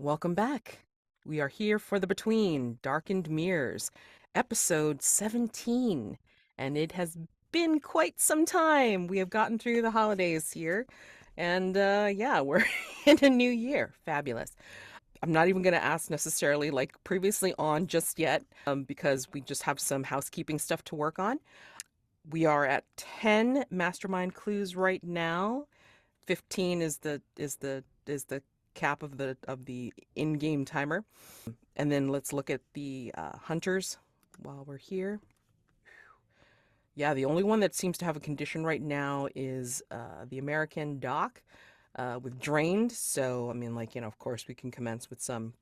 Welcome back. We are here for the Between Darkened Mirrors, episode 17, and it has been quite some time. We have gotten through the holidays here, and yeah, we're in a new year. Fabulous. I'm not even going to ask necessarily like previously on just yet, because we just have some housekeeping stuff to work on. We are at 10 mastermind clues right now. 15 is the cap of the in-game timer. And then let's look at the hunters while we're here. Yeah, the only one that seems to have a condition right now is the American Doc with drained. So, I mean, like, of course we can commence with some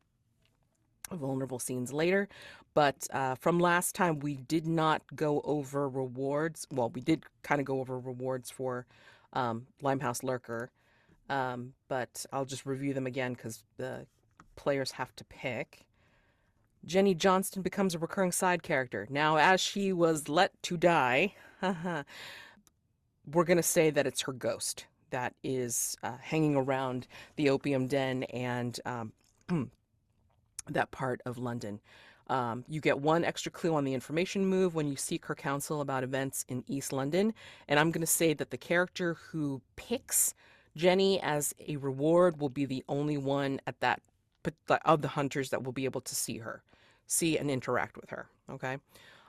vulnerable scenes later. But from last time, we did not go over rewards. Well, we did kind of go over rewards for Limehouse Lurker. But I'll just review them again because the players have to pick. Jenny Johnston becomes a recurring side character. Now, as she was let to die, we're going to say that it's her ghost that is hanging around the opium den and that part of London. You get one extra clue on the information move when you seek her counsel about events in East London. And I'm going to say that the character who picks Jenny as a reward will be the only one at that of the hunters that will be able to see and interact with her. Okay.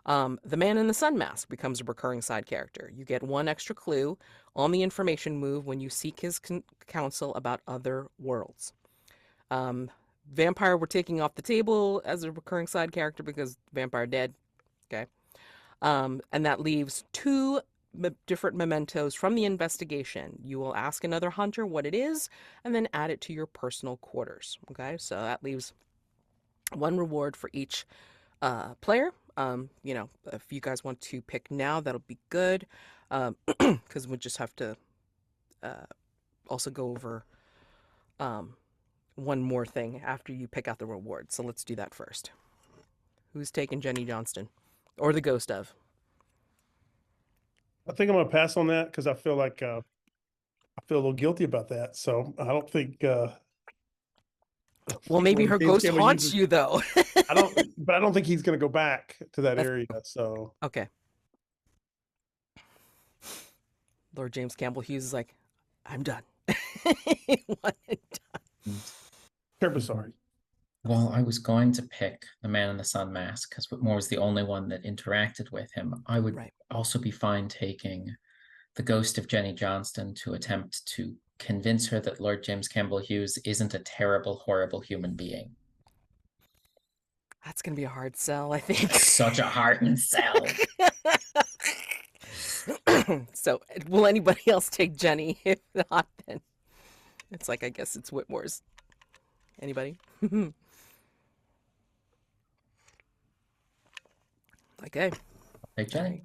The man in the sun mask becomes a recurring side character. You get one extra clue on the information move when you seek his counsel about other worlds. Vampire we're taking off the table as a recurring side character because vampire dead. Okay. And that leaves two different mementos from the investigation. You will ask another hunter what it is and then add it to your personal quarters. Okay. So that leaves one reward for each player. If you guys want to pick now, that'll be good. Because we just have to also go over one more thing after you pick out the reward. So let's do that first. Who's taking Jenny Johnston? Or the ghost of? I think I'm gonna pass on that because I feel like I feel a little guilty about that. So I don't think Well, maybe Lord her James ghost Campbell haunts uses you, though. I don't think he's gonna go back to that That's area. So okay. Lord James Campbell-Hughes is like, I'm done. One and done. And, terribly sorry. well, I was going to pick the Man in the Sun mask because Whitmore was the only one that interacted with him. I would Right. also be fine taking the ghost of Jenny Johnston to attempt to convince her that Lord James Campbell-Hughes isn't a terrible, horrible human being. That's going to be a hard sell, I think. Such a hard sell. So, will anybody else take Jenny? If not, then it's like, I guess it's Whitmore's. Anybody? Okay. Take All Jenny. right.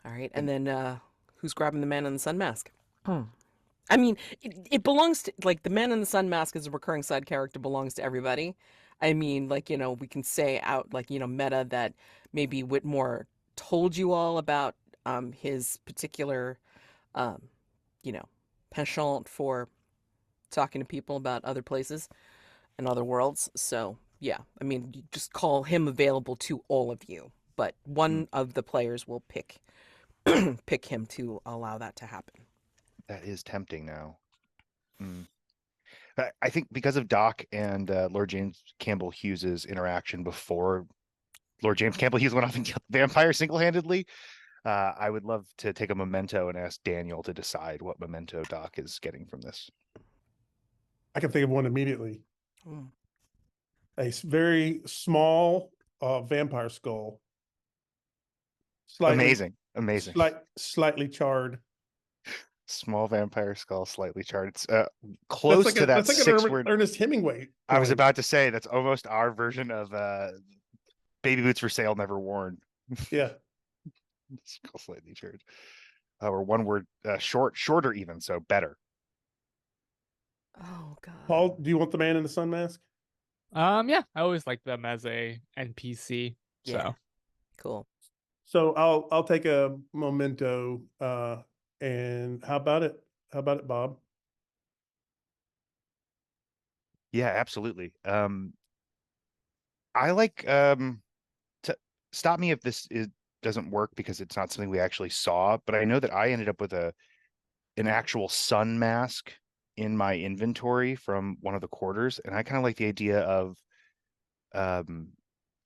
All right. And then who's grabbing the man in the sun mask? I mean, it belongs to, like, the man in the sun mask is a recurring side character, belongs to everybody. I mean, like, we can say out, like, meta that maybe Whitmore told you all about his particular, um, you know, penchant for talking to people about other places and other worlds. So, yeah, I mean, you just call him available to all of you, but Mm, one of the players will pick pick him to allow that to happen. that is tempting now. Mm. I think because of Doc and Lord James Campbell Hughes's interaction before Lord James Campbell Hughes went off and killed the vampire single-handedly, I would love to take a memento and ask Daniel to decide what memento Doc is getting from this. I can think of one immediately. Mm. A very small vampire skull, slightly, Amazing. slightly charred. Small vampire skull, slightly charred. It's That's close like to that an 6 word. Ernest Hemingway. I was Point. about to say that's almost our version of baby boots for sale, never worn. Yeah. Skull slightly charred. Or one word shorter even, so better. Oh God. Paul, do you want the man in the sun mask? Yeah, I always like them as a NPC. Yeah. So Cool. So I'll take a memento. And how about it? How about it, Bob? Yeah, absolutely. I like to stop me if doesn't work because it's not something we actually saw, but I know that I ended up with an actual sun mask in my inventory from one of the quarters, and I kind of like the idea of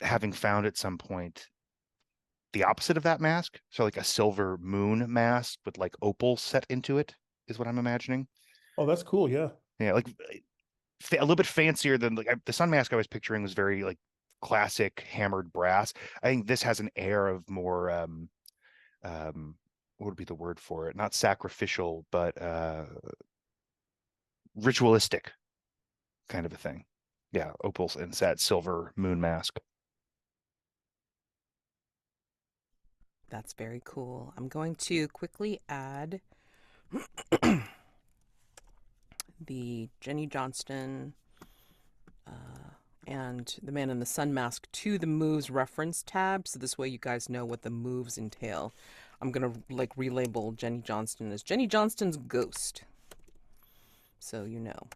having found at some point the opposite of that mask. So like a silver moon mask with like opals set into it is what I'm imagining. Oh, that's cool. Yeah. Yeah, like a little bit fancier than like the sun mask I was picturing was very like classic hammered brass. I think this has an air of more what would be the word for it? Not sacrificial, but ritualistic kind of a thing. Yeah, opals and that silver moon mask. That's very cool. I'm going to quickly add the Jenny Johnston and the Man in the Sun mask to the moves reference tab, so this way you guys know what the moves entail. I'm gonna like relabel Jenny Johnston as Jenny Johnston's ghost, so you know.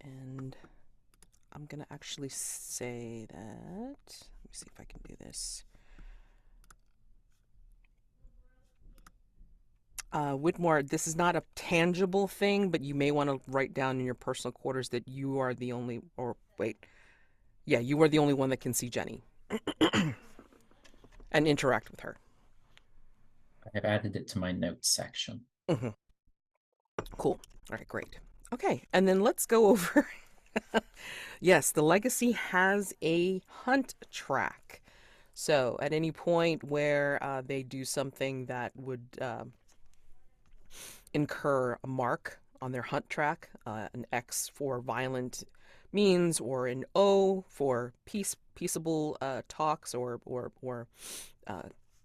And I'm gonna actually say that. Let me see if I can do this. Whitmore, this is not a tangible thing, but you may want to write down in your personal quarters that you are the only, or wait, yeah, you are the only one that can see Jenny and interact with her. I've added it to my notes section. Mm-hmm. Cool. All right, great. Okay, and then let's go over. Yes, the Legacy has a hunt track. So at any point where they do something that would incur a mark on their hunt track, an X for violent means, or an O for peaceable talks or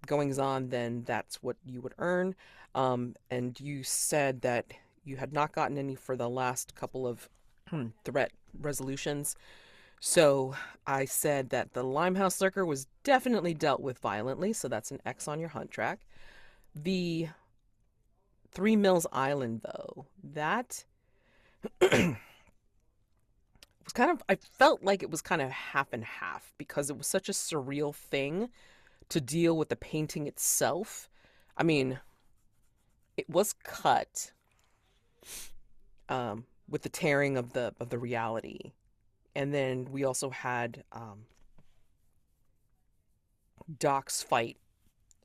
goings on, then that's what you would earn. And you said that you had not gotten any for the last couple of threat resolutions. So I said that the Limehouse Lurker was definitely dealt with violently, so that's an X on your hunt track. The 3 Mills Island, though, that was kind of, I felt like it was kind of half and half because it was such a surreal thing to deal with the painting itself. I mean, it was cut with the tearing of the reality. And then we also had Doc's fight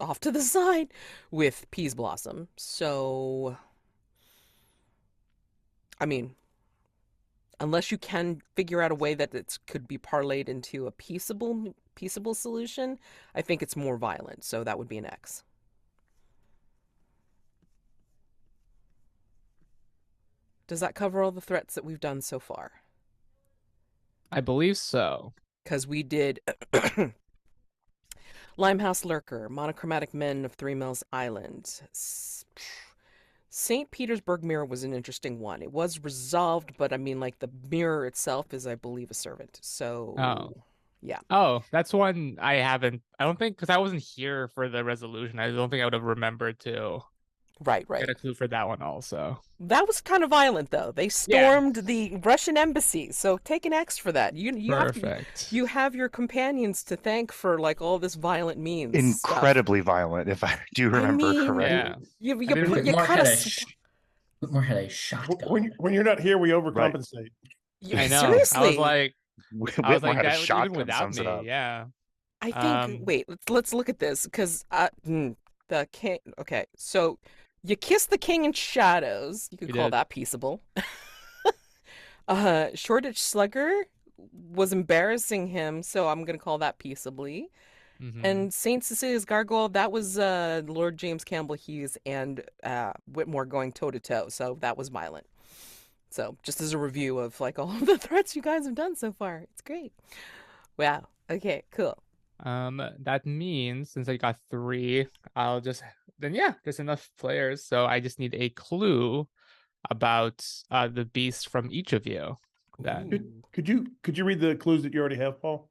off to the side with Peas Blossom. So, I mean, unless you can figure out a way that it could be parlayed into a peaceable solution, I think it's more violent. So that would be an X. Does that cover all the threats that we've done so far? I believe so. Because we did Limehouse Lurker, Monochromatic Men of 3 Mills Island. St. Petersburg Mirror was an interesting one. It was resolved, but I mean, like, the mirror itself is, I believe, a servant. So, yeah. Oh, that's one I don't think, because I wasn't here for the resolution. I don't think I would have remembered to Right. get a clue for that one also. That was kind of violent, though. They stormed the Russian embassy, so take an X for that. You Perfect. You have your companions to thank for like all this violent means. Incredibly violent, if I do remember correctly. Yeah. Whitmore had a shotgun. When you're not here, we overcompensate. I know. Seriously. I was like, Whitmore had a that, shotgun, even without sums it me, up. yeah. I think. Wait, let's look at this because the king. Okay, so you kiss the king in shadows. You could call that peaceable. Shoreditch Slugger was embarrassing him, so I'm gonna call that peaceably. Mm-hmm. And Saint Cecilia's Gargoyle, that was Lord James Campbell-Hughes and Whitmore going toe to toe, so that was violent. So just as a review of like all of the threats you guys have done so far, it's great. Wow. Okay. Cool. That means since I got 3, I'll just there's enough players, so I just need a clue about the beast from each of you. Could you read the clues that you already have, Paul?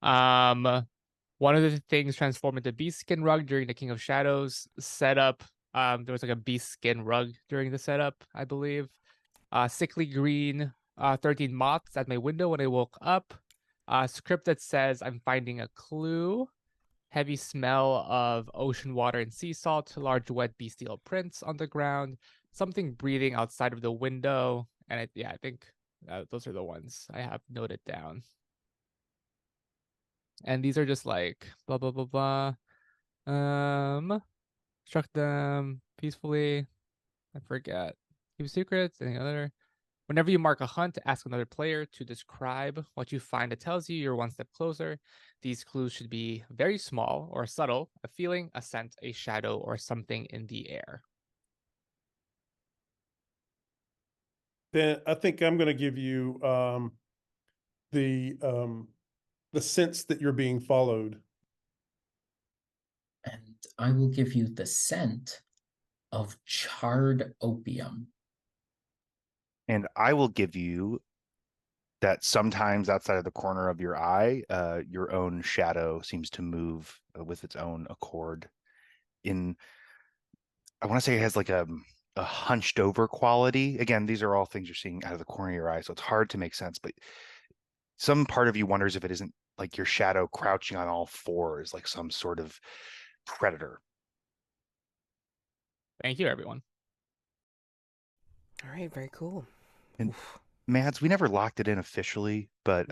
One of the things transformed into beast skin rug during the King of Shadows setup. There was like a beast skin rug during the setup, I believe. Sickly green, 13 moths at my window when I woke up. Script that says I'm finding a clue. Heavy smell of ocean water and sea salt, large wet bestial prints on the ground, something breathing outside of the window. And I think those are the ones I have noted down. And these are just like blah, blah, blah, blah. Struck them peacefully. I forget. Keep secrets, any other. Whenever you mark a hunt, ask another player to describe what you find that tells you you're one step closer. These clues should be very small or subtle, a feeling, a scent, a shadow, or something in the air. Then I think I'm going to give you the sense that you're being followed. And I will give you the scent of charred opium. And I will give you that sometimes outside of the corner of your eye, your own shadow seems to move with its own accord. I want to say it has like a hunched over quality. Again, these are all things you're seeing out of the corner of your eye, so it's hard to make sense. But some part of you wonders if it isn't like your shadow crouching on all fours, like some sort of predator. Thank you, everyone. All right, very cool. And Oof. Mads, we never locked it in officially, but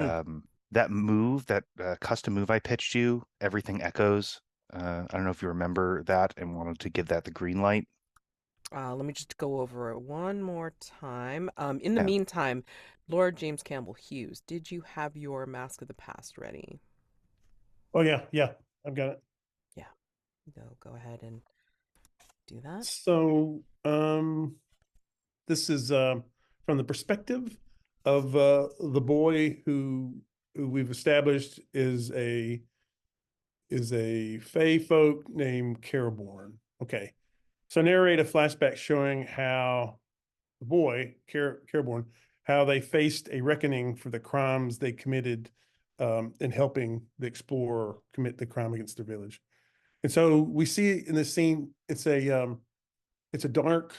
that move, that custom move I pitched you, everything echoes. I don't know if you remember that and wanted to give that the green light. Let me just go over it one more time. In the Yeah. meantime, Lord James Campbell-Hughes, did you have your Mask of the Past ready? Oh yeah, I've got it. Go ahead and do that. So this is from the perspective of the boy who we've established is a Fey folk named Cremorne. Okay, so narrate a flashback showing how the boy Cremorne, how they faced a reckoning for the crimes they committed in helping the explorer commit the crime against their village. And so we see in this scene, it's a dark,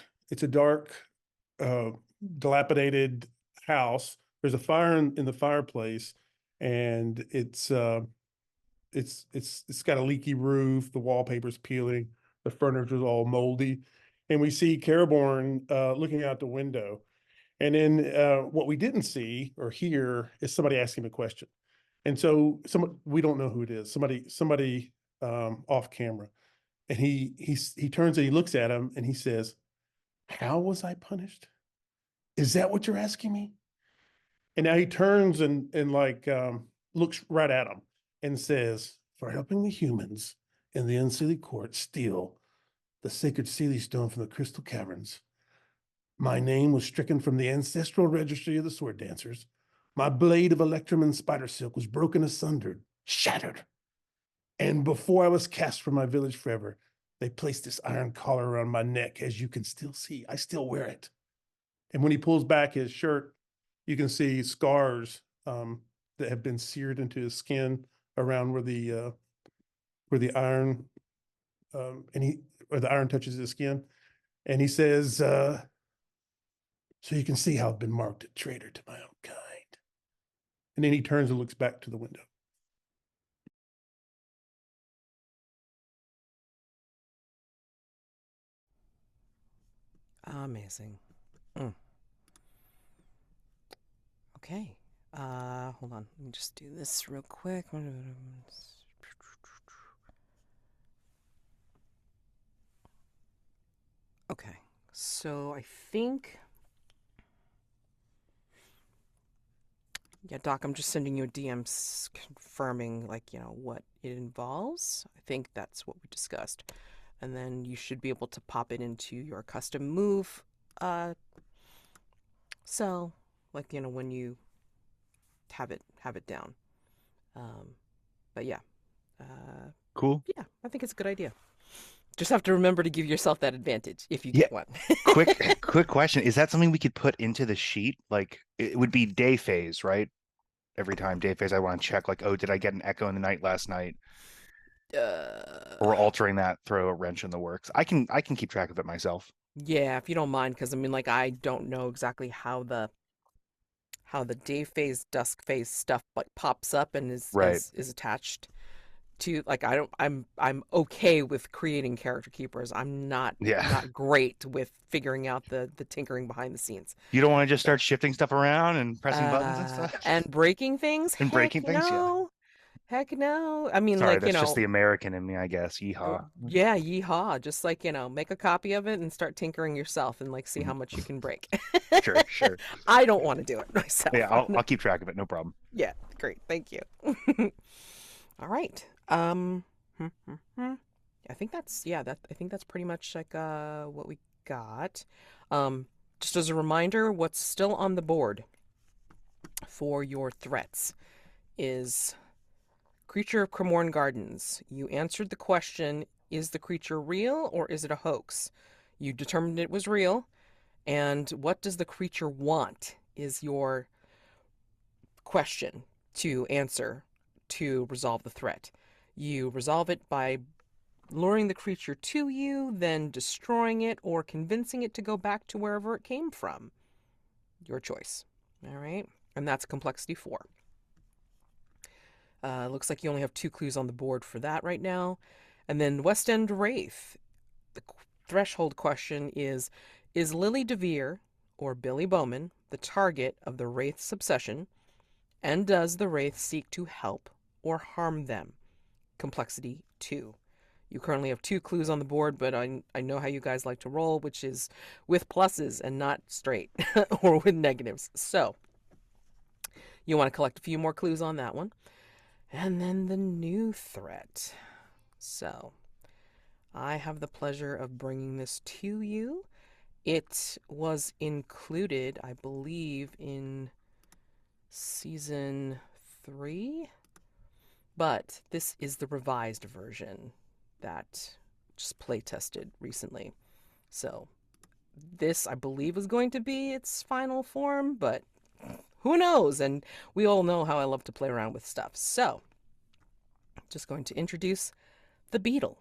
dilapidated house. There's a fire in the fireplace, and it's got a leaky roof. The wallpaper's peeling. The furniture's all moldy, and we see Cremorne looking out the window. And then what we didn't see or hear is somebody asking him a question. And so we don't know who it is. Somebody off camera. And he turns and he looks at him and he says, "How was I punished? Is that what you're asking me?" And now he turns and looks right at him and says, "For helping the humans in the Unseelie Court steal the sacred Seelie stone from the crystal caverns. My name was stricken from the ancestral registry of the sword dancers. My blade of electrum and spider silk was broken asunder, shattered. And before I was cast from my village forever, they placed this iron collar around my neck, as you can still see. I still wear it. And when he pulls back his shirt, you can see scars that have been seared into his skin around where the iron the iron touches his skin. And he says, so you can see how I've been marked a traitor to my own kind." And then he turns and looks back to the window. Amazing. Okay. Hold on. Let me just do this real quick. Okay. So I think, yeah, Doc, I'm just sending you a DM confirming, what it involves. I think that's what we discussed. And then you should be able to pop it into your custom move cell, when you have it down. But yeah. Cool. Yeah, I think it's a good idea. Just have to remember to give yourself that advantage if you get one. Quick question. Is that something we could put into the sheet? Like it would be day phase, right? Every time day phase, I want to check like, oh, did I get an echo in the night last night? Or altering that, throw a wrench in the works. I can keep track of it myself. Yeah, if you don't mind, because I mean, like, I don't know exactly how the day phase, dusk phase stuff like pops up and Right. is attached to, like, I don't I'm okay with creating character keepers. I'm Yeah. not great with figuring out the tinkering behind the scenes. You don't want to just So, start shifting stuff around and pressing buttons and stuff and breaking things? and Heck breaking things. Yeah. no. Heck no. I mean, Sorry, like, that's just the American in me, I guess. oh, Yeehaw. yeah, yeehaw. Just like, make a copy of it and start tinkering yourself and like see how Mhm. much you can break. Sure, sure. I don't want to do it myself. Yeah, I'll keep track of it. No problem. Yeah, great. Thank you. All right. I think that's I think that's pretty much like what we got. Just as a reminder, what's still on the board for your threats is Creature of Cremorne Gardens. You answered the question, is the creature real or is it a hoax? You determined it was real. And what does the creature want is your question to answer to resolve the threat. You resolve it by luring the creature to you, then destroying it or convincing it to go back to wherever it came from. Your choice. All right. And that's complexity 4. Looks like you only have 2 clues on the board for that right now. And then West End Wraith. The threshold question is Lily DeVere or Billy Bowman the target of the Wraith's obsession? And does the Wraith seek to help or harm them? Complexity 2. You currently have 2 clues on the board, but I know how you guys like to roll, which is with pluses and not straight or with negatives. So you want to collect a few more clues on that one. And then the new threat. So I have the pleasure of bringing this to you. It was included, I believe, in season 3, but this is the revised version that just play tested recently. So this, I believe, is going to be its final form, but who knows? And we all know how I love to play around with stuff. So just going to introduce the Beadle.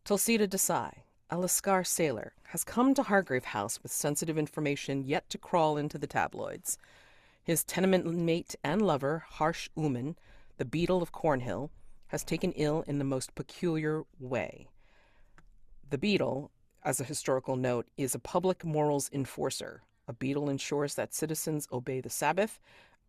Tulsita Desai, a Lascar sailor, has come to Hargrave House with sensitive information yet to crawl into the tabloids. His tenement mate and lover, Harsh Uman, the Beadle of Cornhill, has taken ill in the most peculiar way. The Beadle, as a historical note, is a public morals enforcer. A Beadle ensures that citizens obey the Sabbath.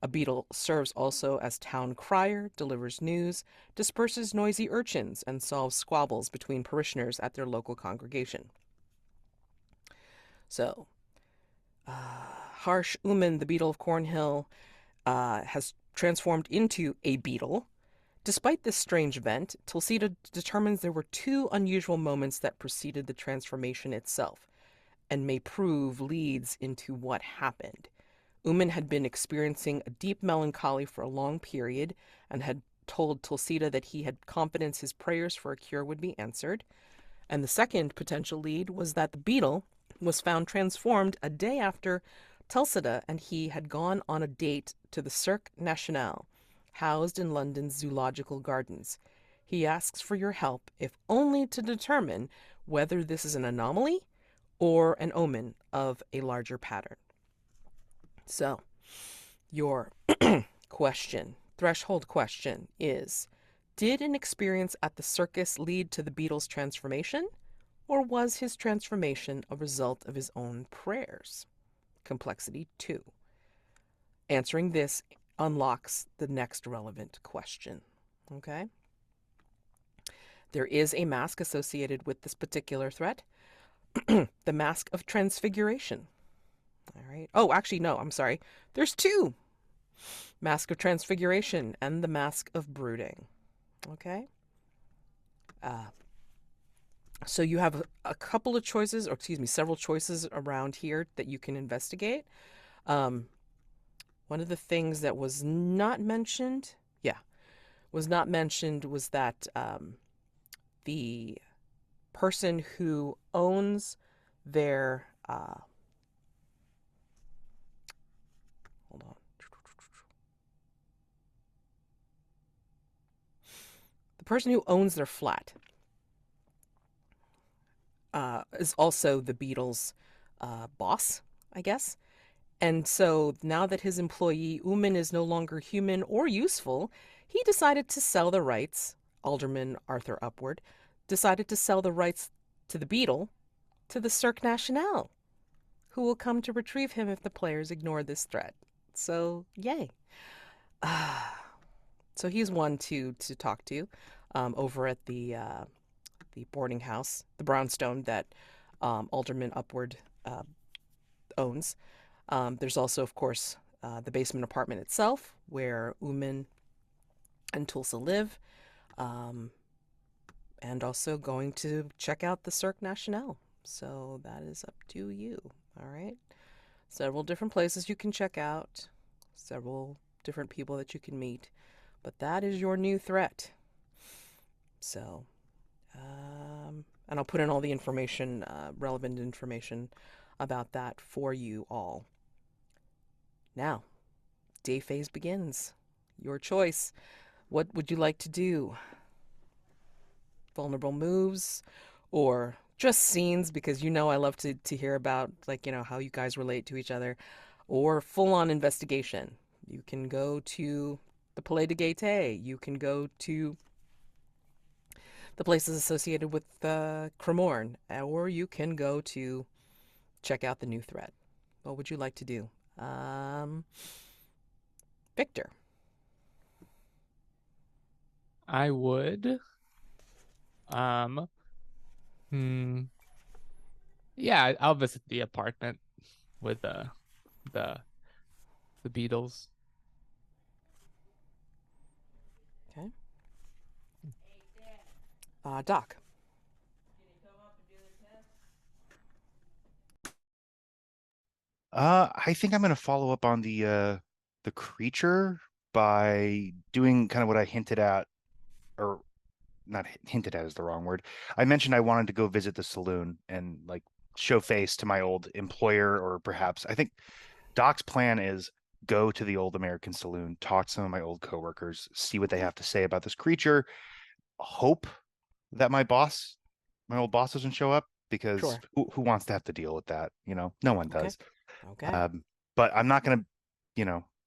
A Beadle serves also as town crier, delivers news, disperses noisy urchins, and solves squabbles between parishioners at their local congregation. So, Harsh Uman, the Beadle of Cornhill, has transformed into a beetle. Despite this strange event, Tulsita determines there were 2 unusual moments that preceded the transformation itself, and may prove leads into what happened. Uman had been experiencing a deep melancholy for a long period, and had told Tulsita that he had confidence his prayers for a cure would be answered. And the second potential lead was that the beetle was found transformed a day after Tulsita and he had gone on a date to the Cirque National, housed in London's Zoological Gardens. He asks for your help, if only to determine whether this is an anomaly or an omen of a larger pattern. So, your threshold question is, did an experience at the circus lead to the Beadle's transformation, or was his transformation a result of his own prayers? Complexity 2. Answering this unlocks the next relevant question. Okay? There is a mask associated with this particular threat. The Mask of Transfiguration. All right. Oh, actually, no, I'm sorry. There's 2. Mask of Transfiguration and the Mask of Brooding. Okay? So you have a couple of choices, or excuse me, several choices around here that you can investigate. One of the things that was not mentioned, was that the person who owns their, hold on. The person who owns their flat is also the Beadle's boss, I guess. And so now that his employee Uman is no longer human or useful, he decided to sell the rights. Alderman Arthur Upward decided to sell the rights to the Beadle to the Cirque National, who will come to retrieve him if the players ignore this threat. So, yay. So he's one to talk to over at the boarding house, the brownstone that Alderman Upward owns. There's also, of course, the basement apartment itself, where Uman and Tulsa live, and also going to check out the Cirque National. So that is up to you. All right. Several different places you can check out, several different people that you can meet, but that is your new threat. So, and I'll put in all the information, relevant information about that for you all. Now, day phase begins. Your choice. What would you like to do? Vulnerable moves or just scenes, because I love to hear about, like, how you guys relate to each other, or full-on investigation. You can go to the Palais de Gaieté. You can go to the places associated with Cremorne, or you can go to check out the new threat. What would you like to do? Victor. I would. Hmm. Yeah, I'll visit the apartment with the the Beatles. Okay. Doc. I think I'm gonna follow up on the creature by doing kind of what I hinted at, or not hinted at is the wrong word. I mentioned I wanted to go visit the saloon and like show face to my old employer, or perhaps I think Doc's plan is go to the old American saloon, talk to some of my old coworkers, see what they have to say about this creature, hope that my old boss doesn't show up, because Sure. who wants to have to deal with that? No one Okay. does. Okay. But I'm not gonna,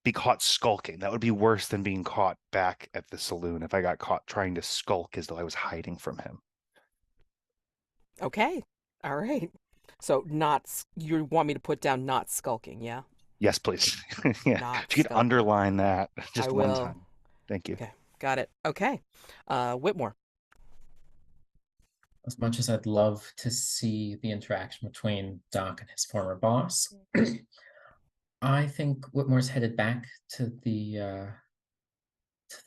be caught skulking. That would be worse than being caught back at the saloon if I got caught trying to skulk as though I was hiding from him. Okay. All right. So you want me to put down not skulking, yeah? Yes, please. Yeah. Not If you could skulking. underline that I just one will. time. Thank you. Okay. Got it. Okay. Whitmore. As much as I'd love to see the interaction between Doc and his former boss, I think Whitmore's headed back to the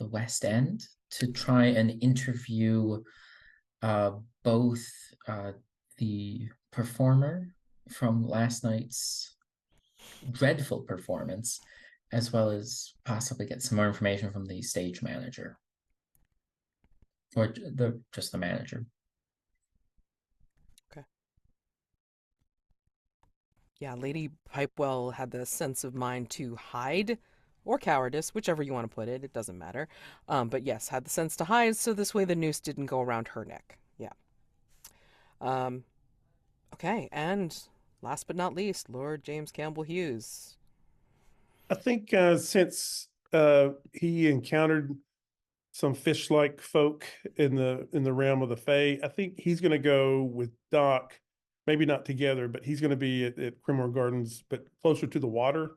West End to try and interview uh, both the performer from last night's dreadful performance, as well as possibly get some more information from the stage manager, or just the manager. Okay. Yeah, Lady Pipewell had the sense of mind to hide, or cowardice, whichever you want to put it. It doesn't matter. But yes, had the sense to hide, so this way the noose didn't go around her neck. Yeah. Um, okay, and last but not least, Lord James Campbell-Hughes. I think since he encountered some fish-like folk in the realm of the Fae, I think he's going to go with Doc. Maybe not together, but he's going to be at Cremorne Gardens, but closer to the water.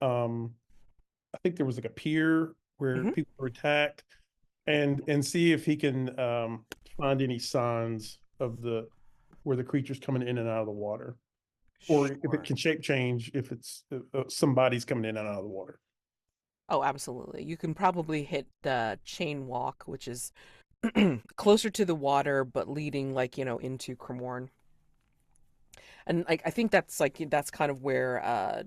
I think there was like a pier where Mhm. people were attacked, and see if he can find any signs of where the creature's coming in and out of the water, or if Sure. it can shape change if it's somebody's coming in and out of the water. Oh, absolutely. You can probably hit Chain Walk, which is closer to the water, but leading, like, into Cremorne. And like I think that's kind of where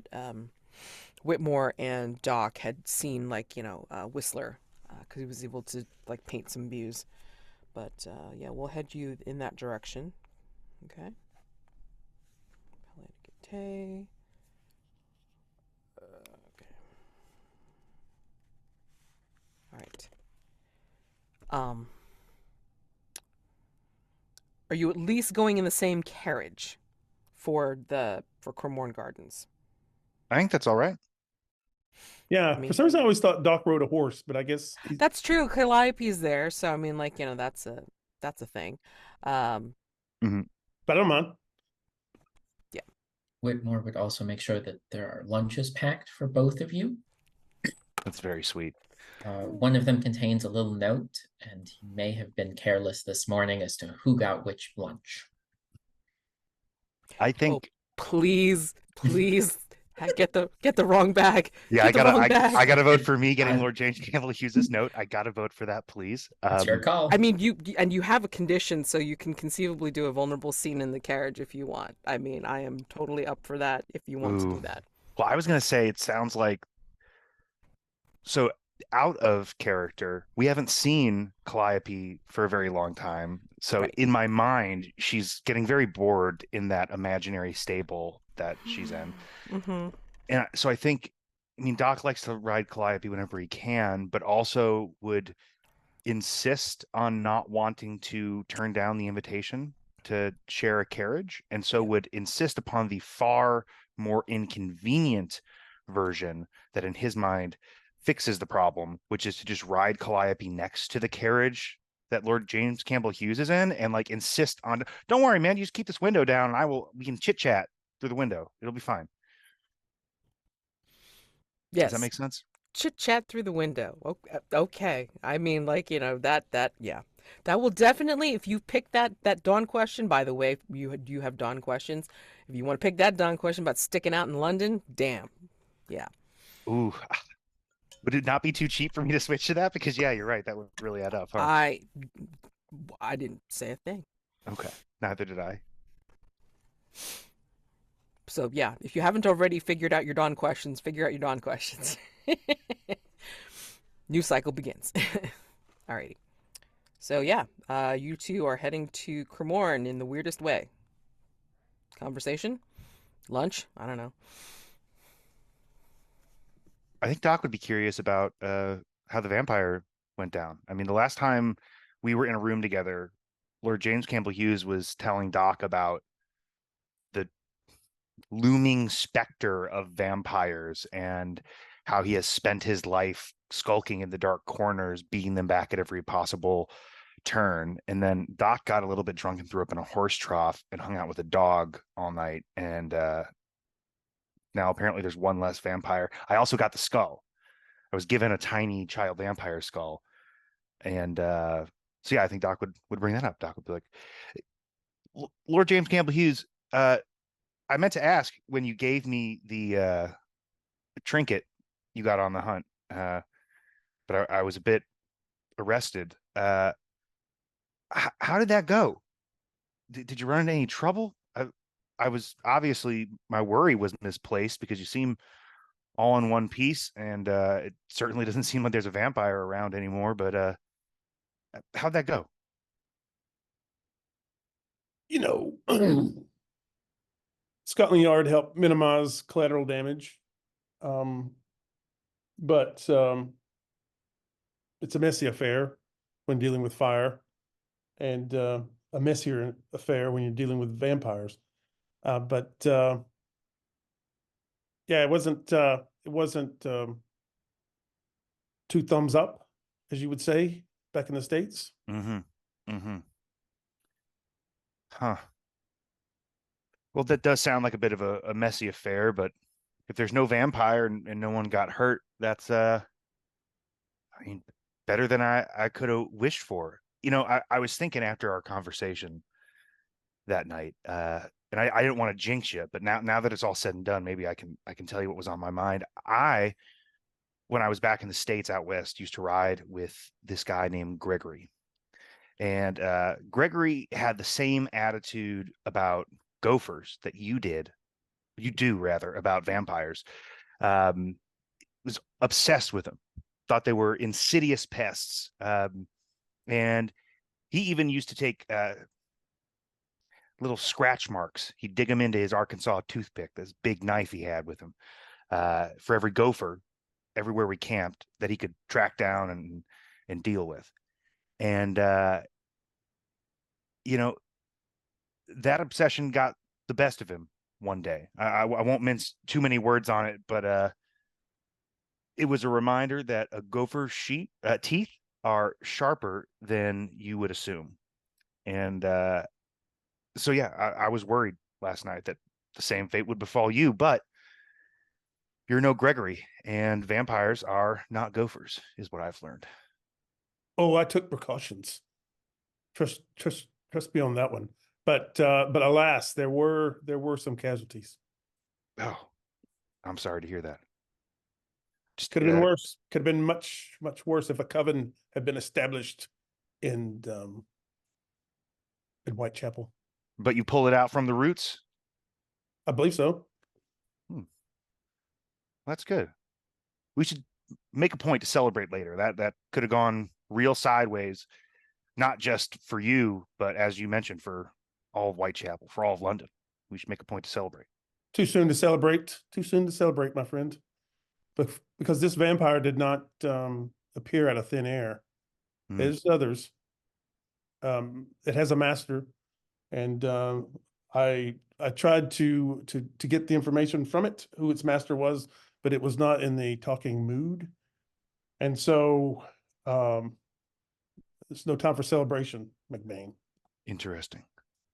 Whitmore and Doc had seen, like, Whistler, because he was able to like paint some views. But yeah, we'll head you in that direction. Okay. Palais de Gaieté. Okay. All right. Are you at least going in the same carriage for Cremorne Gardens? I think that's all right. Yeah, I mean, for some reason I always thought Doc rode a horse, but I guess that's true. Calliope's there, so I mean, like, that's a thing. Mhm. but I don't mind. Yeah. Whitmore would also make sure that there are lunches packed for both of you. That's very sweet. One of them contains a little note, and he may have been careless this morning as to who got which lunch. I Oh, think please, please, get the wrong bag. yeah, Get the wrong bag. I gotta vote for me getting I- Lord James Campbell-Hughes' note. I gotta vote for that, please. It's your call. I mean, you have a condition, so you can conceivably do a vulnerable scene in the carriage if you want. I mean, I am totally up for that if you want to do Ooh. that. Well, I was gonna say it sounds like so out of character. We haven't seen Calliope for a very long time. So Right. in my mind, she's getting very bored in that imaginary stable that she's in. Mm-hmm. And so I think, I mean, Doc likes to ride Calliope whenever he can, but also would insist on not wanting to turn down the invitation to share a carriage, and so would insist upon the far more inconvenient version that in his mind fixes the problem, which is to just ride Calliope next to the carriage that Lord James Campbell-Hughes is in and like insist on, don't worry, man, you just keep this window down and we can chit chat through the window. It'll be fine. Does that Yes. make sense? Chit chat through the window. Okay. I mean, like, yeah. That will definitely, if you pick that dawn question, by the way, you have dawn questions. If you want to pick that dawn question about sticking out in London, damn. Yeah. Ooh, would it not be too cheap for me to switch to that? Because yeah, you're right. That would really add up, huh? I didn't say a thing. Okay. Neither did I. So yeah, if you haven't already figured out your dawn questions, figure out your dawn questions. New cycle begins. Alrighty. So yeah, you two are heading to Cremorne in the weirdest way. Conversation? Lunch? I don't know. I think Doc would be curious about how the vampire went down. I mean, the last time we were in a room together, Lord James Campbell-Hughes was telling Doc about the looming specter of vampires and how he has spent his life skulking in the dark corners, beating them back at every possible turn. And then Doc got a little bit drunk and threw up in a horse trough and hung out with a dog all night. And now apparently there's one less vampire. I also got the skull. I was given a tiny child vampire skull. And so yeah, I think Doc would bring that up. Doc would be like, Lord James Campbell-Hughes, I meant to ask when you gave me the trinket you got on the hunt, but I was a bit arrested. How did that go? Did you run into any trouble? I was obviously, my worry was misplaced because you seem all in one piece, and it certainly doesn't seem like there's a vampire around anymore. But how'd that go? You know, Scotland Yard helped minimize collateral damage. But it's a messy affair when dealing with fire, and a messier affair when you're dealing with vampires. But yeah, it wasn't two thumbs up, as you would say back in the States. Mm-hmm. Mm-hmm. Huh. Well, that does sound like a bit of a messy affair, but if there's no vampire and no one got hurt, that's I mean, better than I could have wished for. You know, I was thinking after our conversation that night, and I didn't want to jinx you, but now that it's all said and done, maybe I can tell you what was on my mind. When I was back in the States out west, used to ride with this guy named Gregory. And Gregory had the same attitude about gophers that you do rather, about vampires. Was obsessed with them, thought they were insidious pests. And he even used to take little scratch marks. He'd dig them into his Arkansas toothpick, this big knife he had with him, for every gopher everywhere we camped that he could track down and deal with. And you know, that obsession got the best of him one day. I won't mince too many words on it, but it was a reminder that a gopher's teeth are sharper than you would assume. And so, yeah, I was worried last night that the same fate would befall you, but you're no Gregory, and vampires are not gophers, is what I've learned. Oh, I took precautions. Trust me on that one. But alas, there were some casualties. Oh, I'm sorry to hear that. Just Could have been worse. Could have been much worse if a coven had been established in Whitechapel. But you pull it out from the roots? I believe so. That's good. We should make a point to celebrate later. That could have gone real sideways, not just for you, but as you mentioned, for all of Whitechapel, for all of London. We should make a point to celebrate. Too soon to celebrate. Too soon to celebrate, my friend. But because this vampire did not appear out of thin air. There's others. It has a master, and I tried to get the information from it, who its master was, but it was not in the talking mood, and so there's no time for celebration, McBain. Interesting.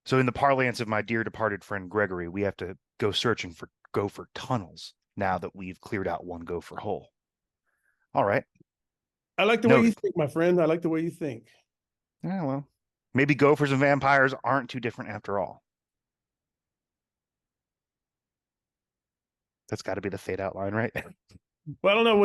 So in the parlance of my dear departed friend Gregory, we have to go searching for gopher tunnels now that we've cleared out one gopher hole. All right. I like the way you think, my friend. I like the way you think. Yeah, well, maybe gophers and vampires aren't too different after all. That's got to be the fade out line, right? Well, I don't know.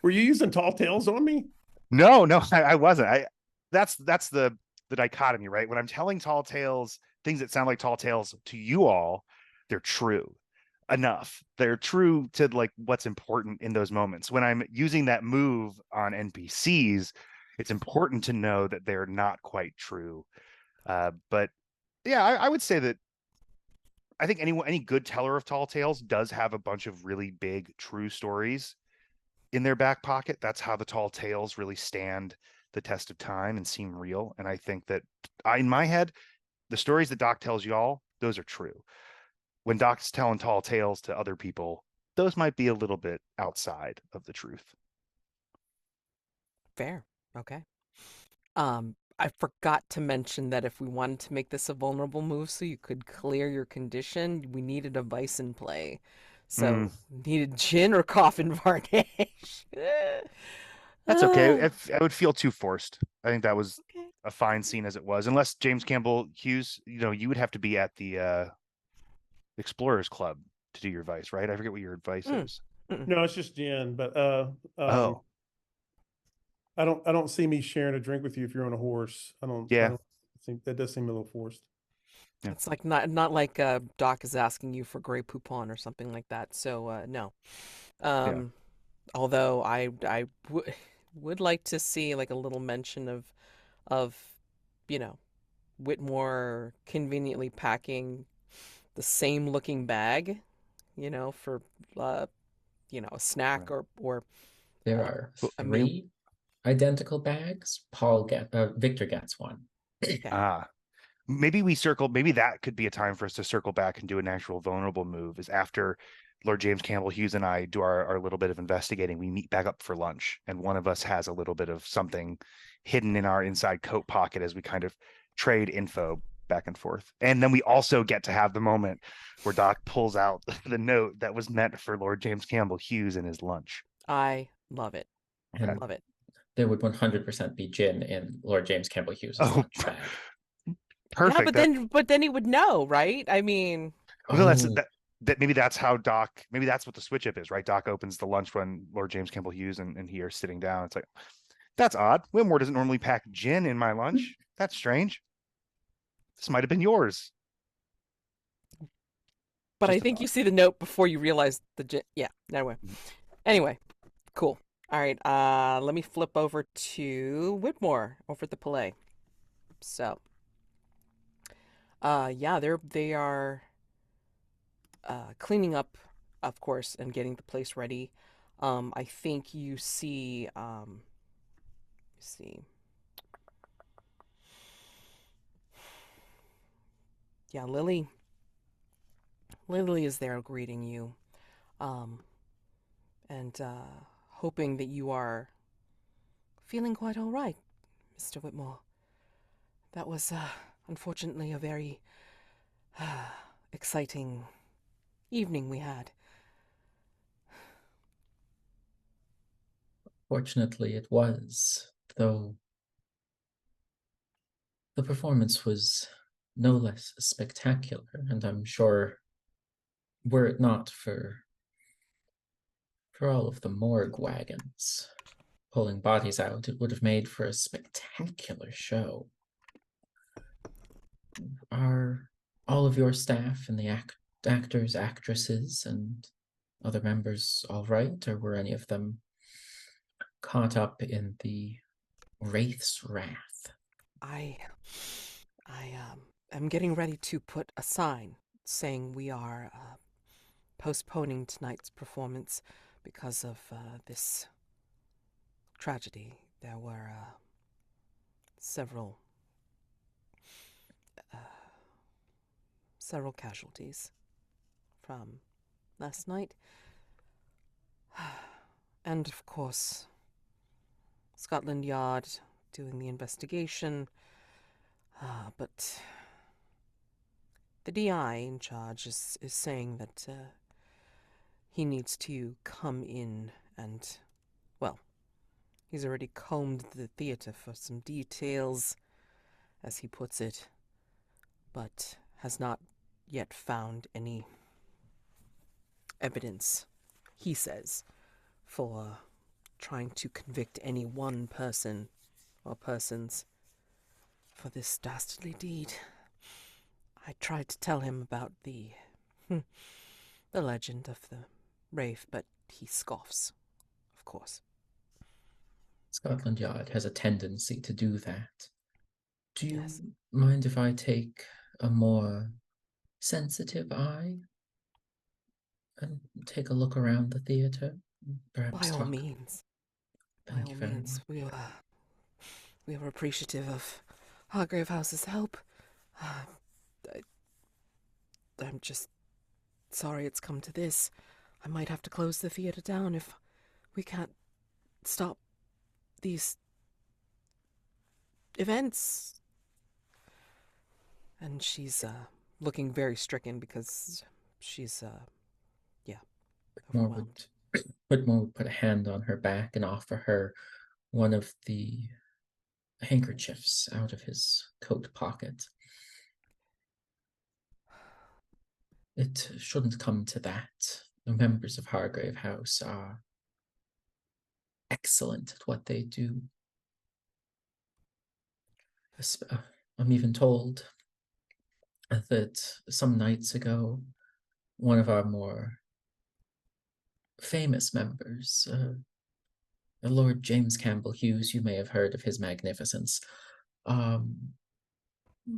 Were you using tall tales on me? No, I wasn't. That's the dichotomy, right? When I'm telling tall tales, things that sound like tall tales to you all, they're true enough. They're true to like what's important in those moments. When I'm using that move on NPCs, it's important to know that they're not quite true. But yeah, I would say that I think any good teller of tall tales does have a bunch of really big true stories in their back pocket. That's how the tall tales really stand the test of time and seem real. And I think that in my head, the stories that Doc tells y'all, those are true. When Doc's telling tall tales to other people, those might be a little bit outside of the truth. Fair. Okay. I forgot to mention that if we wanted to make this a vulnerable move so you could clear your condition, we needed a vice in play. So needed gin or coffin varnish. That's okay. I would feel too forced. I think that was Okay. a fine scene as it was. Unless James Campbell-Hughes, you would have to be at the Explorers Club to do your vice, right? I forget what your advice is. No, it's just gin. But Oh, I don't see me sharing a drink with you if you're on a horse. I yeah. don't think that does seem a little forced. Yeah. It's like not like Doc is asking you for Grey Poupon or something like that. So no. Although I would like to see like a little mention of Whitmore conveniently packing the same looking bag, for a snack Right. or There uh, are a meal. 3 identical bags. Victor gets one. Okay. Maybe maybe that could be a time for us to circle back and do an actual vulnerable move is after Lord James Campbell-Hughes and I do our little bit of investigating. We meet back up for lunch and one of us has a little bit of something hidden in our inside coat pocket as we kind of trade info back and forth. And then we also get to have the moment where Doc pulls out the note that was meant for Lord James Campbell-Hughes in his lunch. I love it. And I love it. there would 100% be gin in Lord James Campbell-Hughes' Oh, lunch bag. perfect. Yeah, but then he would know, right? I mean, Well, Oh, that maybe that's how Doc, maybe that's what the switch up is, right? Doc opens the lunch when Lord James Campbell-Hughes and he are sitting down. It's like, that's odd. Whitmore doesn't normally pack gin in my lunch. That's strange. This might have been yours. but I Just a think you thought. see the note before you realize yeah, anyway, cool. All right, let me flip over to Whitmore over at the Palais. So, yeah, they are cleaning up, of course, and getting the place ready. I think you see, let's see. Yeah, Lily. Lily is there greeting you. Um, and hoping that you are feeling quite all right, Mr. Whitmore. That was, unfortunately, a very exciting evening we had. Fortunately, it was, though the performance was no less spectacular, and I'm sure, were it not for all of the morgue wagons pulling bodies out, it would have made for a spectacular show. Are all of your staff and the actors, actresses, and other members all right, or were any of them caught up in the Wraith's wrath? I am getting ready to put a sign saying we are postponing tonight's performance because of this tragedy. There were several uh, several casualties from last night, and of course, Scotland Yard doing the investigation. But the DI in charge is saying that he needs to come in and, well, he's already combed the theater for some details, as he puts it, but has not yet found any evidence, he says, for trying to convict any one person or persons for this dastardly deed. I tried to tell him about the legend of the Wraith, but he scoffs, of course. Scotland Yard has a tendency to do that. Do you Yes. mind if I take a more sensitive eye and take a look around the theater? Perhaps By all talk. means. Thank By you all very means. much. We are appreciative of Hargrave House's help. I'm just sorry it's come to this. I might have to close the theater down if we can't stop these events. And she's looking very stricken because she's overwhelmed. Whitmore would put a hand on her back and offer her one of the handkerchiefs out of his coat pocket. It shouldn't come to that. The members of Hargrave House are excellent at what they do. I'm even told that some nights ago, one of our more famous members, Lord James Campbell-Hughes, you may have heard of his magnificence,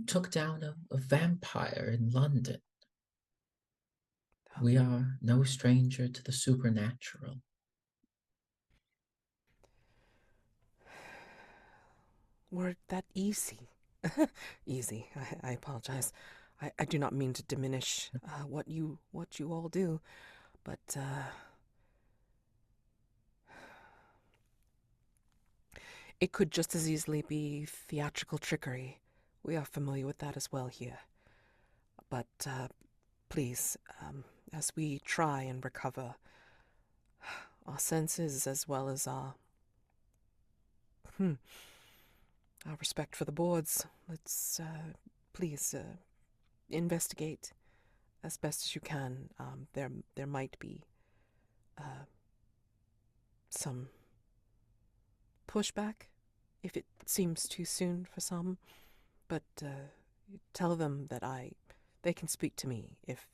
took down a vampire in London. We are no stranger to the supernatural. Were that easy? Easy. I apologize. I do not mean to diminish what you all do, but it could just as easily be theatrical trickery. We are familiar with that as well here. But please, as we try and recover our senses as well as our respect for the boards, let's please investigate as best as you can. There might be some pushback if it seems too soon for some, but tell them that they can speak to me if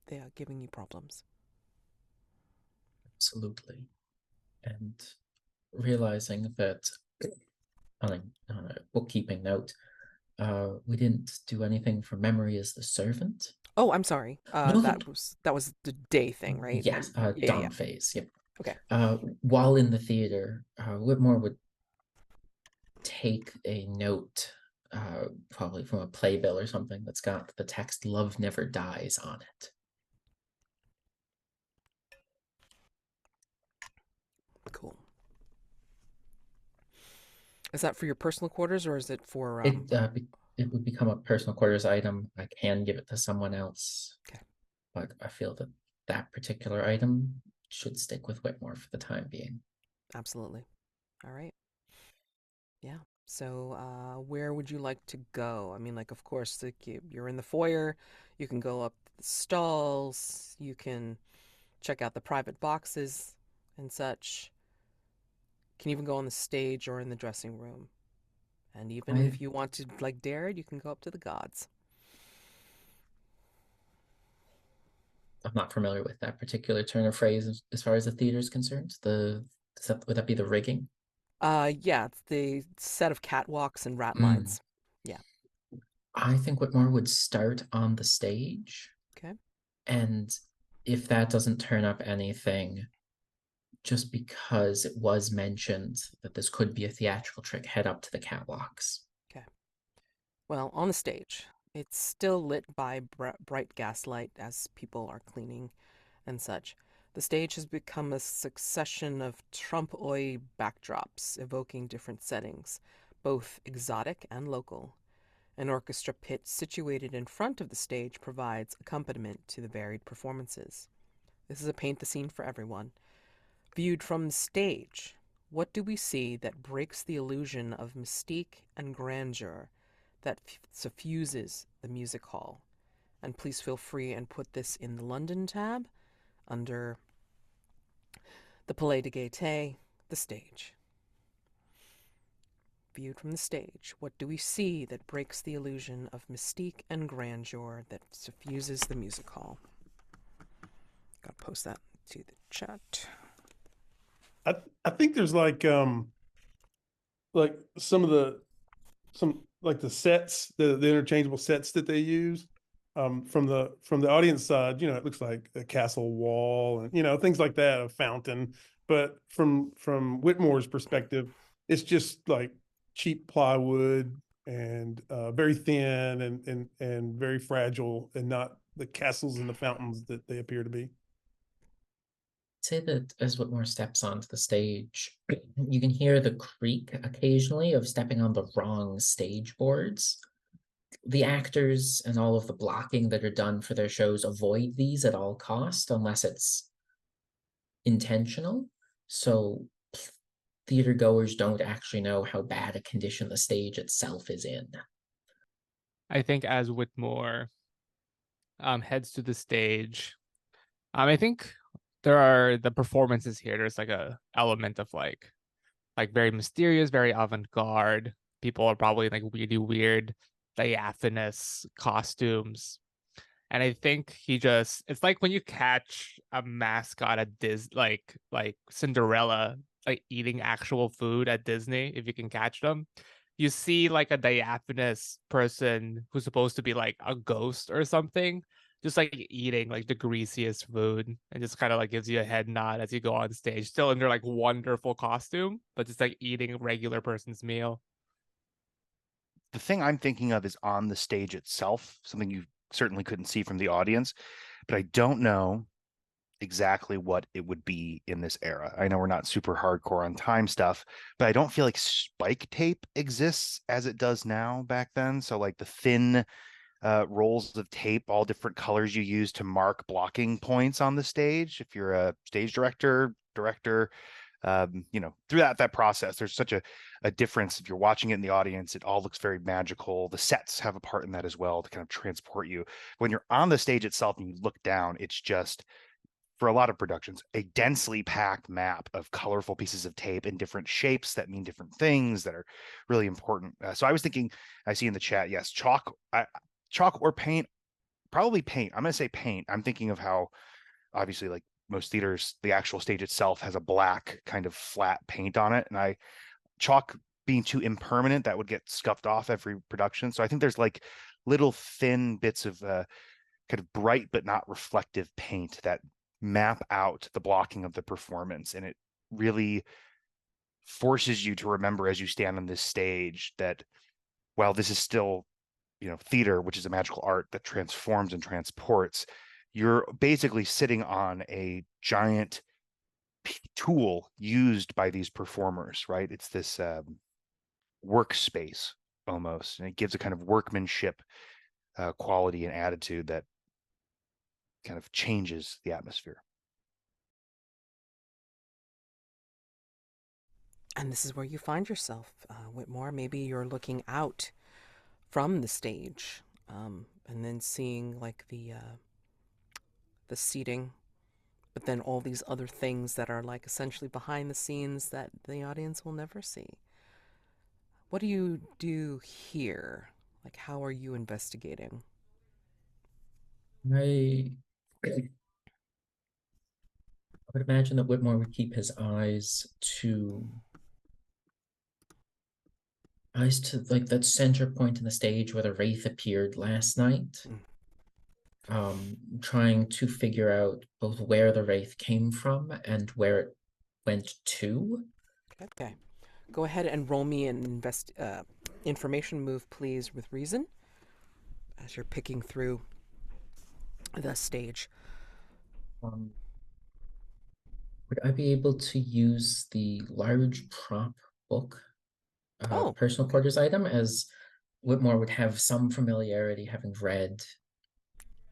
they are giving you problems. Absolutely. And realizing that on a bookkeeping note, we didn't do anything for Memory as the Servant. Oh, I'm sorry. No, that was the day thing, right? Yes, dawn phase. Yep. Okay. While in the theater, Whitmore would take a note probably from a playbill or something that's got the text "Love Never Dies" on it. Cool. Is that for your personal quarters or is it for It would become a personal quarters item. I can give it to someone else. Okay. But I feel that that particular item should stick with Whitmore for the time being. Absolutely. All right. Yeah. So, where would you like to go? I mean, like, of course, like you're in the foyer. You can go up the stalls. You can check out the private boxes and such. You can even go on the stage or in the dressing room. And even I if you want to, like, dare it, you can go up to the gods. I'm not familiar with that particular turn of phrase as far as the theater is concerned. Would that be the rigging? Yeah, it's the set of catwalks and rat Mm. lines. Yeah. I think Whitmore would start on the stage, Okay. and if that doesn't turn up anything, just because it was mentioned that this could be a theatrical trick, head up to the catwalks. Okay. Well, on the stage, it's still lit by bright gaslight as people are cleaning and such. The stage has become a succession of trompe-l'oeil backdrops evoking different settings, both exotic and local. An orchestra pit situated in front of the stage provides accompaniment to the varied performances. This is a paint the scene for everyone. Viewed from the stage, what do we see that breaks the illusion of mystique and grandeur that suffuses the music hall? And please feel free and put this in the London tab under the Palais de Gaieté, the stage. Viewed from the stage, what do we see that breaks the illusion of mystique and grandeur that suffuses the music hall? Gotta post that to the chat. I think there's like some like the sets, the interchangeable sets that they use. From the audience side, it looks like a castle wall and things like that, a fountain. But from Whitmore's perspective, it's just like cheap plywood and very thin and very fragile, and not the castles and the fountains that they appear to be. Say that as Whitmore steps onto the stage, you can hear the creak occasionally of stepping on the wrong stage boards. The actors and all of the blocking that are done for their shows avoid these at all cost unless it's intentional. So theater goers don't actually know how bad a condition the stage itself is in. I think as Whitmore heads to the stage, I think there are the performances here. There's like a element of like very mysterious, very avant-garde. People are probably like really weird, diaphanous costumes. And I think it's like when you catch a mascot at like Cinderella, like eating actual food at Disney, if you can catch them. You see like a diaphanous person who's supposed to be like a ghost or something, just like eating like the greasiest food, and just kind of like gives you a head nod as you go on stage, still in their like wonderful costume, but just like eating a regular person's meal. The thing I'm thinking of is on the stage itself, something you certainly couldn't see from the audience, but I don't know exactly what it would be in this era. I know we're not super hardcore on time stuff, but I don't feel like spike tape exists as it does now back then. So like the thin rolls of tape, all different colors you use to mark blocking points on the stage. If you're a stage director, through that process, there's such a difference. If you're watching it in the audience, it all looks very magical. The sets have a part in that as well to kind of transport you. When you're on the stage itself and you look down, it's just, for a lot of productions, a densely packed map of colorful pieces of tape in different shapes that mean different things that are really important. So I was thinking, I see in the chat, yes, chalk or paint, probably paint. I'm going to say paint. I'm thinking of how, obviously, like most theaters, the actual stage itself has a black kind of flat paint on it. And chalk being too impermanent, that would get scuffed off every production. So I think there's like little thin bits of kind of bright but not reflective paint that map out the blocking of the performance, and it really forces you to remember as you stand on this stage that while this is still, theater, which is a magical art that transforms and transports, you're basically sitting on a giant tool used by these performers, right? It's this workspace almost, and it gives a kind of workmanship quality and attitude that kind of changes the atmosphere. And this is where you find yourself, Whitmore. Maybe you're looking out from the stage, and then seeing like the seating, but then all these other things that are like essentially behind the scenes that the audience will never see. What do you do here? Like, how are you investigating? I would imagine that Whitmore would keep his eyes to like that center point in the stage where the wraith appeared last night. Trying to figure out both where the wraith came from and where it went to. Okay. Go ahead and roll me an information move, please, with reason, as you're picking through the stage. Would I be able to use the large prop book personal okay. quarters item, as Whitmore would have some familiarity having read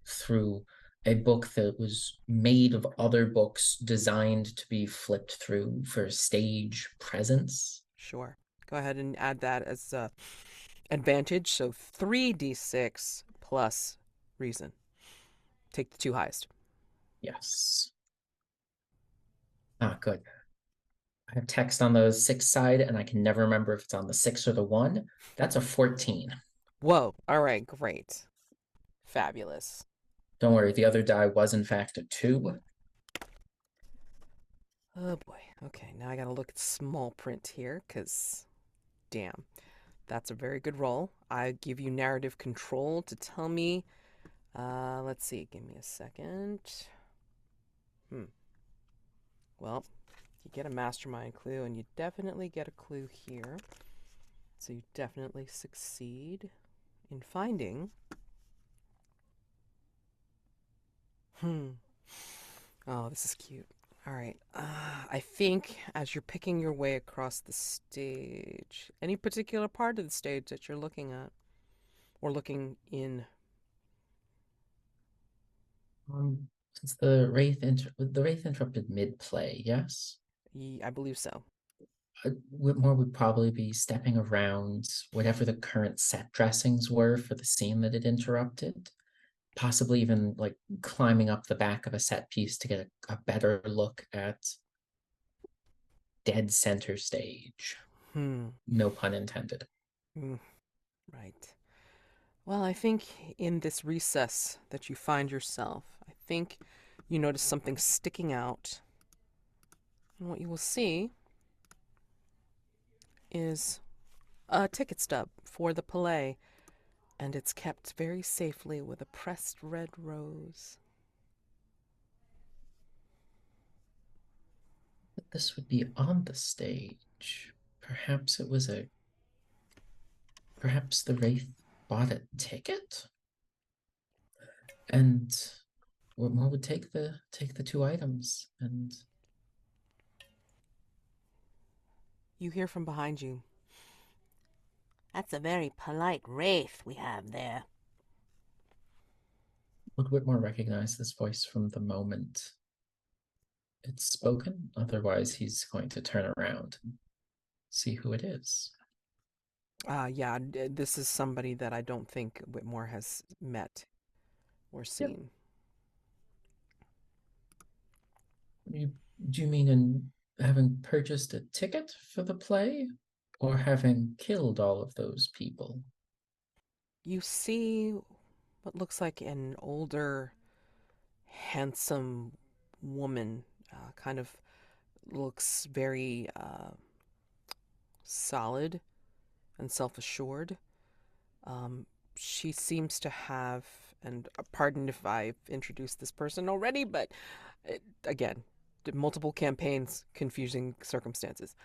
through a book that was made of other books designed to be flipped through for stage presence? Sure. Go ahead and add that as advantage. So 3d6 plus reason. Take the two highest. Yes. Ah, good. I have text on the 6 side, and I can never remember if it's on the 6 or the 1. That's a 14. Whoa. All right. Great. Fabulous. Don't worry, the other die was in fact a 2. Oh boy. Okay. Now I got to look at small print here because, damn, that's a very good roll. I give you narrative control to tell me. Let's see. Give me a second. Well, you get a mastermind clue, and you definitely get a clue here. So you definitely succeed in finding. Oh, this is cute. All right. I think as you're picking your way across the stage, any particular part of the stage that you're looking at or looking in? Since the wraith interrupted mid-play, yes? I believe so. Whitmore would probably be stepping around whatever the current set dressings were for the scene that it interrupted. Possibly even like climbing up the back of a set piece to get a better look at dead center stage. No pun intended. Right. Well, I think in this recess that you find yourself, I think you notice something sticking out. And what you will see is a ticket stub for the Palais, and it's kept very safely with a pressed red rose. But this would be on the stage. Perhaps the wraith bought a ticket? And Whitmore would take the 2 items and You hear from behind you. That's a very polite wraith we have there. would Whitmore recognize this voice from the moment it's spoken? Otherwise, he's going to turn around and see who it is. Yeah, this is somebody that I don't think Whitmore has met or seen. Do you mean in having purchased a ticket for the play, or having killed all of those people? You see what looks like an older, handsome woman, kind of looks very solid and self-assured. She seems to have, and pardon if I've introduced this person already, but again, multiple campaigns, confusing circumstances.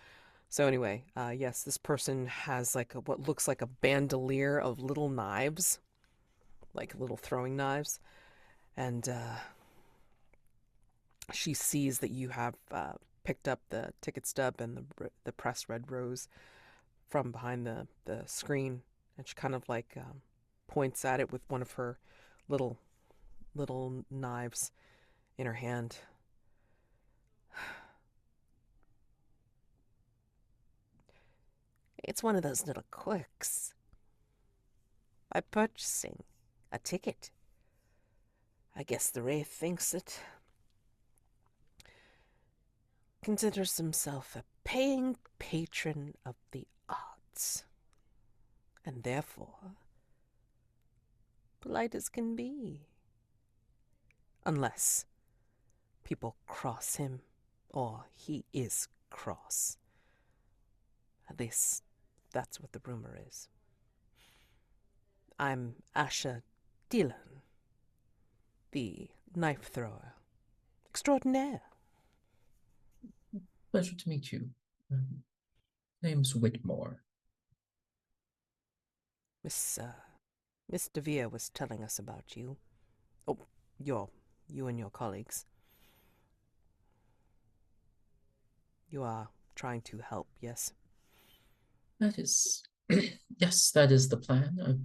So anyway, yes, this person has like what looks like a bandolier of little knives, like little throwing knives, and she sees that you have picked up the ticket stub and the pressed red rose from behind the screen, and she kind of like points at it with one of her little knives in her hand. It's one of those little quirks. By purchasing a ticket, I guess the Wraith thinks it considers himself a paying patron of the arts, and therefore polite as can be. Unless people cross him, or he is cross. At least that's what the rumor is. I'm Asha Dillon, the knife thrower extraordinaire. Pleasure to meet you. Name's Whitmore. Miss DeVere was telling us about you. Oh, you and your colleagues. You are trying to help, yes? That is, yes, that is the plan.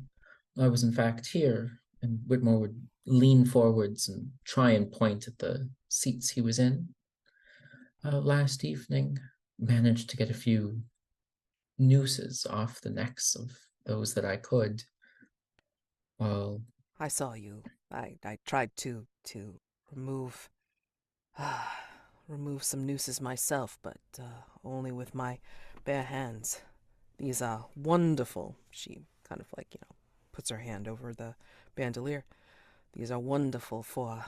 I was in fact here, and Whitmore would lean forwards and try and point at the seats he was in. Last evening, managed to get a few nooses off the necks of those that I could. While I saw you. I tried to remove remove some nooses myself, but only with my bare hands. These are wonderful. She kind of like, puts her hand over the bandolier. These are wonderful for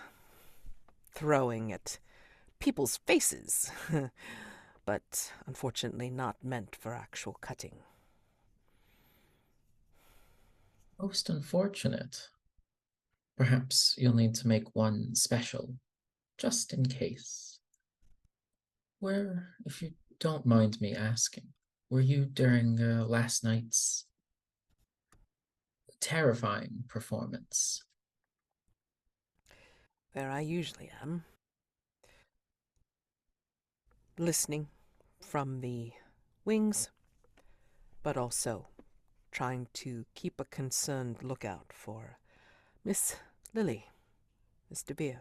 throwing at people's faces, but unfortunately not meant for actual cutting. most unfortunate. Perhaps you'll need to make one special, just in case. Where, if you don't mind me asking, were you during last night's terrifying performance? Where I usually am. Listening from the wings, but also trying to keep a concerned lookout for Miss Lily, Miss DeVere.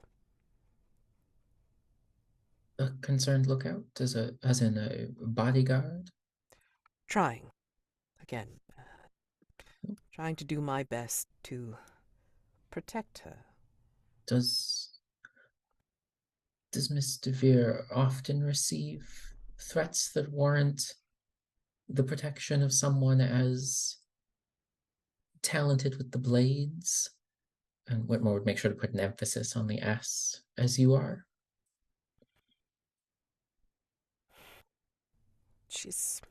A concerned lookout, as in a bodyguard? Trying, again, trying to do my best to protect her. Does Miss DeVere often receive threats that warrant the protection of someone as talented with the blades? And Whitmore would make sure to put an emphasis on the S, as you are. She's...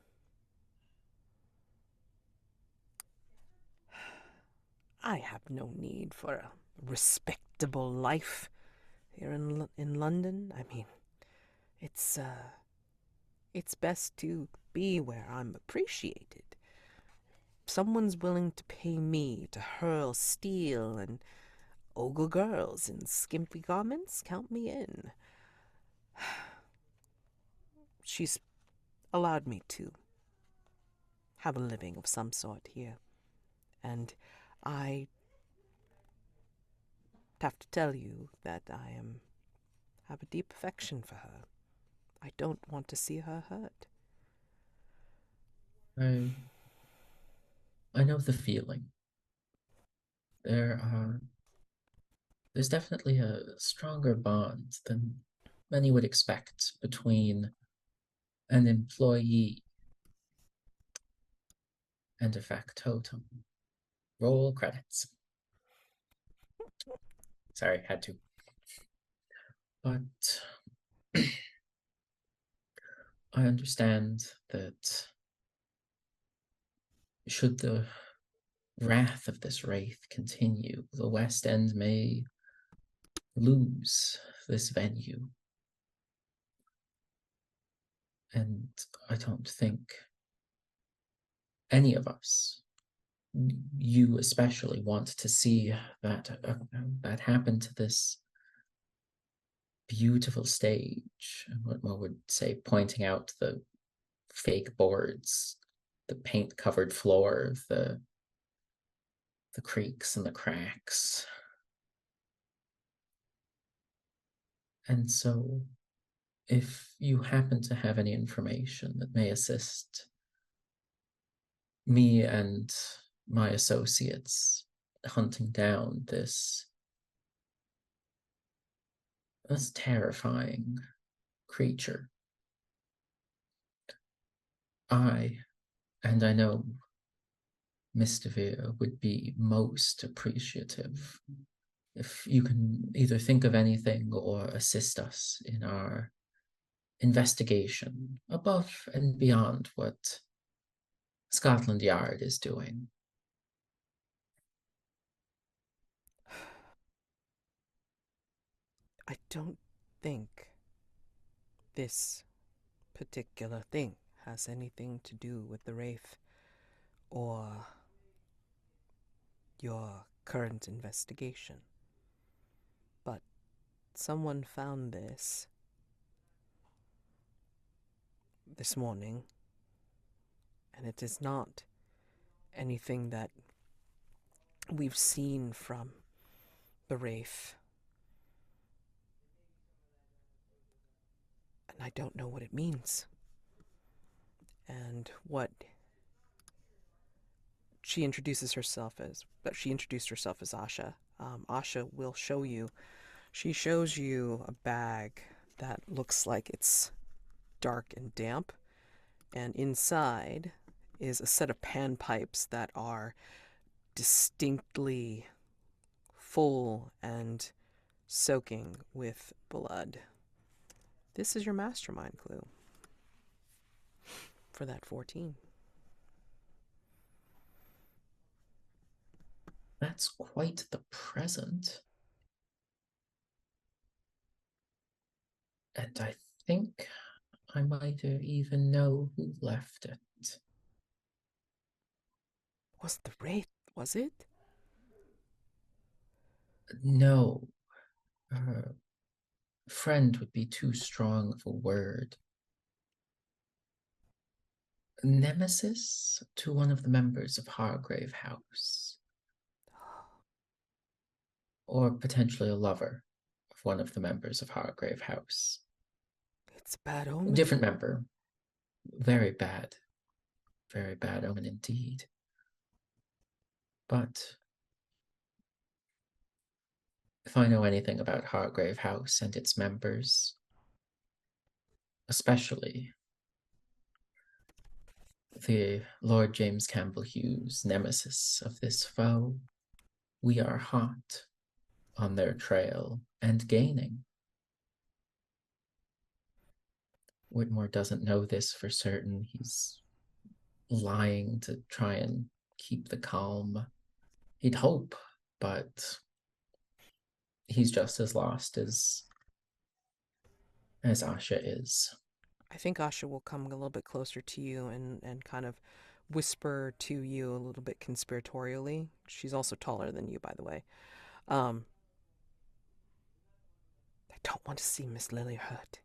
I have no need for a respectable life here in London. I mean, it's best to be where I'm appreciated. If someone's willing to pay me to hurl steel and ogle girls in skimpy garments, count me in. She's allowed me to have a living of some sort here, and I have to tell you that I have a deep affection for her. I don't want to see her hurt. I know the feeling. There's definitely a stronger bond than many would expect between an employee and a factotum. Roll credits. Sorry, had to. But I understand that should the wrath of this wraith continue, the West End may lose this venue. And I don't think any of us, you especially, want to see that happen to this beautiful stage. What one would say, pointing out the fake boards, the paint-covered floor, the creaks and the cracks. And so, if you happen to have any information that may assist me and my associates hunting down this terrifying creature, and I know Miss DeVere would be most appreciative if you can either think of anything or assist us in our investigation above and beyond what Scotland Yard is doing. I don't think this particular thing has anything to do with the Wraith or your current investigation. But someone found this morning, and it is not anything that we've seen from the Wraith. And I don't know what it means. And what she introduced herself as Asha. Asha will show you. She shows you a bag that looks like it's dark and damp, and inside is a set of panpipes that are distinctly full and soaking with blood. This is your mastermind clue for that 14. That's quite the present. And I think I might even know who left it. Was the Wraith, was it? No. Friend would be too strong of a word. Nemesis to one of the members of Hargrave House. Or potentially a lover of one of the members of Hargrave House. It's a bad omen. Different member. Very bad. Very bad omen indeed. But if I know anything about Hargrave House and its members, especially the Lord James Campbell-Hughes, nemesis of this foe, we are hot on their trail and gaining. Whitmore doesn't know this for certain. He's lying to try and keep the calm. He'd hope, but he's just as lost as Asha is. I think Asha will come a little bit closer to you and kind of whisper to you a little bit conspiratorially. She's also taller than you, by the way. I don't want to see Miss Lily hurt.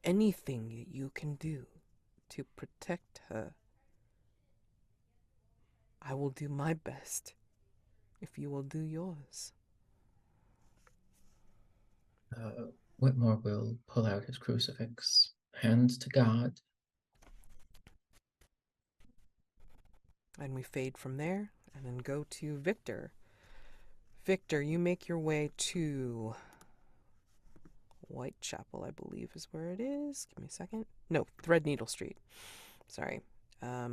Anything you can do to protect her, I will do my best if you will do yours. Whitmore will pull out his crucifix, hand to God. And we fade from there and then go to Victor. Victor, you make your way to Whitechapel, I believe is where it is. Give me a second. No, Threadneedle Street. Sorry. Yeah.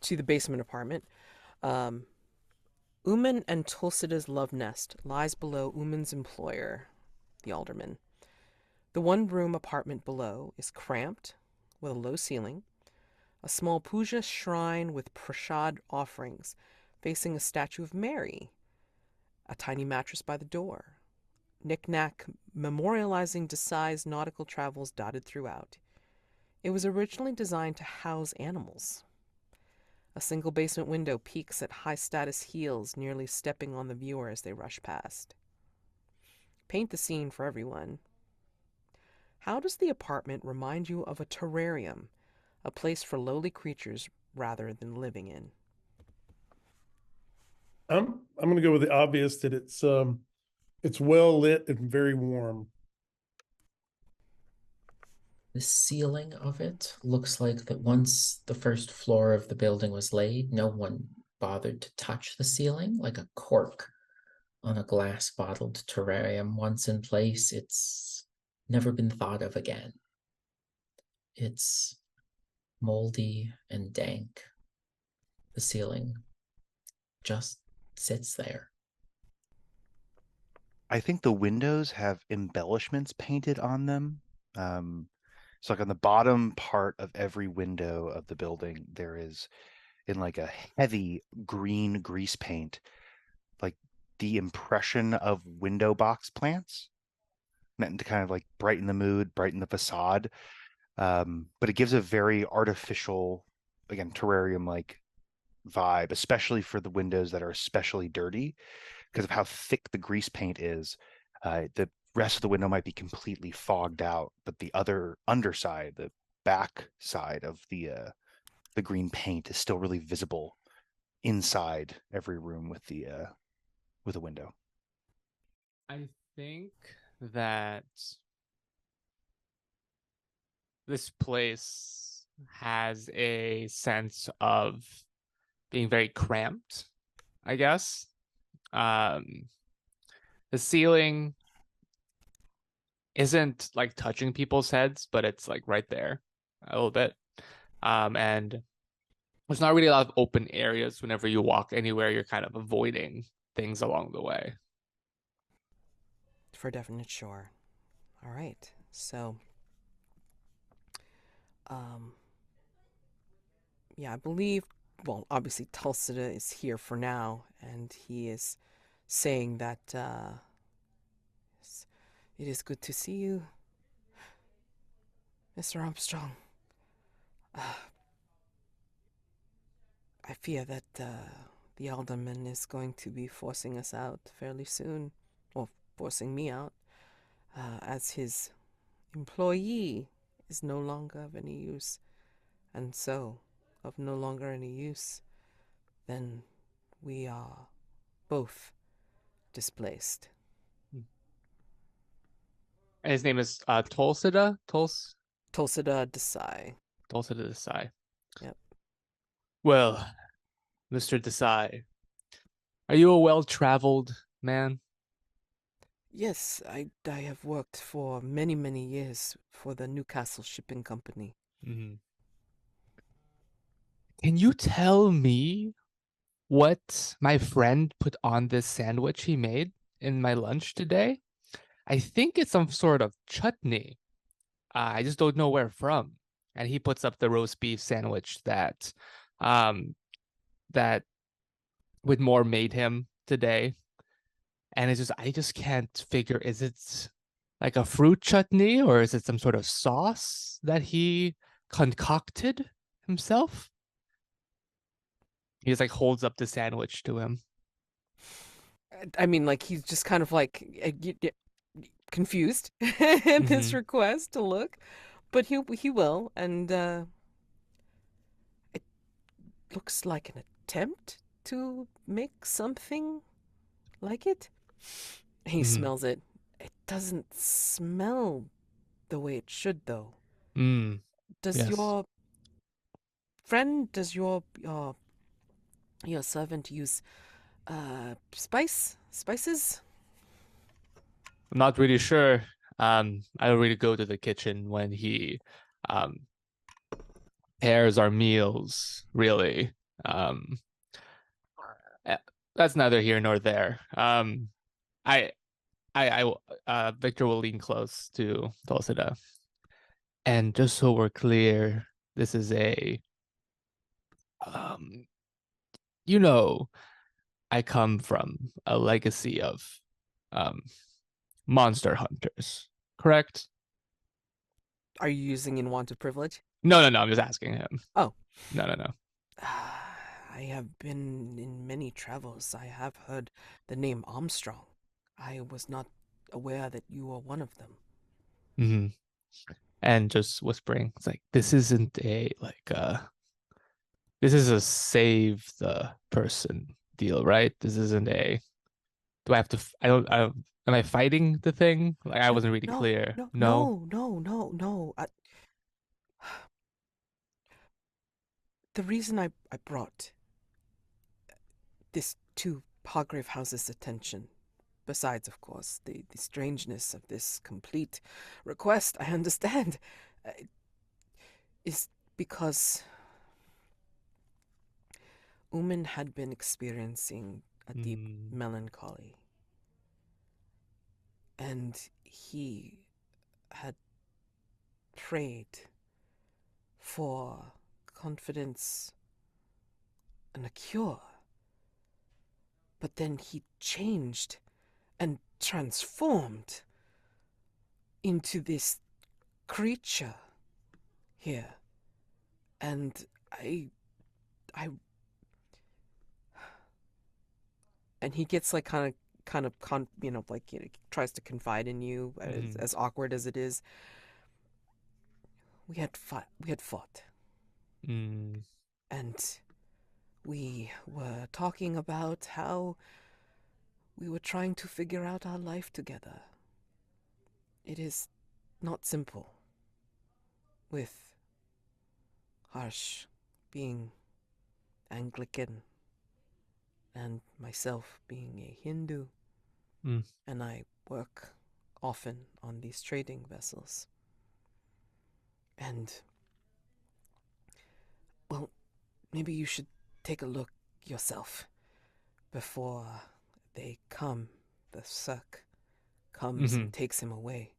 To the basement apartment. Uman and Tulsida's love nest lies below Uman's employer, the alderman. The one-room apartment below is cramped, with a low ceiling, a small puja shrine with prasad offerings facing a statue of Mary, a tiny mattress by the door, knick-knack memorializing Desai's nautical travels dotted throughout. It was originally designed to house animals. A single basement window peeks at high-status heels, nearly stepping on the viewer as they rush past. Paint the scene for everyone. How does the apartment remind you of a terrarium, a place for lowly creatures rather than living in? I'm gonna go with the obvious that it's well lit and very warm. The ceiling of it looks like that once the first floor of the building was laid, no one bothered to touch the ceiling, like a cork on a glass bottled terrarium. Once in place, it's never been thought of again. It's moldy and dank. The ceiling just sits there. I think the windows have embellishments painted on them. So like on the bottom part of every window of the building, there is in like a heavy green grease paint, like the impression of window box plants meant to kind of like brighten the mood, brighten the facade. But it gives a very artificial, again, terrarium like vibe, especially for the windows that are especially dirty because of how thick the grease paint is. The rest of the window might be completely fogged out, but the other underside, the back side of the green paint is still really visible inside every room with a window. I think that this place has a sense of being very cramped, I guess. The ceiling isn't like touching people's heads, but it's like right there a little bit. And there's not really a lot of open areas. Whenever you walk anywhere, you're kind of avoiding things along the way. For definite sure. All right. So, yeah, I believe, well, obviously Tulsida is here for now, and he is saying that it is good to see you, Mr. Armstrong. I fear that the alderman is going to be forcing us out fairly soon, or forcing me out, as his employee is no longer of any use, and so, of no longer any use, then we are both displaced. And his name is Tulsida? Tulsida Desai. Tulsida Desai. Yep. Well, Mr. Desai, are you a well-traveled man? Yes, I have worked for many, many years for the Newcastle Shipping Company. Mm-hmm. Can you tell me what my friend put on this sandwich he made in my lunch today? I think it's some sort of chutney. I just don't know where from. And he puts up the roast beef sandwich that that Whitmore made him today. And it's just I just can't figure, is it like a fruit chutney or is it some sort of sauce that he concocted himself? He just like holds up the sandwich to him. I mean, like, he's just kind of like confused in this Mhm. request to look, but he will, and it looks like an attempt to make something like it. He Mhm. smells it. It doesn't smell the way it should, though. Mm, Does yes. your friend, does your servant use spices? I'm not really sure. I don't really go to the kitchen when he um pairs our meals, really. Um eh, that's neither here nor there. I Victor will lean close to Tulsida. And just so we're clear, this is a um you know, I come from a legacy of um monster hunters, correct? Are you using unwanted privilege? No, no, no. I'm just asking him. Oh. No, no, no. I have been in many travels. I have heard the name Armstrong. I was not aware that you were one of them. Mm-hmm. And just whispering, it's like, this isn't this is a save the person deal, right? This isn't a, do I have to, I don't, am I fighting the thing? Like, I wasn't really No, clear. no, No? no, no, no, no. The reason I brought this to Hargrave House's attention, besides, of course, the strangeness of this complete request, I understand, is because Uman had been experiencing a deep melancholy. And he had prayed for confidence and a cure. But then he changed and transformed into this creature here. And and he gets like like he tries to confide in you, as awkward as it is. We had fought. Mm. And we were talking about how we were trying to figure out our life together. It is not simple, with Harsh being Anglican and myself being a Hindu, and I work often on these trading vessels. And, well, maybe you should take a look yourself before the Cirque comes and takes him away.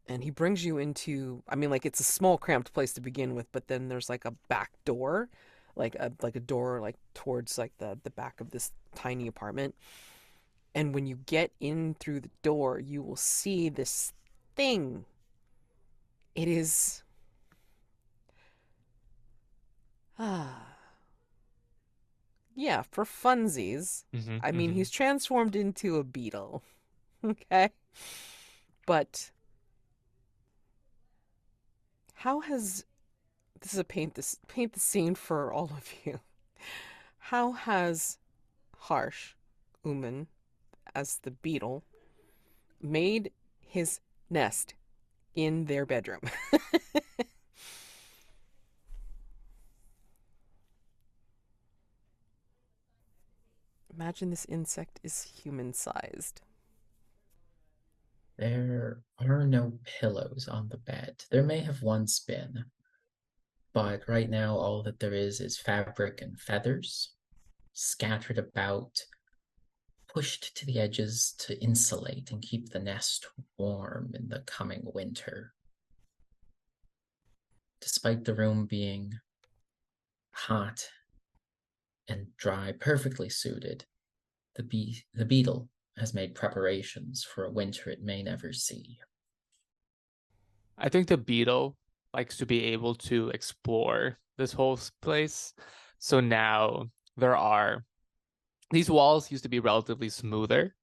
And he brings you into, I mean, like, it's a small, cramped place to begin with, but then there's like a back door, like a door like towards like the back of this tiny apartment. And when you get in through the door, you will see this thing. It is yeah, for funsies. I mean, he's transformed into a beetle. Okay? But how has this is a paint the scene for all of you. How has Harsh Uman, as the beetle, made his nest in their bedroom? Imagine this insect is human-sized. There are no pillows on the bed. There may have once been, but right now all that there is fabric and feathers scattered about, pushed to the edges to insulate and keep the nest warm in the coming winter. Despite the room being hot and dry, perfectly suited, the beetle has made preparations for a winter it may never see. I think the beetle likes to be able to explore this whole place. So now there are, these walls used to be relatively smoother,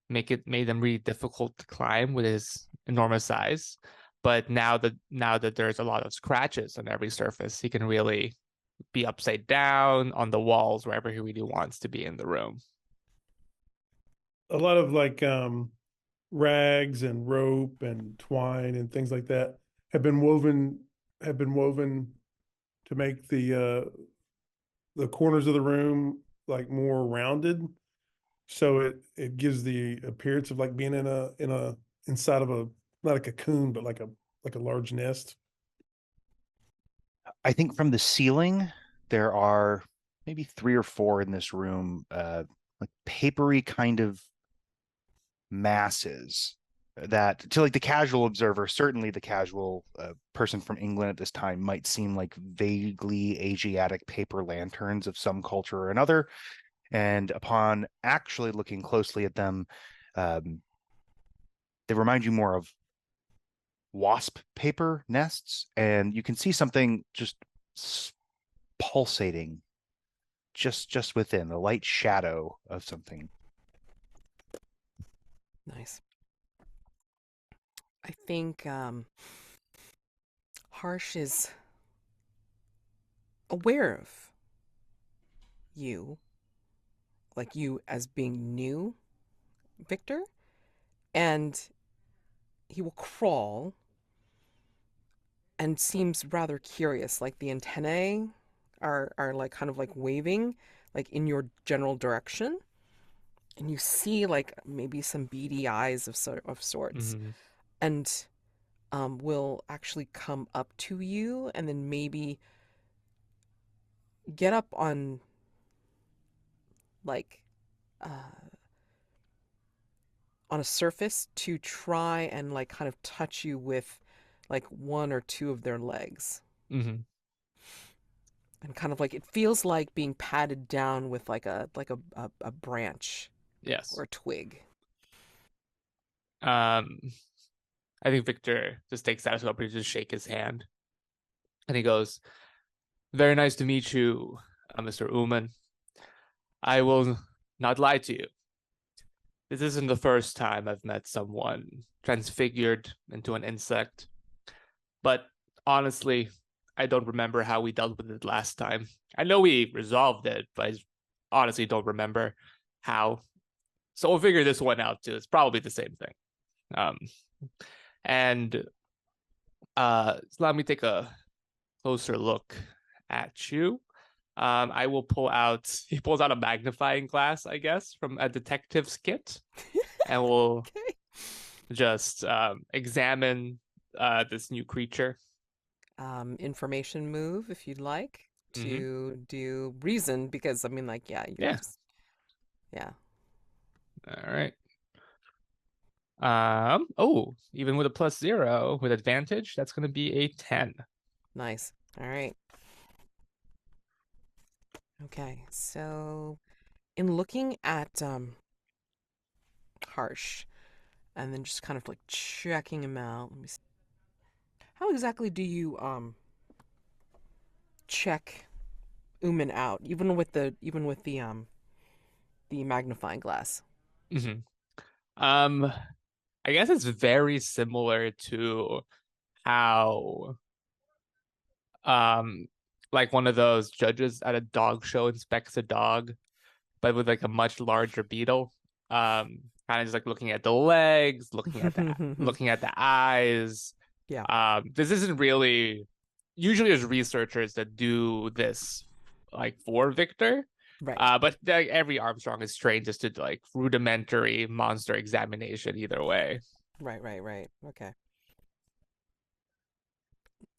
made them really difficult to climb with his enormous size. But now that there's a lot of scratches on every surface, he can really be upside down on the walls wherever he really wants to be in the room. A lot of like rags and rope and twine and things like that have been woven to make the corners of the room like more rounded, so it gives the appearance of like being inside of a, not a cocoon, but like a large nest. I think from the ceiling, there are maybe 3 or 4 in this room, like papery kind of masses that, to like the casual observer, certainly the casual person from England at this time, might seem like vaguely Asiatic paper lanterns of some culture or another. And upon actually looking closely at them, they remind you more of wasp paper nests, and you can see something just pulsating just within the light shadow of something. Nice. I think Harsh is aware of you, like you as being new, Victor, and he will crawl and seems rather curious, like the antennae are like kind of like waving like in your general direction, and you see like maybe some beady eyes of sorts, Mhm. and will actually come up to you and then maybe get up on like on a surface to try and like kind of touch you with like one or two of their legs. Mhm. And kind of like it feels like being patted down with like a branch Yes. or a twig. I think Victor just takes that as an opportunity to shake his hand. And he goes, "Very nice to meet you, Mr. Uman. I will not lie to you. This isn't the first time I've met someone transfigured into an insect. But honestly, I don't remember how we dealt with it last time. I know we resolved it, but I honestly don't remember how. So we'll figure this one out too. It's probably the same thing. Um, and so let me take a closer look at you. I will pull out, he pulls out a magnifying glass, I guess, from a detective's kit, and we'll Okay. just examine this new creature. Information move if you'd like Mm-hmm. to do reason, because I mean like yeah, you're Yeah. just yeah. All right. Oh, even with a +0 with advantage, that's going to be a 10. Nice. All right. Okay. So in looking at Harsh and then just kind of like checking him out, let me see. How exactly do you check Uman out even with the magnifying glass? Mm-hmm. I guess it's very similar to how um like one of those judges at a dog show inspects a dog, but with like a much larger beetle. Kind of just like looking at the legs, looking at the eyes. Yeah. This isn't really usually there's researchers that do this like for Victor. Right. But like, every Armstrong is trained just to like rudimentary monster examination either way. Right. Okay.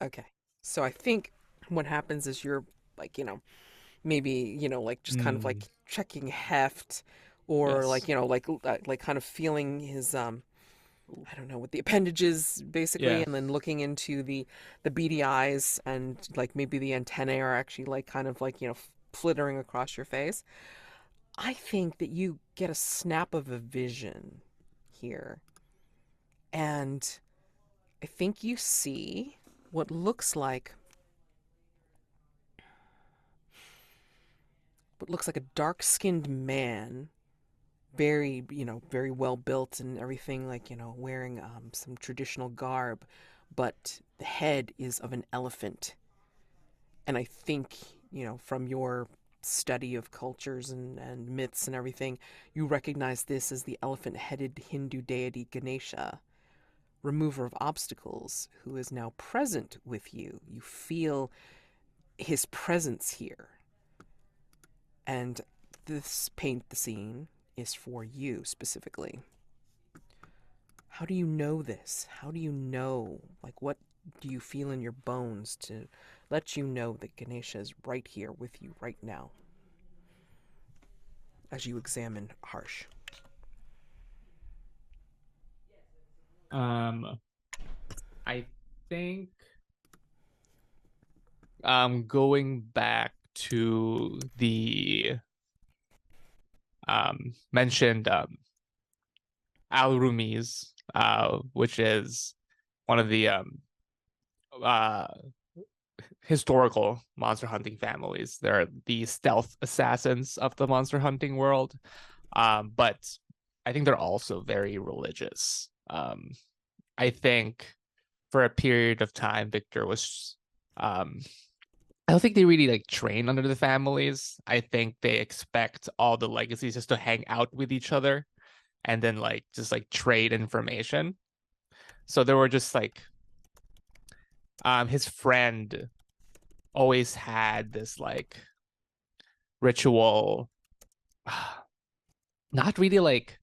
Okay. So I think what happens is you're like, maybe, like just kind of like checking heft or Yes. like, like kind of feeling his I don't know, with the appendages basically, Yeah. and then looking into the beady eyes and like maybe the antennae are actually like kind of like, flittering across your face. I think that you get a snap of a vision here. And I think you see what looks like a dark-skinned man, very, very well built and everything, like, wearing some traditional garb, but the head is of an elephant. And I think, from your study of cultures and myths and everything, you recognize this as the elephant-headed Hindu deity Ganesha, remover of obstacles, who is now present with you. You feel his presence here. And this paint the scene is for you specifically. How do you know this? How do you know? Like, what do you feel in your bones to let you know that Ganesha is right here with you right now as you examine Harsh? I think going back to the mentioned Al Rumi's which is one of the uh historical monster hunting families. They're the stealth assassins of the monster hunting world. But I think they're also very religious. I think for a period of time, Victor was I don't think they really like train under the families. I think they expect all the legacies just to hang out with each other and then like just like trade information. So there were just like his friend always had this like ritual, not really like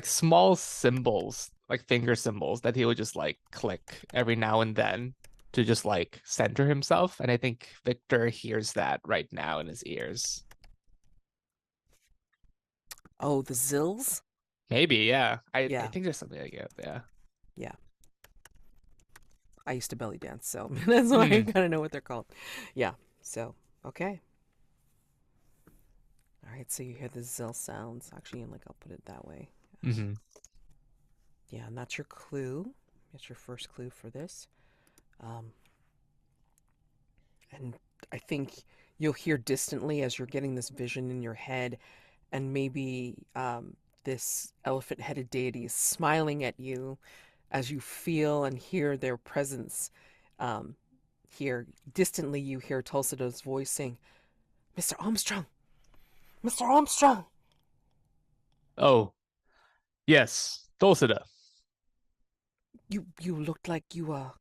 small symbols, like finger symbols that he would just like click every now and then to just like center himself. And I think Victor hears that right now in his ears. Oh, the Zills? Maybe, yeah. I Yeah. think there's something like that, yeah. Yeah. I used to belly dance, so that's why I kind of know what they're called. Yeah. So, okay. All right. So you hear the Zill sounds. Actually, like I'll put it that way. Mm-hmm. Yeah, and that's your clue. That's your first clue for this. And I think you'll hear distantly as you're getting this vision in your head, and maybe this elephant-headed deity is smiling at you as you feel and hear their presence. Here, distantly, you hear Tulsida's voice saying, "Mr. Armstrong! Mr. Armstrong!" Oh, yes, Dulcida. You looked like you were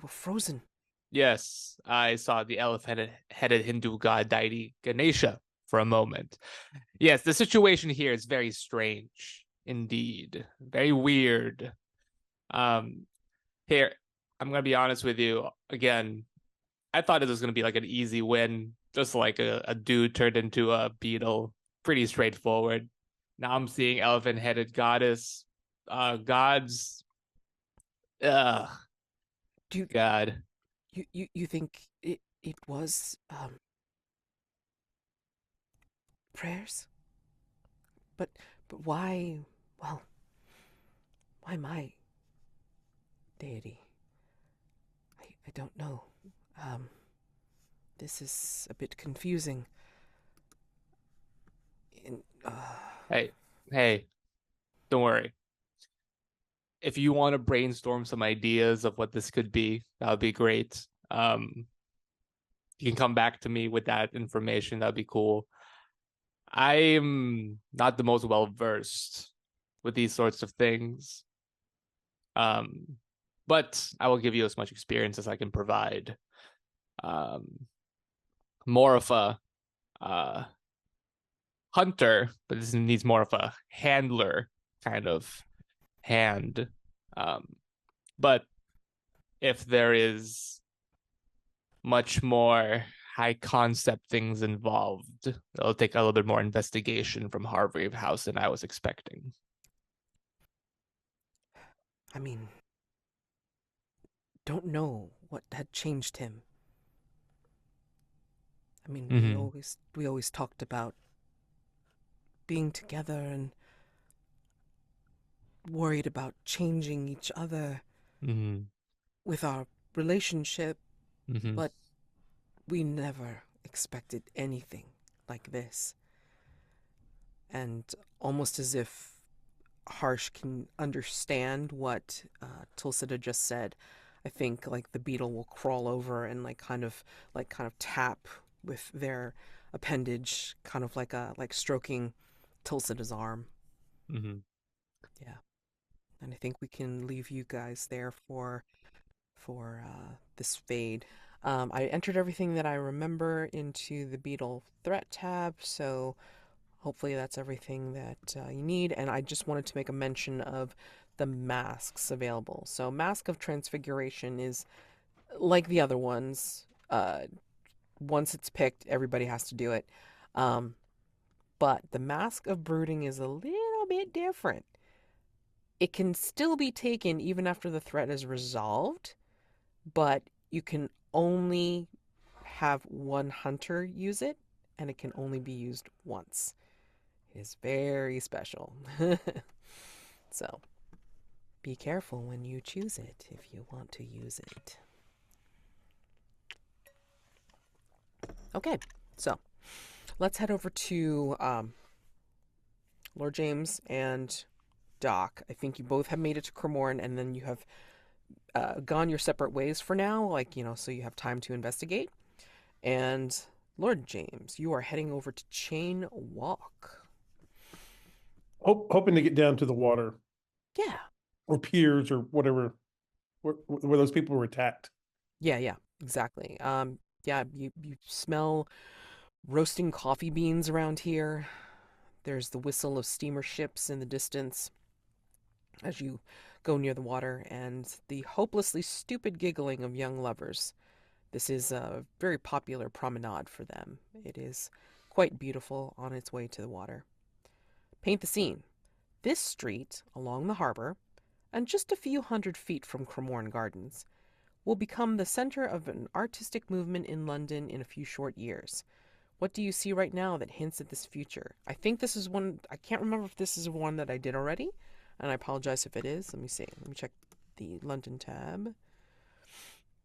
frozen. Yes, I saw the elephant-headed Hindu god deity Ganesha for a moment. Yes, the situation here is very strange indeed. Very weird. Here, I'm gonna be honest with you. Again, I thought it was gonna be like an easy win, just like a dude turned into a beetle. Pretty straightforward. Now I'm seeing elephant-headed gods. Ugh, Do you God. you think it was prayers? But why? Well, why my deity? I don't know. This is a bit confusing. In, Hey, don't worry. If you want to brainstorm some ideas of what this could be, that would be great. You can come back to me with that information. That'd be cool. I'm not the most well versed with these sorts of things. But I will give you as much experience as I can provide. More of a hunter, but this needs more of a handler kind of hand. But if there is much more high concept things involved, it'll take a little bit more investigation from Harvard House than I was expecting. I mean, don't know what had changed him. I mean, we always talked about being together and worried about changing each other with our relationship, but we never expected anything like this. And almost as if Harsh can understand what Tulsida just said, I think like the beetle will crawl over and kind of tap with their appendage, kind of like stroking Tulsida's arm. Yeah, and I think we can leave you guys there for this fade. I entered everything that I remember into the Beadle threat tab, so hopefully that's everything that you need. And I just wanted to make a mention of the masks available. So Mask of Transfiguration is like the other ones. Once it's picked, everybody has to do it. But the Mask of Brooding is a little bit different. It can still be taken even after the threat is resolved, but you can only have one hunter use it, and it can only be used once. It is very special. So be careful when you choose it if you want to use it. Okay, so let's head over to Lord James and Doc. I think you both have made it to Cremorne, and then you have gone your separate ways for now, like, so you have time to investigate. And Lord James, you are heading over to Chain Walk. Hoping to get down to the water Yeah. or piers or whatever, where those people were attacked. Yeah, exactly. Yeah, you smell roasting coffee beans around here. There's the whistle of steamer ships in the distance as you go near the water, and the hopelessly stupid giggling of young lovers. This is a very popular promenade for them. It is quite beautiful on its way to the water. Paint the scene. This street, along the harbor, and just a few hundred feet from Cremorne Gardens, will become the center of an artistic movement in London in a few short years. What do you see right now that hints at this future? I think this is one, I can't remember if this is one that I did already, and I apologize if it is. Let me see. Let me check the London tab,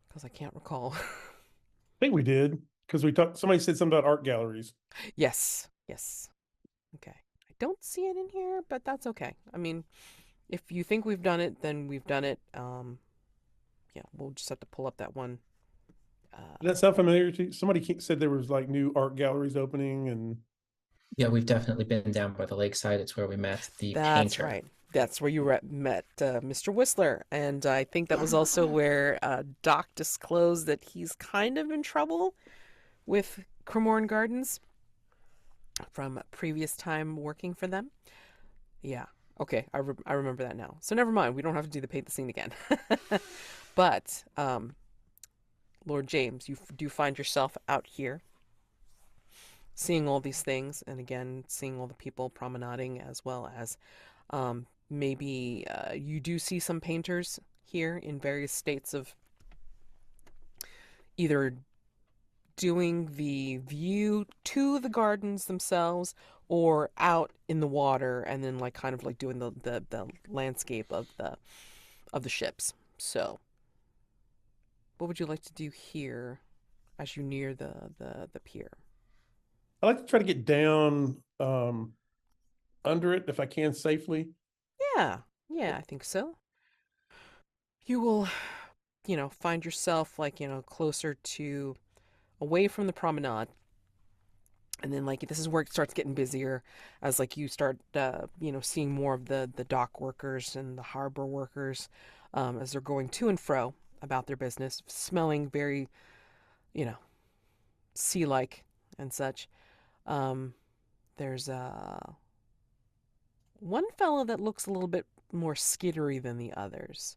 because I can't recall. I think we did, because somebody said something about art galleries. Yes. Okay. I don't see it in here, but that's okay. I mean, if you think we've done it, then we've done it. Yeah, we'll just have to pull up that one. Does that sound familiar to you? Somebody said there was like new art galleries opening, and Yeah, we've definitely been down by the lakeside. It's where we met the That's painter. right. That's where you met Mr. Whistler. And I think that was also where Doc disclosed that he's kind of in trouble with Cremorne Gardens from previous time working for them. Yeah. Okay. I remember that now. So never mind. We don't have to do the paint the scene again. But Lord James, you do find yourself out here seeing all these things, and again, seeing all the people promenading, as well as maybe you do see some painters here in various states of either doing the view to the gardens themselves or out in the water, and then like kind of like doing the landscape of the ships. So what would you like to do here as you near the pier? I like to try to get down under it if I can safely. Yeah, I think so. You will, find yourself like, closer to away from the promenade. And then like this is where it starts getting busier as like you start seeing more of the dock workers and the harbor workers as they're going to and fro about their business, smelling very, sea-like and such. There's one fellow that looks a little bit more skittery than the others.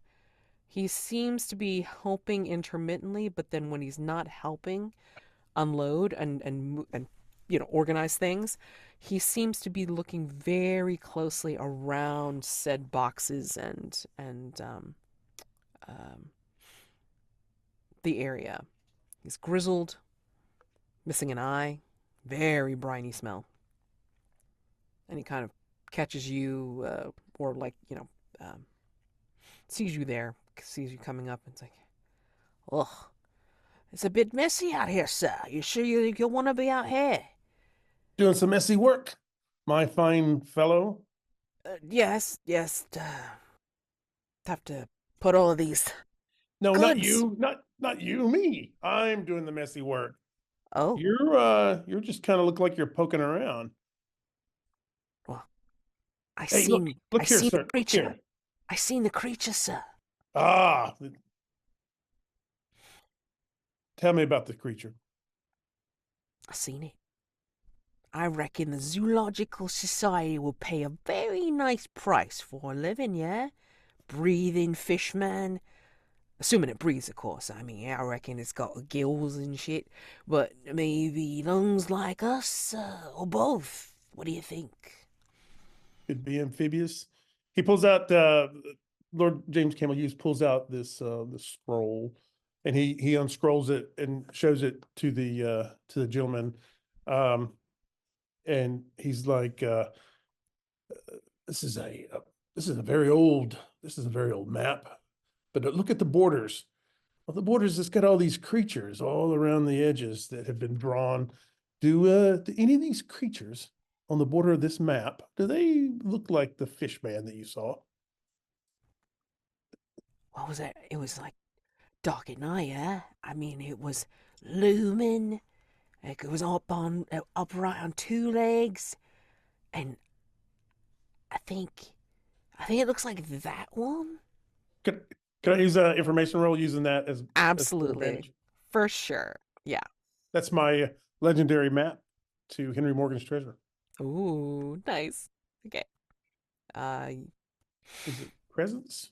He seems to be helping intermittently, but then when he's not helping unload and organize things, he seems to be looking very closely around said boxes and the area. He's grizzled, missing an eye, very briny smell, and he kind of catches you or like sees you there, sees you coming up, and it's like, ugh, it's a bit messy out here, sir. You sure you'll want to be out here? Doing some messy work, my fine fellow. Yes. Have to put all of these. No, Goods. not you, not you, me. I'm doing the messy work. Oh, You're just kind of look like you're poking around. well, I Hey, seen look I here, seen sir. the Look creature. here. I seen the creature, sir. Ah, tell me about the creature. I seen it. I reckon the Zoological Society will pay a very nice price for a living, yeah? Breathing fish man. Assuming it breathes, of course. I mean, I reckon it's got gills and shit. But maybe lungs like us, or both. What do you think? Could be amphibious. He pulls out Lord James Campbell-Hughes pulls out this scroll, and he unscrolls it and shows it to the gentleman, and he's like, this is This is a very old. This is a very old map. But look at the borders. Well, the borders, it's got all these creatures all around the edges that have been drawn. Do any of these creatures on the border of this map, do they look like the fish man that you saw? What was it? It was like dark at night, yeah? I mean, it was looming. It was upright on two legs. And I think, I think it looks like that one. Can, can I use a information roll using that as full Absolutely. advantage? For sure. Yeah. That's my legendary map to Henry Morgan's treasure. Ooh, nice. Okay. Is it presence?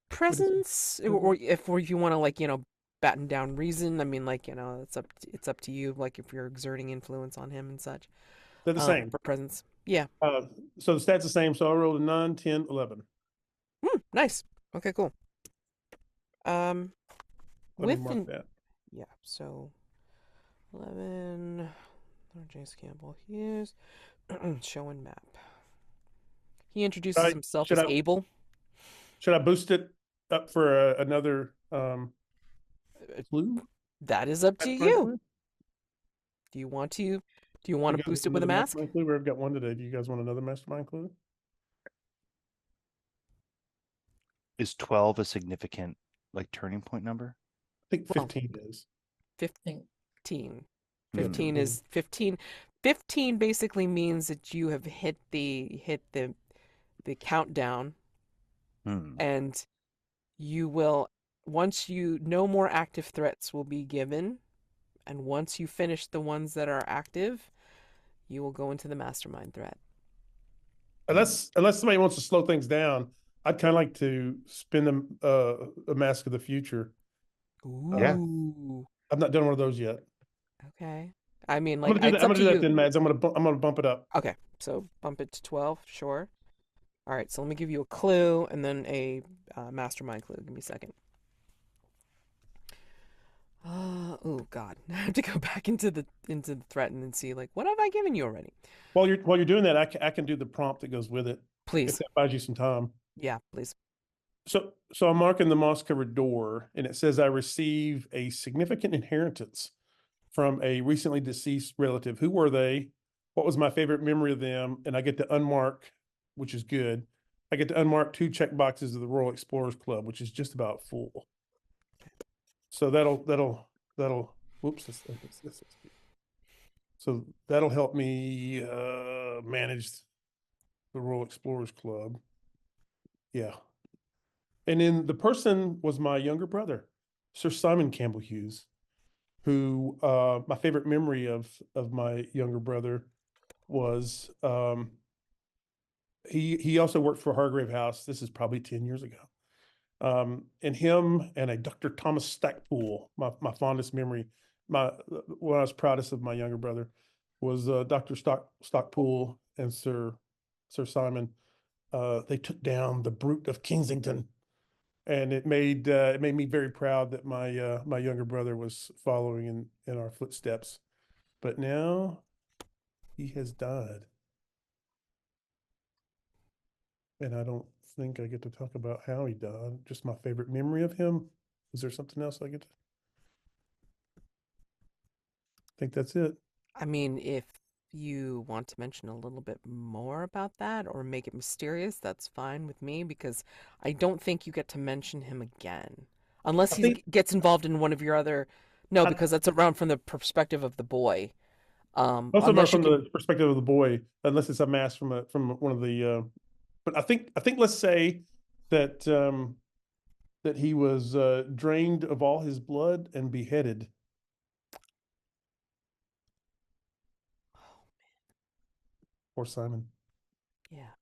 Presence, or if you want to like batten down reason. I mean, like it's up to you. Like if you're exerting influence on him and such. They're the same. For presence, yeah. So the stats the same. So I rolled a 9, 10, 11. Nice. Okay, cool. Let me With mark that. yeah. So 11. James Campbell-Hughes showing map. He introduces himself as Abel. Should I boost it up for another clue? That is up to you. Do you want to boost it with a mask? I've got one today. Do you guys want another mastermind clue? Is 12 a significant like turning point number? I think 15 is. 15. Mm. 15 is 15. 15 basically means that you have hit the countdown, and you will, once no more active threats will be given, and once you finish the ones that are active, you will go into the mastermind threat. Unless somebody wants to slow things down, I'd kind of like to spin a Mask of the Future. Ooh. Yeah. I've not done one of those yet. Okay. I mean, I'm like, gonna do that you. then, Mads. I'm gonna bump it up. Okay, so bump it to 12, sure. All right, so let me give you a clue and then a mastermind clue. Give me a second. Oh God, I have to go back into the threat and see, like, what have I given you already? While you're doing that, I can do the prompt that goes with it. Please. If that buys you some time. Yeah, please. So I'm marking the moss-covered door, and it says I receive a significant inheritance from a recently deceased relative. Who were they? What was my favorite memory of them? And I get to unmark, which is good. I get to unmark 2 check boxes of the Royal Explorers Club, which is just about full. So that'll whoops. So that'll help me manage the Royal Explorers Club. Yeah. And then the person was my younger brother, Sir Simon Campbell-Hughes, who my favorite memory of my younger brother was he also worked for Hargrave House. This is probably 10 years ago. And him and a Dr. Thomas Stackpool, my fondest memory, what I was proudest of my younger brother was Dr. Stockpool and Sir Simon. They took down the Brute of Kensington, and it made me very proud that my my younger brother was following in our footsteps. But now he has died, and I don't think I get to talk about how he died. Just my favorite memory of him. Is there something else I get to? I think that's it. I mean, if you want to mention a little bit more about that or make it mysterious, that's fine with me, because I don't think you get to mention him again. Unless he gets involved in one of your other... No, because that's around from the perspective of the boy. Also not from the perspective of the boy, unless it's a mask from one of the but I think let's say that that he was drained of all his blood and beheaded. Or Simon. Yeah.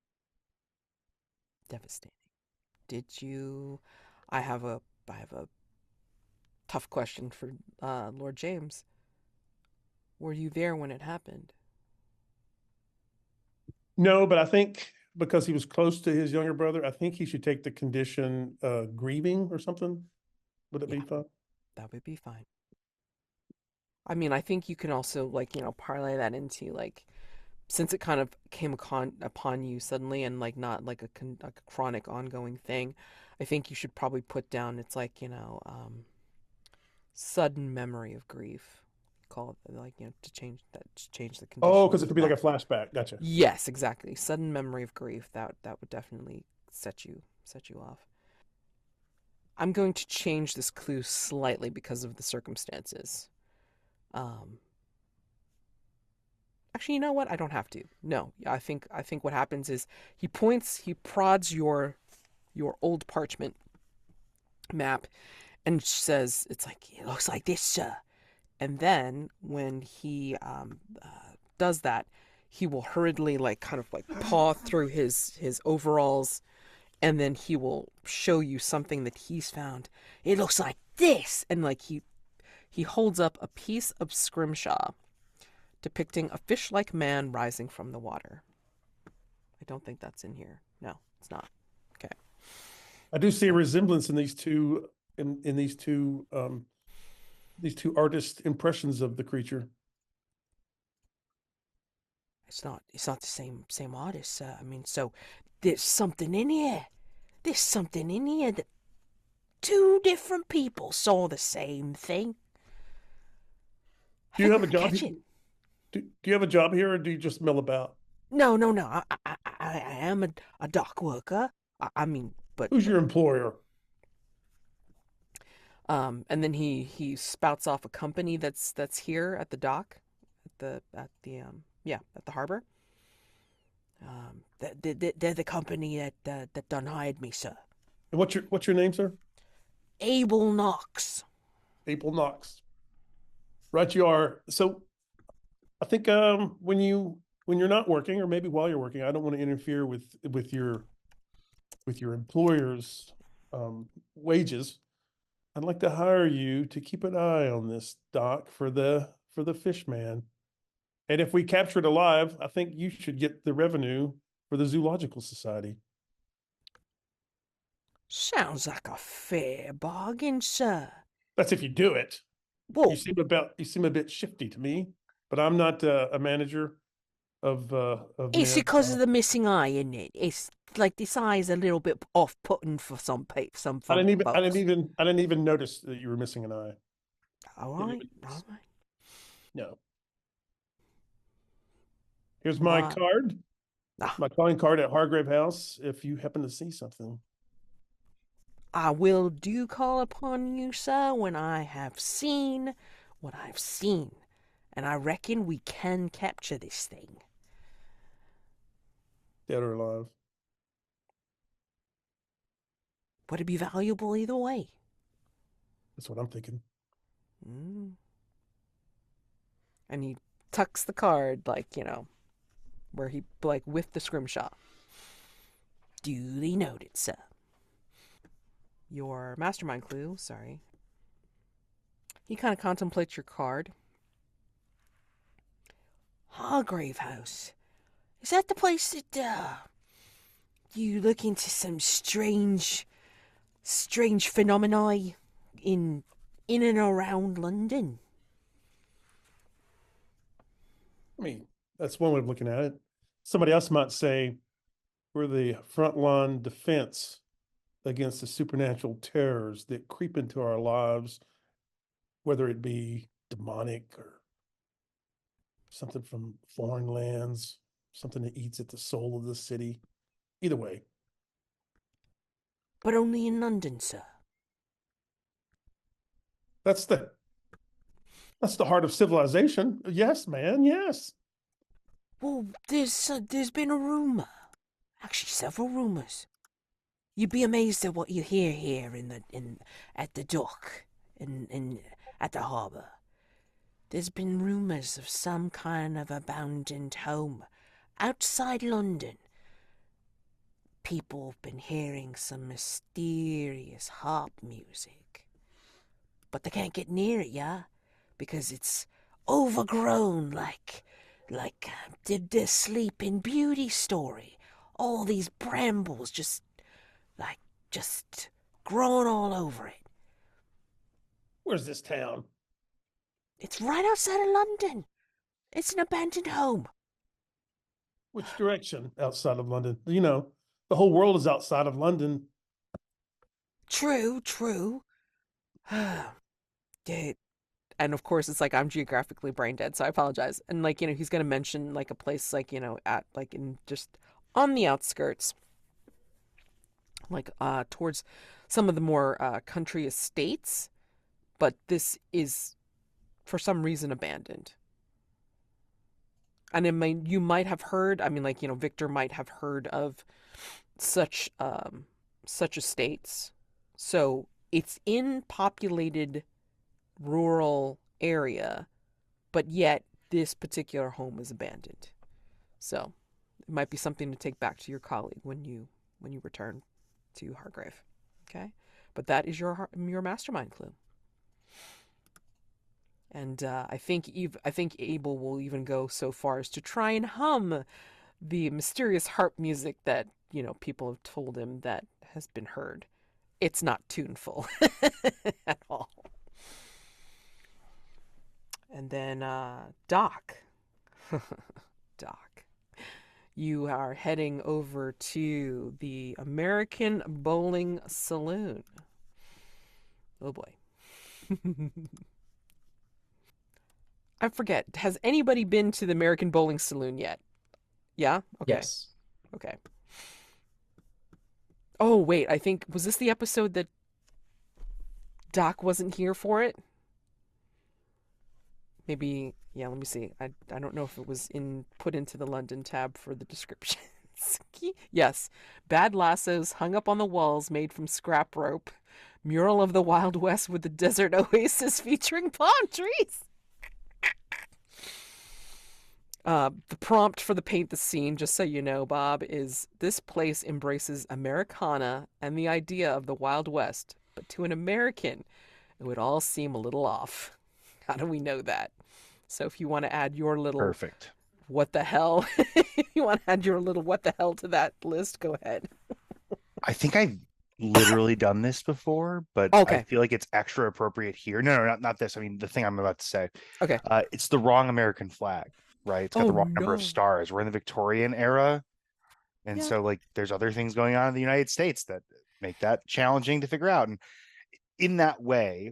Devastating. Did you... I have a tough question for Lord James. Were you there when it happened? No, but I think because he was close to his younger brother, I think he should take the condition grieving or something. Would it be fine? That would be fine. I mean, I think you can also, like, parlay that into, like, since it kind of came upon you suddenly and like not like like a chronic ongoing thing, I think you should probably put down it's like, sudden memory of grief. Call it like, to change the Oh, condition because of it the could be like a thought. flashback. Gotcha. Yes, exactly. Sudden memory of grief. That would definitely set you off. I'm going to change this clue slightly because of the circumstances. Um, Actually, you know what? I don't have to. No, I think what happens is he prods your old parchment map and says it's like it looks like this, sir. And then when he does that, he will hurriedly like kind of like paw through his overalls, and then he will show you something that he's found. It looks like this, and like he holds up a piece of scrimshaw depicting a fish-like man rising from the water. I don't think that's in here. No, it's not. Okay. I do see a resemblance in in these two artist impressions of the creature. It's not the same artist. I mean, so there's something in here. There's something in here that two different people saw the same thing. I Do you think have we a could job? catch it. Do you have a job here, or do you just mill about? No, no, no. I am a dock worker. I mean, Who's but your employer? and then he spouts off a company that's here at the dock, at the harbor. They're the company that done hired me, sir. And what's your name, sir? Abel Knox. April Knox. Right, you are. So I think when you're not working, or maybe while you're working, I don't want to interfere with your employer's wages. I'd like to hire you to keep an eye on this dock for the fish man. And if we capture it alive, I think you should get the revenue for the Zoological Society. Sounds like a fair bargain, sir. That's if you do it. Well, You seem a bit shifty to me, but I'm not a manager of it's men. because of the missing eye, isn't it? It's like this eye is a little bit off-putting for some people, some folks. I didn't even notice that you were missing an eye. All Didn't right, even all notice. right. No. Here's my What? card, Ah, my calling card at Hargrave House. If you happen to see something, I will do call upon you, sir, when I have seen what I've seen, and I reckon we can capture this thing. dead or alive. Would it be valuable either way? That's what I'm thinking. Mm. And he tucks the card, like, where he, like, with the scrimshaw. Duly noted, sir. Your mastermind clue, sorry. He kind of contemplates your card. Hargrave House. Is that the place that, you look into some strange phenomena in and around London? I mean, that's one way of looking at it. Somebody else might say we're the frontline defense against the supernatural terrors that creep into our lives, whether it be demonic or something from foreign lands, something that eats at the soul of the city. Either way, But only in London, sir. that's the that's the heart of civilization. Yes, man. Yes. Well, there's been a rumor. Actually, several rumors. You'd be amazed at what you hear here at the dock, in at the harbour. There's been rumors of some kind of abandoned home outside London. People have been hearing some mysterious harp music, but they can't get near it, yeah, because it's overgrown like the Sleeping Beauty story. All these brambles just growing all over it. Where's this town? It's right outside of London. It's an abandoned home. Which direction outside of London? You know, the whole world is outside of London. True, true. Yeah, and of course it's like I'm geographically brain dead, so I apologize. And like, he's gonna mention like a place like, at like in just on the outskirts, like towards some of the more country estates, but this is for some reason abandoned. And you might have heard, I mean, like, Victor might have heard of such such estates. So it's in populated rural area, but yet this particular home is abandoned. So it might be something to take back to your colleague when you return to Hargrave. Okay, but that is your mastermind clue. And I think Abel will even go so far as to try and hum the mysterious harp music that people have told him that has been heard. It's not tuneful at all. And then Doc. Doc. You are heading over to the American Bowling Saloon. Oh boy. I forget. Has anybody been to the American Bowling Saloon yet? Yeah? Okay. Yes. Okay. Oh, wait. I think, was this the episode that Doc wasn't here for it? Maybe, yeah, let me see. I don't know if it was put into the London tab for the descriptions. Yes. Bad lassos hung up on the walls made from scrap rope. Mural of the Wild West with the desert oasis featuring palm trees. The prompt for the paint the scene, just so you know, Bob, is this place embraces Americana and the idea of the Wild West, but to an American, it would all seem a little off. How do we know that? So if you want to add your little Perfect. What the hell, if you want to add your little what the hell to that list, go ahead. I think I've literally done this before, but Okay. I feel like it's extra appropriate here. No, not this. I mean, the thing I'm about to say. Okay. It's the wrong American flag, right? It's got Oh, the wrong number of no. stars. We're in the Victorian era. And Yeah. so like there's other things going on in the United States that make that challenging to figure out. And in that way,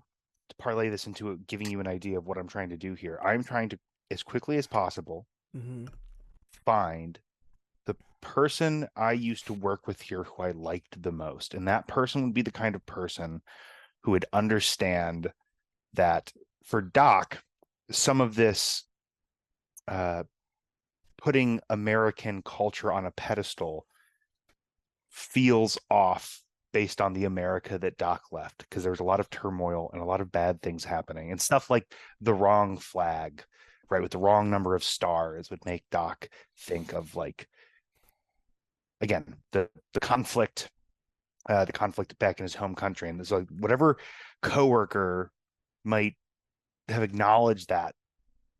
to parlay this into giving you an idea of what I'm trying to do here, I'm trying to, as quickly as possible, find the person I used to work with here who I liked the most. And that person would be the kind of person who would understand that for Doc, some of this putting American culture on a pedestal feels off based on the America that Doc left, because there's a lot of turmoil and a lot of bad things happening, and stuff like the wrong flag, right, with the wrong number of stars would make Doc think of, like, again, the conflict back in his home country. And there's like whatever coworker might have acknowledged that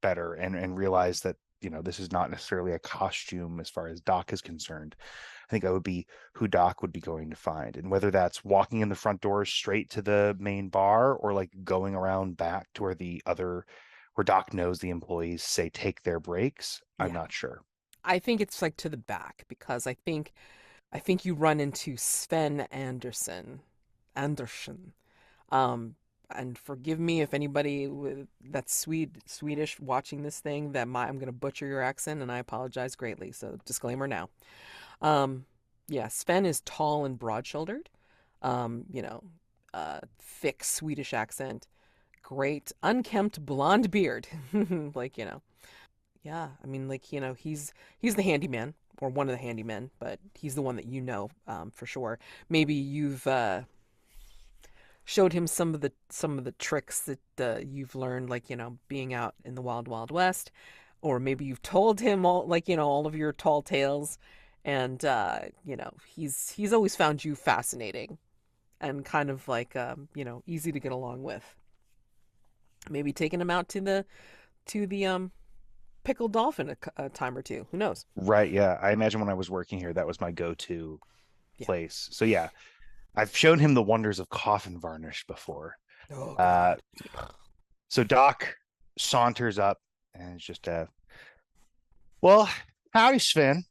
better and realized that, this is not necessarily a costume as far as Doc is concerned. I think that would be who Doc would be going to find. And whether that's walking in the front doors straight to the main bar, or like going around back to where Doc knows the employees say take their breaks, I'm Yeah. not sure. I think it's like to the back, because I think you run into Sven Anderson. And forgive me if anybody that's Swedish watching this thing, that I'm going to butcher your accent, and I apologize greatly. So disclaimer now. Yeah, Sven is tall and broad-shouldered. Thick Swedish accent, great unkempt blonde beard. Like, yeah, I mean, like, he's the handyman, or one of the handymen, but he's the one that for sure. Maybe you've showed him some of the tricks that you've learned, like, being out in the wild, wild west, or maybe you've told him all, like, all of your tall tales, and he's always found you fascinating and kind of like easy to get along with. Maybe taking him out to the pickled dolphin a time or two. Who knows? Right. Yeah. I imagine when I was working here, that was my go-to Yeah. place. So yeah, I've shown him the wonders of coffin varnish before. Oh, God. So Doc saunters up and it's just well, howdy, Sven.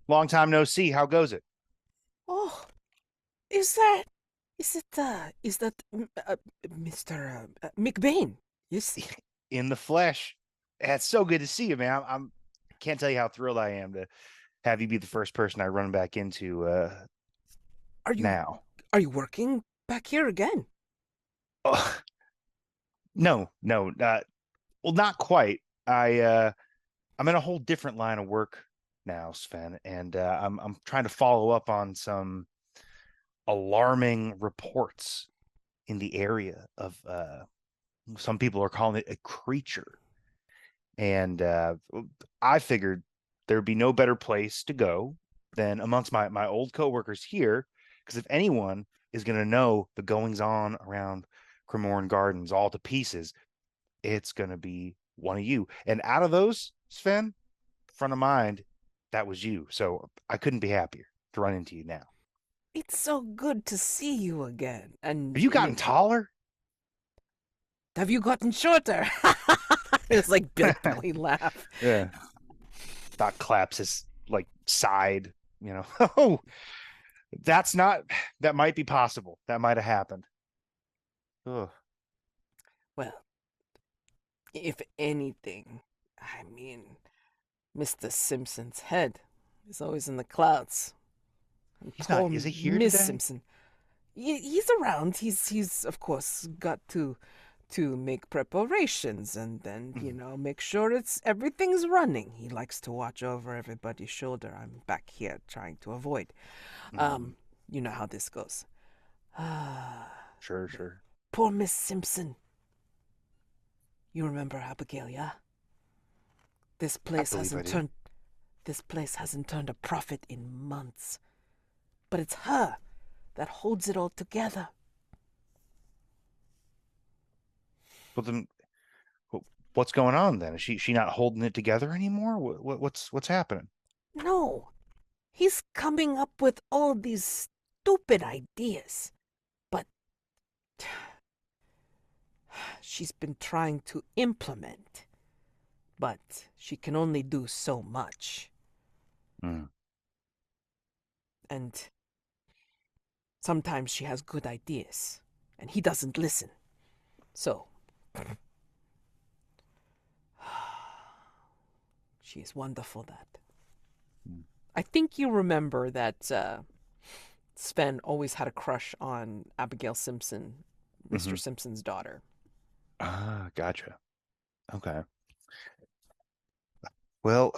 Long time no see. How goes it? Oh, is that Mr. McBain? Yes. In the flesh. It's so good to see you, man. I'm can't tell you how thrilled I am to have you be the first person I run back into Are you now. are you working back here again? Oh, no, no, well, not quite. I'm in a whole different line of work now, Sven, and I'm trying to follow up on some alarming reports in the area of some people are calling it a creature. And I figured there'd be no better place to go than amongst my old coworkers here, because if anyone is going to know the goings on around Cremorne Gardens all to pieces, it's going to be one of you. And out of those, Sven, front of mind, that was you. So I couldn't be happier to run into you now. It's so good to see you again. And Have you gotten taller? have you gotten shorter? It's like Bill Belly laugh. Yeah. Doc claps his like side, you know. Oh, that might be possible. That might have happened. Ugh. Well, if anything, I mean, Mr. Simpson's head is always in the clouds. And He's poor not, is he here Miss today? Simpson. He's around. He's of course got to make preparations and then make sure everything's running. He likes to watch over everybody's shoulder. I'm back here trying to avoid. You know how this goes. Sure, sure. Poor Miss Simpson. You remember Abigail, yeah? This place believe I hasn't do. turned this place hasn't turned a profit in months. But it's her that holds it all together. Well, then, what's going on then? Is she not holding it together anymore? What's happening? No, he's coming up with all these stupid ideas. But she's been trying to implement. But she can only do so much. Mm. And sometimes she has good ideas, and he doesn't listen. So, she is wonderful that. I think you remember that Sven always had a crush on Abigail Simpson, mister Mhm. Simpson's daughter. Ah, gotcha. Okay. Well,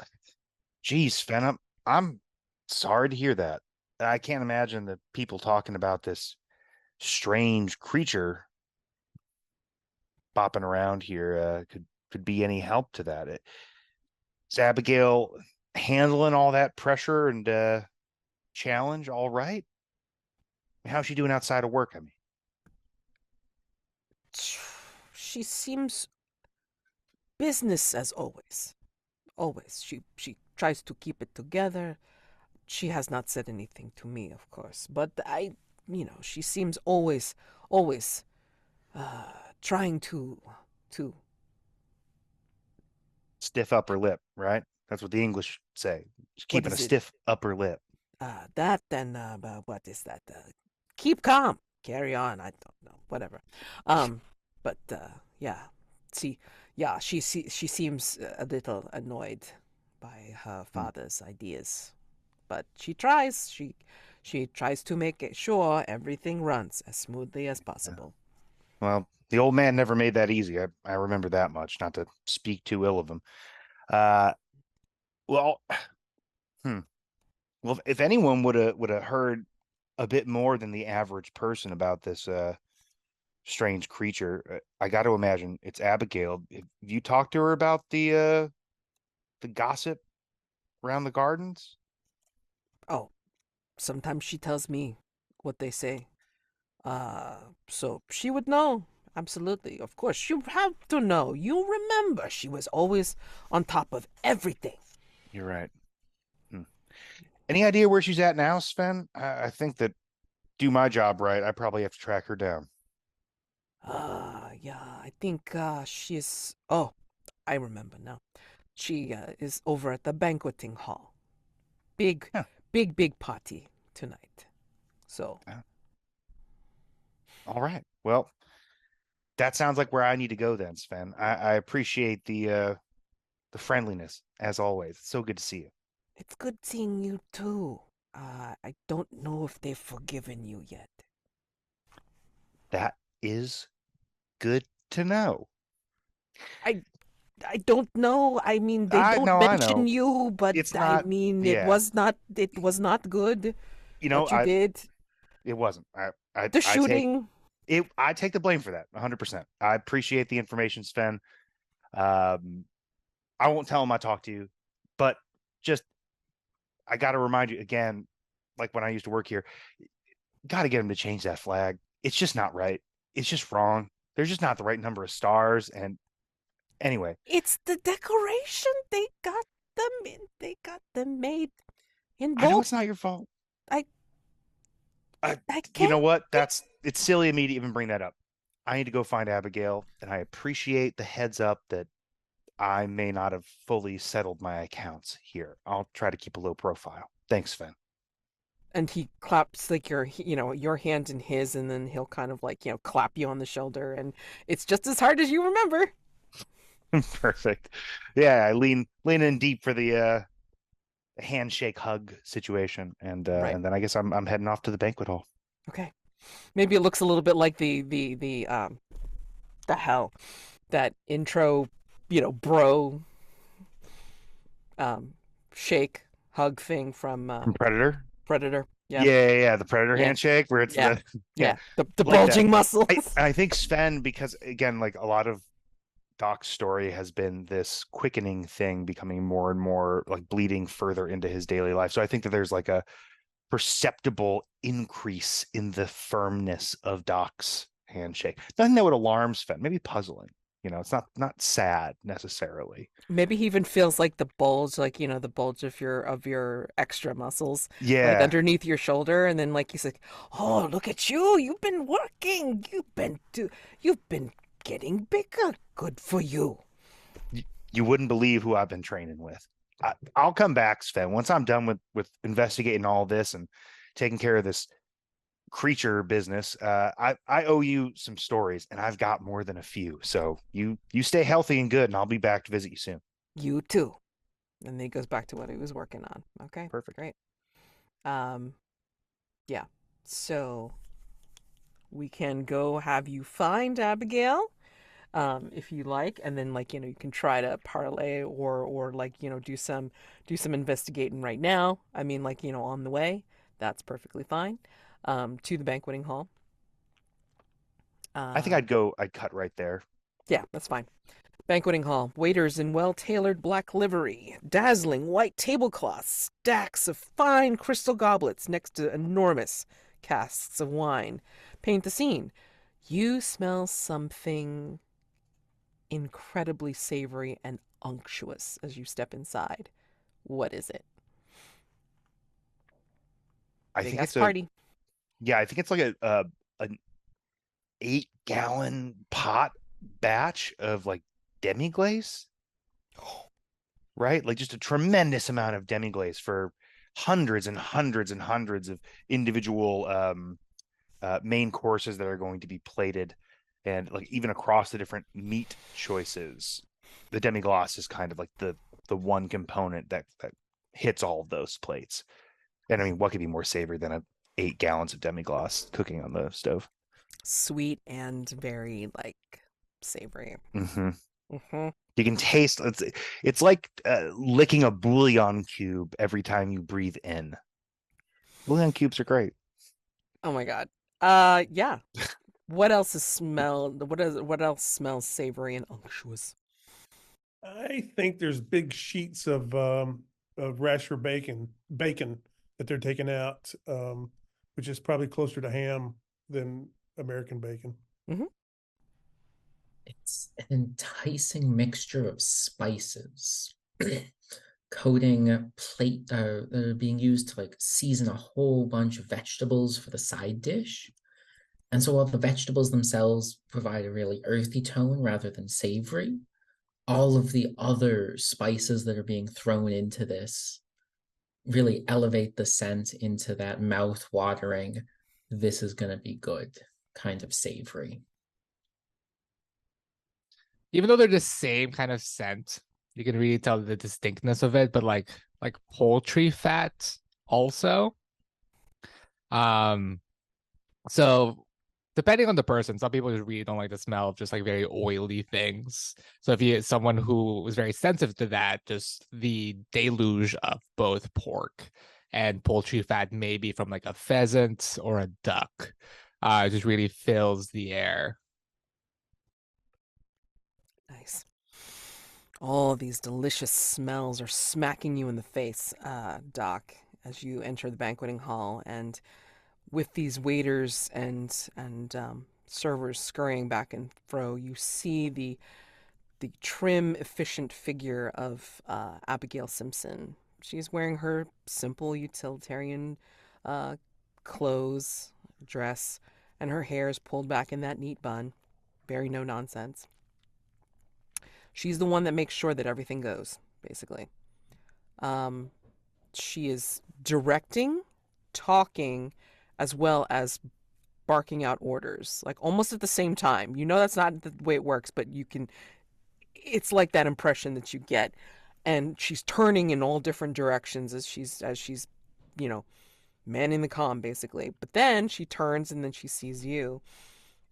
geez, Sven, I'm sorry to hear that. I can't imagine the people talking about this strange creature bopping around here could be any help to that. Is Abigail handling all that pressure and challenge all right? How's she doing outside of work? I mean, She seems business as always. Always. She tries to keep it together. She has not said anything to me, of course, but she seems always trying to stiff upper lip, right? That's what the English say. She's what keeping a is it? stiff upper lip. That and what is that? Keep calm, carry on. I don't know, whatever. But yeah, she seems a little annoyed by her father's ideas, but she tries. She tries to make sure everything runs as smoothly as possible. Well, the old man never made that easy. I remember that much, not to speak too ill of him. Uh, well, well, if anyone would have heard a bit more than the average person about this strange creature, I got to imagine it's Abigail. Have you talked to her about the gossip around the gardens? Oh, sometimes she tells me what they say. So she would know. Absolutely. Of course, you have to know. You remember she was always on top of everything. You're right. Any idea where she's at now, Sven? I think that do my job right, I probably have to track her down. Yeah, I think she's. Oh, I remember now. She is over at the banqueting hall. Big, Yeah. big party tonight. So All right. Well, that sounds like where I need to go then, Sven. I appreciate the friendliness as always. It's so good to see you. it's good seeing you too. I don't know if they've forgiven you yet. That is good to know. I don't know. I mean, they don't I mention know. you, but It's I not. mean, Yeah. it was not good You know, what you did. it wasn't. The I take shooting. it. I take the blame for that 100%. I appreciate the information, Sven. Um, I won't tell him I talked to you, but just I got to remind you again, like when I used to work here, got to get him to change that flag. It's just not right. It's just wrong. There's just not the right number of stars. And anyway, It's the decoration. They got them made in I know bulk. it's not your fault. I You know can't. what? It's silly of me to even bring that up. I need to go find Abigail, and I appreciate the heads up that I may not have fully settled my accounts here. I'll try to keep a low profile. Thanks, Sven. And he claps like your hand in his, and then he'll kind of like clap you on the shoulder, and it's just as hard as you remember. Perfect. Yeah, I lean in deep for the handshake hug situation, Right. and then I guess I'm heading off to the banquet hall. Okay. Maybe it looks a little bit like the hell that intro, bro shake hug thing from From Predator. Predator. Yeah. Yeah, the Predator Yeah. handshake where it's Yeah. the Yeah. The like that. bulging muscles. I think Sven, because again, like a lot of Doc's story has been this quickening thing becoming more and more like bleeding further into his daily life. So I think that there's like a perceptible increase in the firmness of Doc's handshake. Nothing that would alarm Sven, maybe puzzling. It's not sad necessarily. Maybe he even feels like the bulge, like the bulge of your extra muscles, like Yeah. underneath your shoulder, and then like he's like, "Oh, look at you! You've been working. You've been getting bigger. Good for you." You wouldn't believe who I've been training with. I'll come back, Sven, once I'm done with investigating all this and taking care of this creature business. I owe you some stories, and I've got more than a few. So you stay healthy and good, and I'll be back to visit you soon. You too. And then he goes back to what he was working on. Okay, Perfect. great. Yeah. So we can go have you find Abigail, if you like, and then like you can try to parlay or like do some investigating right now. I mean, like on the way. That's perfectly fine. To the banqueting hall. I think I'd cut right there. Yeah, that's fine. Banqueting hall, waiters in well-tailored black livery, dazzling white tablecloths, stacks of fine crystal goblets next to enormous casks of wine. Paint the scene. You smell something incredibly savory and unctuous as you step inside. What is it? I Big think ass it's party. I think it's like an 8-gallon pot batch of like demi-glace. Right? Like just a tremendous amount of demi-glace for hundreds and hundreds and hundreds of individual main courses that are going to be plated, and like even across the different meat choices, the demi-glace is kind of like the one component that hits all of those plates. And I mean, what could be more savory than 8 gallons of demi-glace cooking on the stove? Sweet and very like savory. Mm-hmm. Mm-hmm. You can taste it's like licking a bouillon cube every time you breathe in. Bouillon cubes are great. Oh my god. Yeah. What else what else smells savory and unctuous? I think there's big sheets of rasher bacon that they're taking out, which is probably closer to ham than American bacon. Mm-hmm. It's an enticing mixture of spices coating a plate that are being used to like season a whole bunch of vegetables for the side dish. And so while the vegetables themselves provide a really earthy tone rather than savory, all of the other spices that are being thrown into this really elevate the scent into that mouth-watering, this is going to be good kind of savory. Even though they're the same kind of scent, you can really tell the distinctness of it, but like poultry fat also. So depending on the person, some people just really don't like the smell of just like very oily things. So if you someone who is very sensitive to that, just the deluge of both pork and poultry fat, maybe from like a pheasant or a duck, just really fills the air. Nice. All these delicious smells are smacking you in the face, Doc, as you enter the banqueting hall, and with these waiters and servers scurrying back and fro, you see the trim, efficient figure of Abigail Simpson. She's wearing her simple utilitarian clothes, dress, and her hair is pulled back in that neat bun. Very no nonsense. She's the one that makes sure that everything goes, basically. She is directing, talking, as well as barking out orders, like almost at the same time. You know that's not the way it works, but you can, it's like that impression that you get. And she's turning in all different directions as she's you know, manning the comm, basically. But then she turns and then she sees you.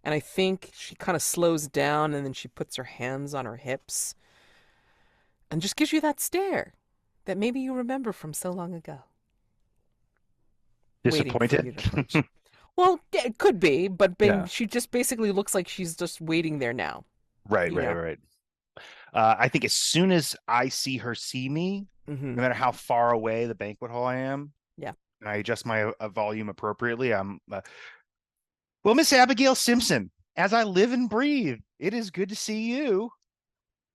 And I think she kind of slows down and then she puts her hands on her hips and just gives you that stare that maybe you remember from so long ago. Waiting for you Disappointed? to punch. Well, yeah, it could be, but Yeah. she just basically looks like she's just waiting there now. Right, You know. right. I think as soon as I see her see me, Mm-hmm. no matter how far away the banquet hall I am, Yeah. and I adjust my volume appropriately, I'm well, Miss Abigail Simpson, as I live and breathe, it is good to see you.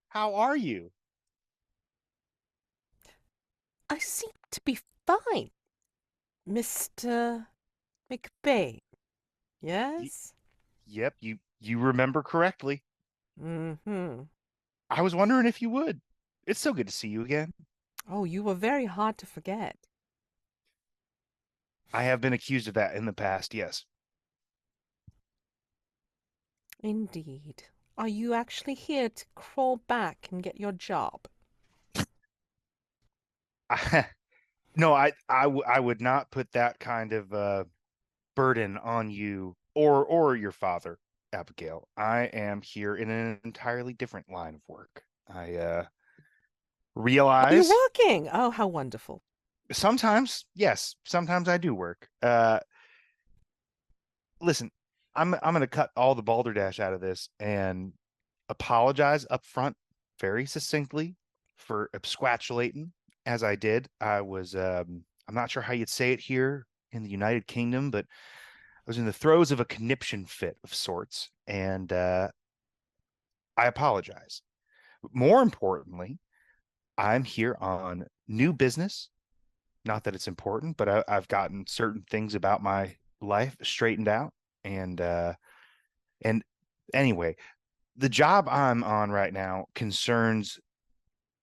How are you? I seem to be fine, Mr. McBain. Yes? Yep, you remember correctly. Mm-hmm. I was wondering if you would. It's so good to see you again. Oh, you were very hard to forget. I have been accused of that in the past, yes. Indeed. Are you actually here to crawl back and get your job? No, I would not put that kind of burden on you or your father, Abigail. I am here in an entirely different line of work. I Oh, you're realize working. Oh, how wonderful. sometimes, yes, sometimes I do work. Listen, I'm gonna cut all the balderdash out of this and apologize up front very succinctly for absquatulating as I did. I was I'm not sure how you'd say it here in the United Kingdom, but I was in the throes of a conniption fit of sorts, and I apologize. More importantly, I'm here on new business. Not that it's important, but I've gotten certain things about my life straightened out, and anyway, the job I'm on right now concerns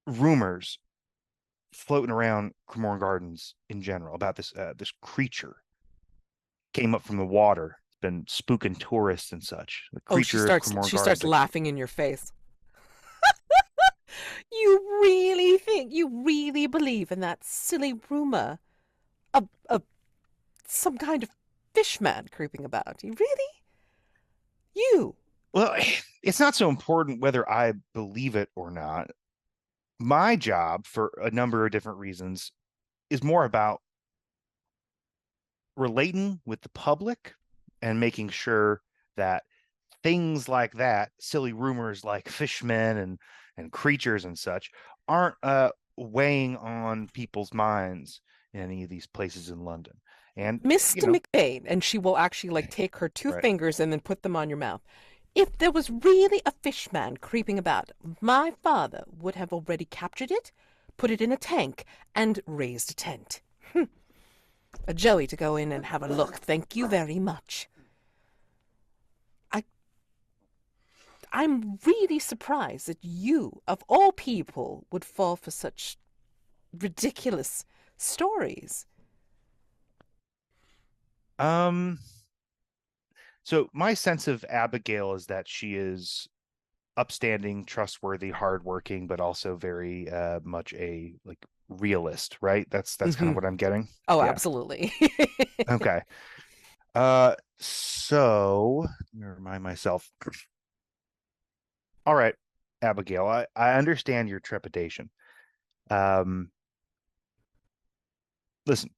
rumors floating around Cremorne Gardens in general about this creature came up from the water. It's been spooking tourists and such. The Oh, creature of Cremorne she starts Gardens. laughing in your face. You really think, you really believe in that silly rumor of some kind of fishman creeping about? You really? You? Well, it's not so important whether I believe it or not. My job, for a number of different reasons, is more about relating with the public and making sure that things like that, silly rumors like fishmen and creatures and such, aren't weighing on people's minds in any of these places in London. And Mr. McBain, and she will actually like take her two Right. fingers and then put them on your mouth. If there was really a fishman creeping about, my father would have already captured it, put it in a tank, and raised a tent. A joey to go in and have a look. Thank you very much. I'm really surprised that you, of all people, would fall for such ridiculous stories? So my sense of Abigail is that she is upstanding, trustworthy, hardworking, but also very much a like realist, right? That's kind of what I'm getting. Oh, Yeah. absolutely. Okay. So let me remind myself. All right, Abigail, I understand your trepidation. Um, listen,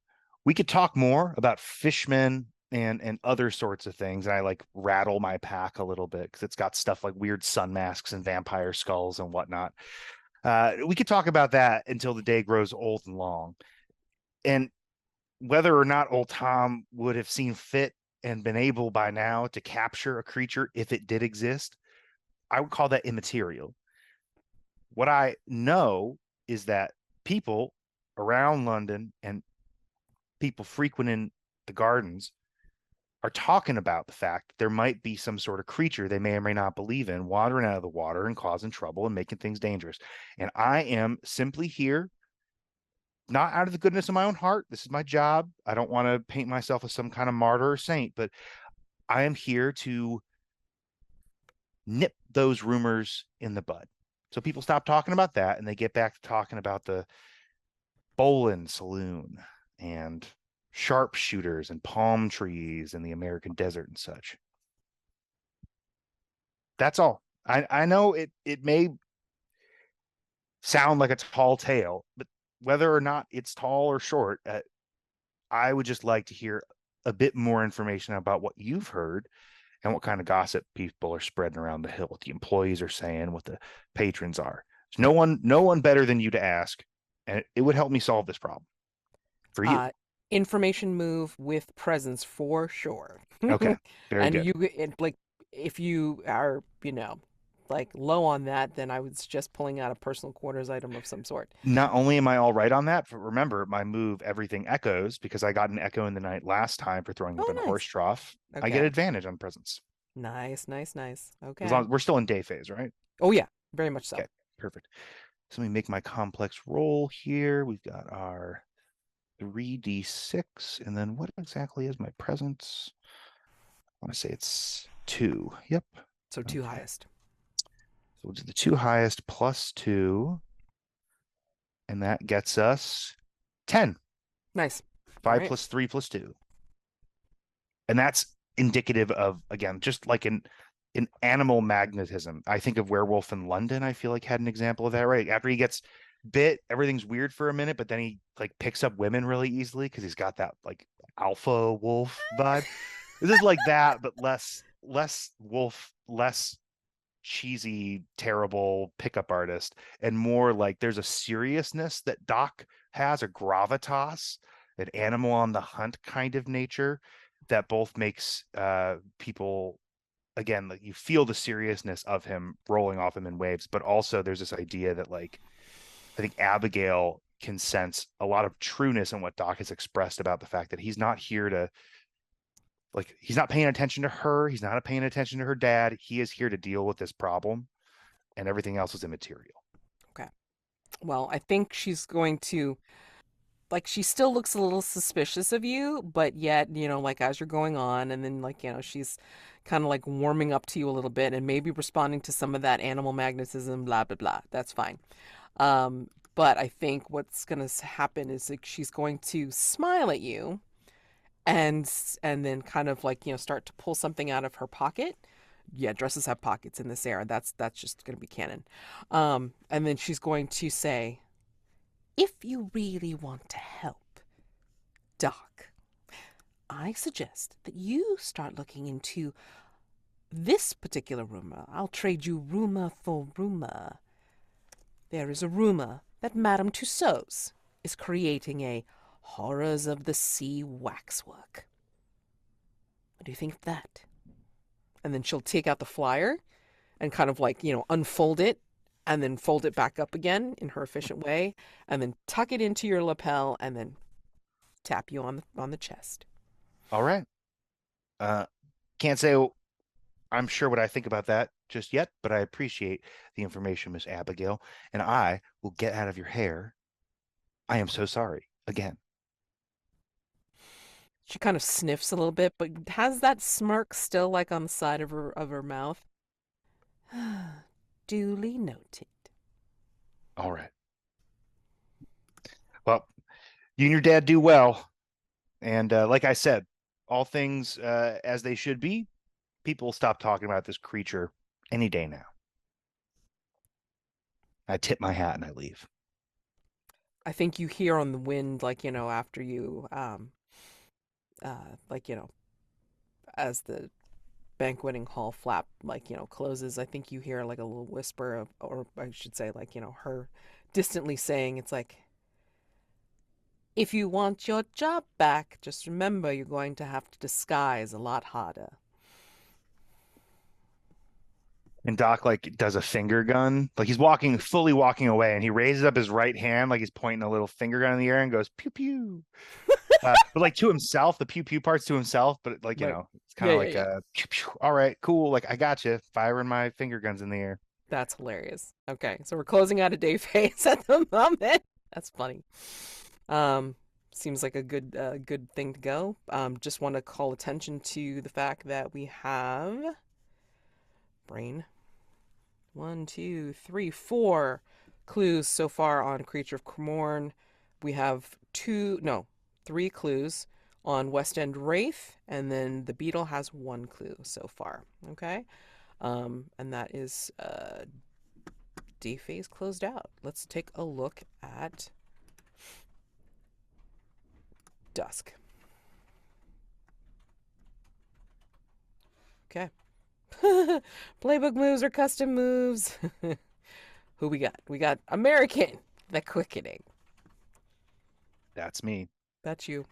we could talk more about fishmen and other sorts of things. And I like rattle my pack a little bit because it's got stuff like weird sun masks and vampire skulls and whatnot. We could talk about that until the day grows old and long. And whether or not old Tom would have seen fit and been able by now to capture a creature if it did exist, I would call that immaterial. What I know is that people around London and people frequenting the gardens are talking about the fact that there might be some sort of creature they may or may not believe in wandering out of the water and causing trouble and making things dangerous. And I am simply here, not out of the goodness of my own heart. This is my job. I don't want to paint myself as some kind of martyr or saint, but I am here to nip those rumors in the bud. So people stop talking about that and they get back to talking about the Bolin Saloon and sharpshooters and palm trees in the American desert and such. That's all. I know it may sound like a tall tale, but whether or not it's tall or short, I would just like to hear a bit more information about what you've heard and what kind of gossip people are spreading around the hill, what the employees are saying, what the patrons are. There's no one better than you to ask, and it would help me solve this problem for you. Information move with presence for sure. Okay, very And good. like if you are, like low on that, then I would suggest pulling out a personal quarters item of some sort. Not only am I all right on that, but remember my move, everything echoes, because I got an echo in the night last time for throwing up Oh, in a horse nice. trough. I get Okay. advantage on presence. Nice. As Okay. long as we're still in day phase, right? Oh yeah, very much so. Okay, perfect. So let me make my complex roll here. We've got our 3d6, and then what exactly is my presence? I want to say it's 2. Yep. So two Okay. highest. So we'll do the 2 highest plus 2, and that gets us 10. Nice. 5 right. plus 3 plus 2. And that's indicative of, again, just like an animal magnetism. I think of Werewolf in London, I feel like had an example of that, right? After he gets bit, everything's weird for a minute, but then he like picks up women really easily because he's got that like alpha wolf vibe. This is like that, but less wolf, less cheesy, terrible pickup artist, and more like there's a seriousness that Doc has, a gravitas, an animal on the hunt kind of nature that both makes people, again, like you feel the seriousness of him rolling off him in waves, but also there's this idea that like I think Abigail can sense a lot of trueness in what Doc has expressed about the fact that he's not here to, like, he's not paying attention to her, he's not paying attention to her dad, he is here to deal with this problem, and everything else is immaterial. Okay. Well, I think she's going to, like, she still looks a little suspicious of you, but yet, like as you're going on, and then like, she's kind of like warming up to you a little bit and maybe responding to some of that animal magnetism, blah, blah, blah. That's fine. But I think what's going to happen is like she's going to smile at you and then kind of like, start to pull something out of her pocket. Yeah, dresses have pockets in this era. That's just going to be canon. And then she's going to say, if you really want to help, Doc, I suggest that you start looking into this particular rumor. I'll trade you rumor for rumor. There is a rumor that Madame Tussauds is creating a Horrors of the Sea waxwork. What do you think of that? And then she'll take out the flyer and kind of like, unfold it and then fold it back up again in her efficient way and then tuck it into your lapel and then tap you on the chest. All right. Can't say I'm sure what I think about that just yet, but I appreciate the information, Miss Abigail, and I will get out of your hair. I am so sorry. again. She kind of sniffs a little bit, but has that smirk still like on the side of her mouth. Duly noted. All right. Well, you and your dad do well. And like I said, all things as they should be. People will stop talking about this creature any day now. I tip my hat and I leave. I think you hear on the wind, like, after you, like, as the banqueting hall flap, like, closes, I think you hear like a little whisper of, or I should say, like, her distantly saying, it's like, if you want your job back, just remember you're going to have to disguise a lot harder. And Doc like does a finger gun, like he's fully walking away, and he raises up his right hand like he's pointing a little finger gun in the air and goes pew pew. But like to himself, the pew pew part's to himself, but like Right. it's kind of Yeah, like yeah. pew, pew. All right, cool. Like I got you, firing my finger guns in the air. That's hilarious. Okay, so we're closing out a day phase at the moment. That's funny. Seems like a good thing to go. Just want to call attention to the fact that we have brain 1, 2, 3, 4 clues so far on Creature of Cremorne. We have 3 clues on West End Wraith, and then the Beadle has 1 clue so far. Okay, and that is day phase closed out. Let's take a look at Dusk. Okay. Playbook moves or custom moves. Who we got? We got American, the Quickening. That's me. That's you.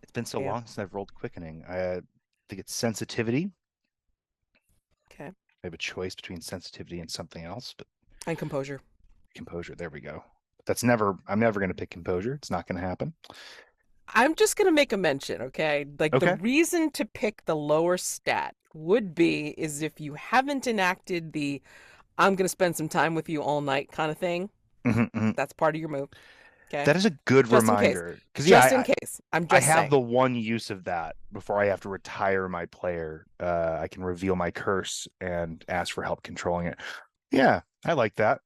It's been so Yeah. long since I've rolled quickening. I think it's sensitivity. Okay. I have a choice between sensitivity and something else, but And composure. composure. There we go. I'm never going to pick composure. It's not going to happen. I'm just going to make a mention, okay? Like the Okay. reason to pick the lower stat would be is if you haven't enacted the I'm going to spend some time with you all night kind of thing. That's part of your move. Okay. That is a good Just in case. reminder. Because Just in case. I'm I just have saying. the one use of that before I have to retire my player. I can reveal my curse and ask for help controlling it. Yeah, I like that.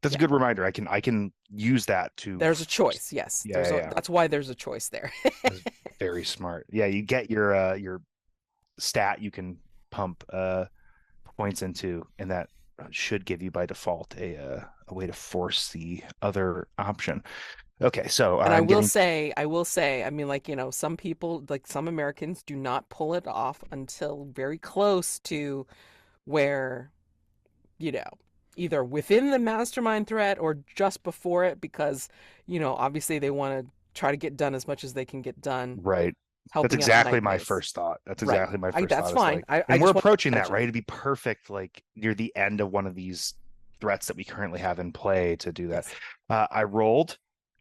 That's a good reminder. I can use that to. There's a choice. Yes. Yeah. That's why there's a choice there. That's very smart. Yeah, you get your stat you can pump points into, and that should give you by default a way to force the other option. Okay, so And I will say, I mean, like, some people, like some Americans do not pull it off until very close to where, either within the mastermind threat or just before it, because, obviously they want to try to get done as much as they can get done. Right. Helping That's out exactly night my phase. first thought. That's Right. exactly my first That's thought. fine. And we're just want approaching to that, mention right? It'd be perfect, like near the end of one of these threats that we currently have in play to do that. Yes. I rolled.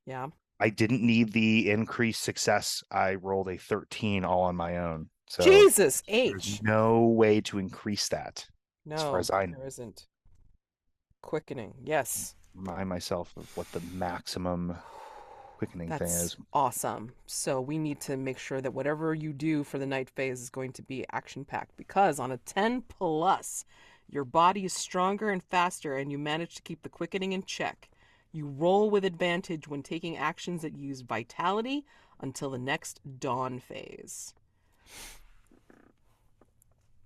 Yeah. I didn't need the increased success. I rolled a 13 all on my own. So Jesus there's H. no way to increase that. No, as far as I know. there isn't. Quickening. Yes. Remind myself of what the maximum quickening thing That's is. awesome. So we need to make sure that whatever you do for the night phase is going to be action packed, because on a 10 plus, your body is stronger and faster and you manage to keep the quickening in check. You roll with advantage when taking actions that use vitality until the next dawn phase.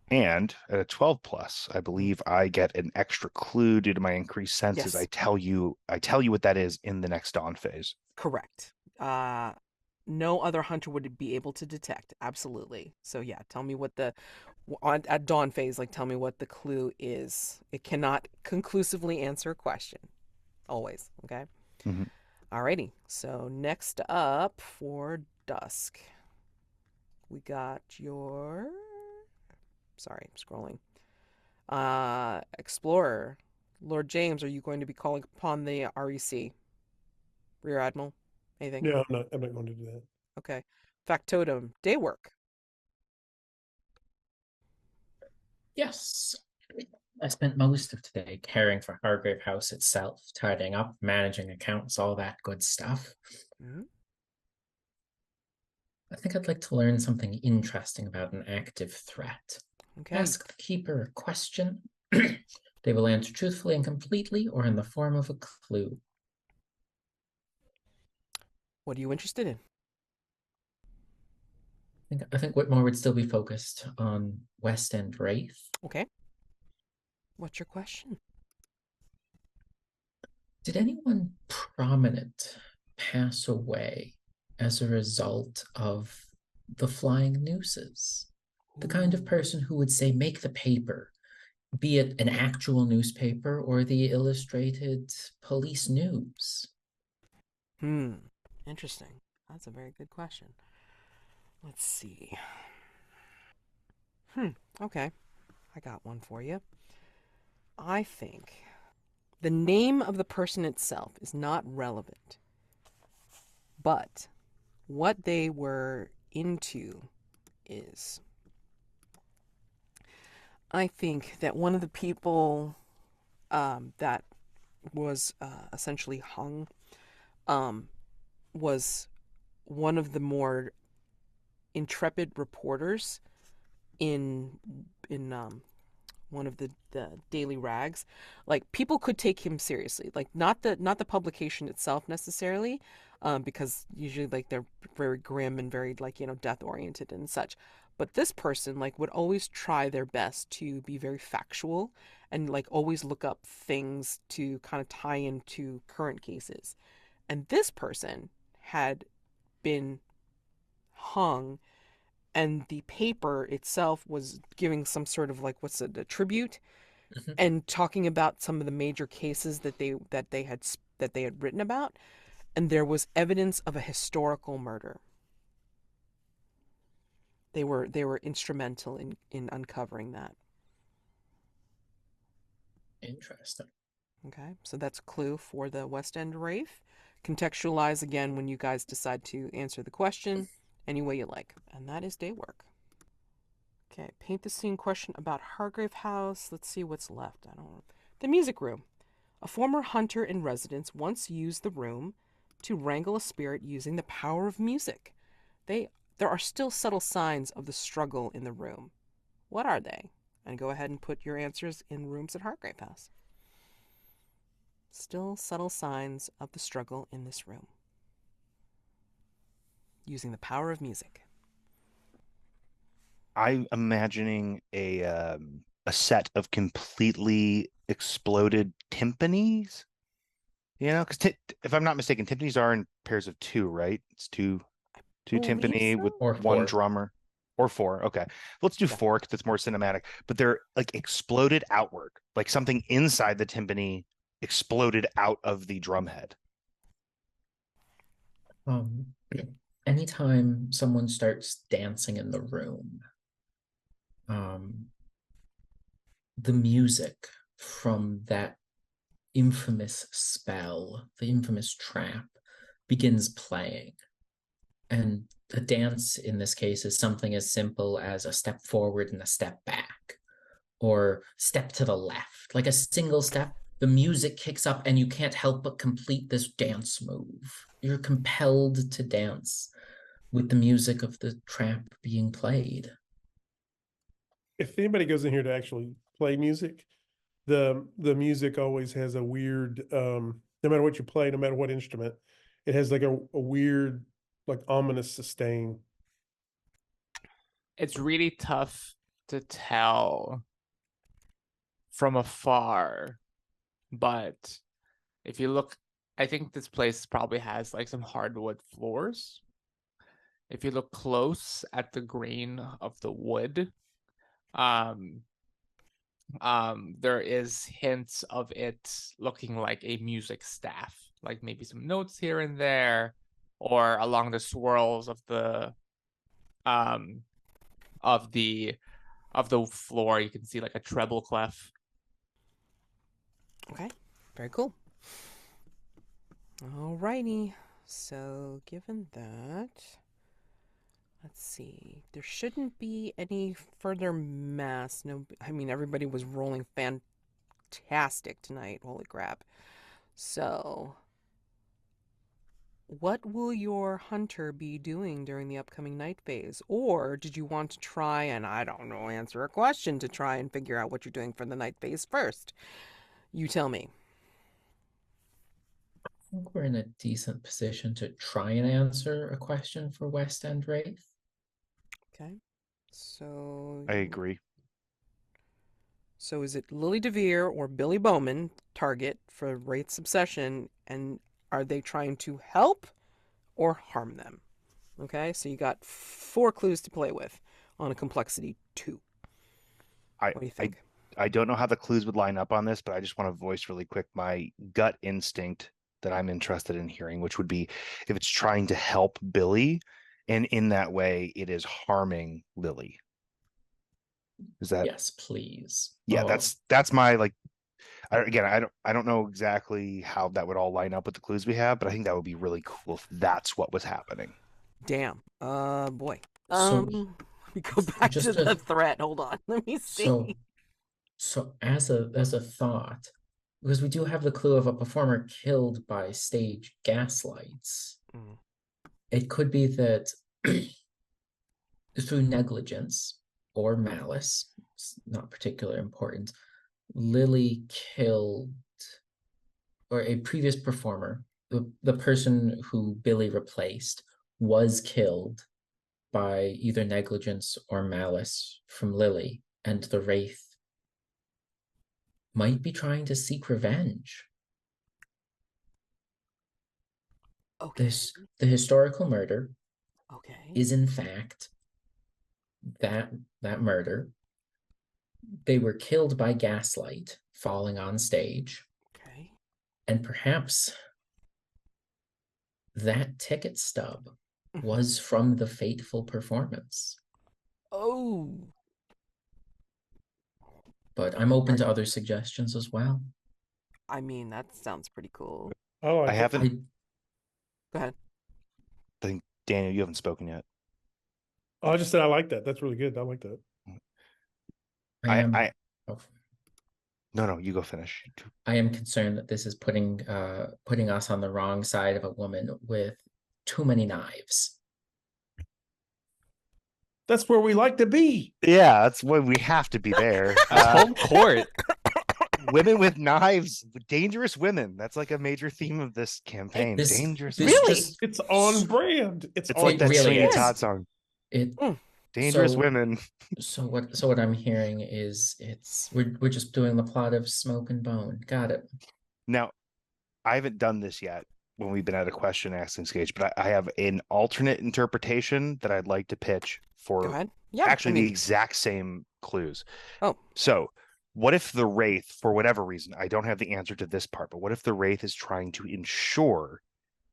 And at a 12 plus, I believe I get an extra clue due to my increased senses. Yes. I tell you what that is in the next dawn phase. Correct. No other hunter would be able to detect. Absolutely. So yeah, tell me what at dawn phase, like tell me what the clue is. It cannot conclusively answer a question. Always. Okay. Mm-hmm. Alrighty. So next up for Dusk, we got your. Sorry, I'm scrolling. Explorer. Lord James, are you going to be calling upon the REC? Rear Admiral? Anything? No, I'm not going to do that. Okay. Factotum. Day work. Yes. I spent most of today caring for Hargrave House itself, tidying up, managing accounts, all that good stuff. Mm-hmm. I think I'd like to learn something interesting about an active threat. Okay. Ask the keeper a question. They will answer truthfully and completely or in the form of a clue. What are you interested in? I think Whitmore would still be focused on West End Wraith. Okay. What's your question? Did anyone prominent pass away as a result of the flying nooses? The kind of person who would say, make the paper, be it an actual newspaper or the illustrated police news. Interesting. That's a very good question. Let's see. Okay. I got one for you. I think the name of the person itself is not relevant, but what they were into is. I think that one of the people that was essentially hung was one of the more intrepid reporters in one of the daily rags. Like, people could take him seriously, like not the publication itself necessarily, because usually like they're very grim and very like, death oriented and such, but this person like would always try their best to be very factual and like always look up things to kind of tie into current cases. And this person had been hung, and the paper itself was giving some sort of like, what's it, a tribute, and talking about some of the major cases that they had written about, and there was evidence of a historical murder. They were instrumental in uncovering that. Interesting. Okay, so that's a clue for the West End Wraith. Contextualize again when you guys decide to answer the question any way you like, and that is day work. Okay, paint the scene question about Hargrave House. Let's see what's left. I don't know. The music room. A former hunter in residence once used the room to wrangle a spirit using the power of music. There are still subtle signs of the struggle in the room. What are they? And go ahead and put your answers in rooms at Hargrave House. Still subtle signs of the struggle in this room. Using the power of music. I'm imagining a set of completely exploded timpanis. Because if I'm not mistaken, timpanis are in pairs of two, right? It's two Believe timpani so? with Or one four. drummer, or four. Okay, let's do Yeah. four because it's more cinematic. But they're like exploded outward, like something inside the timpani exploded out of the drum head. Um, anytime someone starts dancing in the room, the music from that infamous spell, the infamous trap, begins playing. And a dance in this case is something as simple as a step forward and a step back, or step to the left, like a single step. The music kicks up and you can't help but complete this dance move. You're compelled to dance with the music of the trap being played. If anybody goes in here to actually play music, the music always has a weird, no matter what you play, no matter what instrument, it has like a weird, like ominous sustain. It's really tough to tell from afar, but if you look, I think this place probably has like some hardwood floors. If you look close at the grain of the wood, um, there is hints of it looking like a music staff, like maybe some notes here and there, or along the swirls of the um of the floor, you can see like a treble clef. Okay, very cool. Alrighty, so given that, let's see, there shouldn't be any further mass. No, I mean, everybody was rolling fantastic tonight. Holy crap. So, what will your hunter be doing during the upcoming night phase? Or did you want to try and, I don't know, answer a question to try and figure out what you're doing for the night phase first? You tell me. I think we're in a decent position to try and answer a question for West End Wraith. Okay. So I agree. So is it Lily DeVere or Billy Bowman target for Wraith's obsession, and are they trying to help or harm them? Okay, so you got 4 clues to play with on a complexity 2. I What do you I think? I don't know how the clues would line up on this, but I just want to voice really quick my gut instinct that I'm interested in hearing, which would be if it's trying to help Billy, and in that way it is harming Lily. Is that Yes, please. yeah, Oh, that's my like again, I don't know exactly how that would all line up with the clues we have, but I think that would be really cool if that's what was happening. Damn. Boy. so Let me go back to just the a threat. Hold on. Let me so see. so as a thought, because we do have the clue of a performer killed by stage gaslights, Mm. it could be that through negligence or malice, it's not particularly important, Lily killed, or a previous performer, the person who Billy replaced, was killed by either negligence or malice from Lily, and the Wraith might be trying to seek revenge. Okay. The historical murder Okay. is in fact that murder. They were killed by gaslight falling on stage, Okay. and perhaps that ticket stub was from the fateful performance. Oh. But I'm open to other suggestions as well. I mean, that sounds pretty cool. I like I it. haven't Go ahead. I think Daniel, you haven't spoken yet. Oh, I just said I like that. That's really good. I like that. I oh, no, you go finish. I am concerned that this is putting us on the wrong side of a woman with too many knives. That's where we like to be. Yeah, that's why we have to be there. That's home court. Women with knives, dangerous women. That's like a major theme of this campaign. This Dangerous this women. Really? just It's on brand. It's It's on like that really Sweeney is. Todd song. it Dangerous so women. so what I'm hearing is we're just doing the plot of Smoke and Bone. Got it. Now, I haven't done this yet when we've been at a question asking stage, but I have an alternate interpretation that I'd like to pitch Go for ahead. Yeah. actually I mean, the exact same clues. oh. So, what if the Wraith, for whatever reason, I don't have the answer to this part, but what if the Wraith is trying to ensure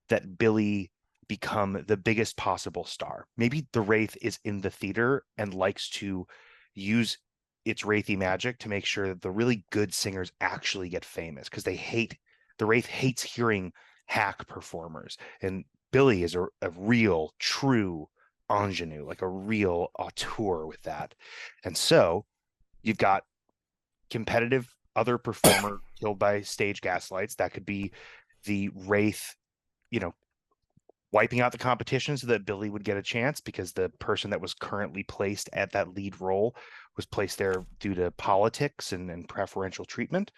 that Billy become the biggest possible star? Maybe the Wraith is in the theater and likes to use its Wraithy magic to make sure that the really good singers actually get famous because the Wraith hates hearing hack performers. And Billy is a real, true ingenue, like a real auteur with that. And so you've got competitive other performer killed by stage gaslights. That could be the Wraith, wiping out the competition so that Billy would get a chance because the person that was currently placed at that lead role was placed there due to politics and preferential treatment.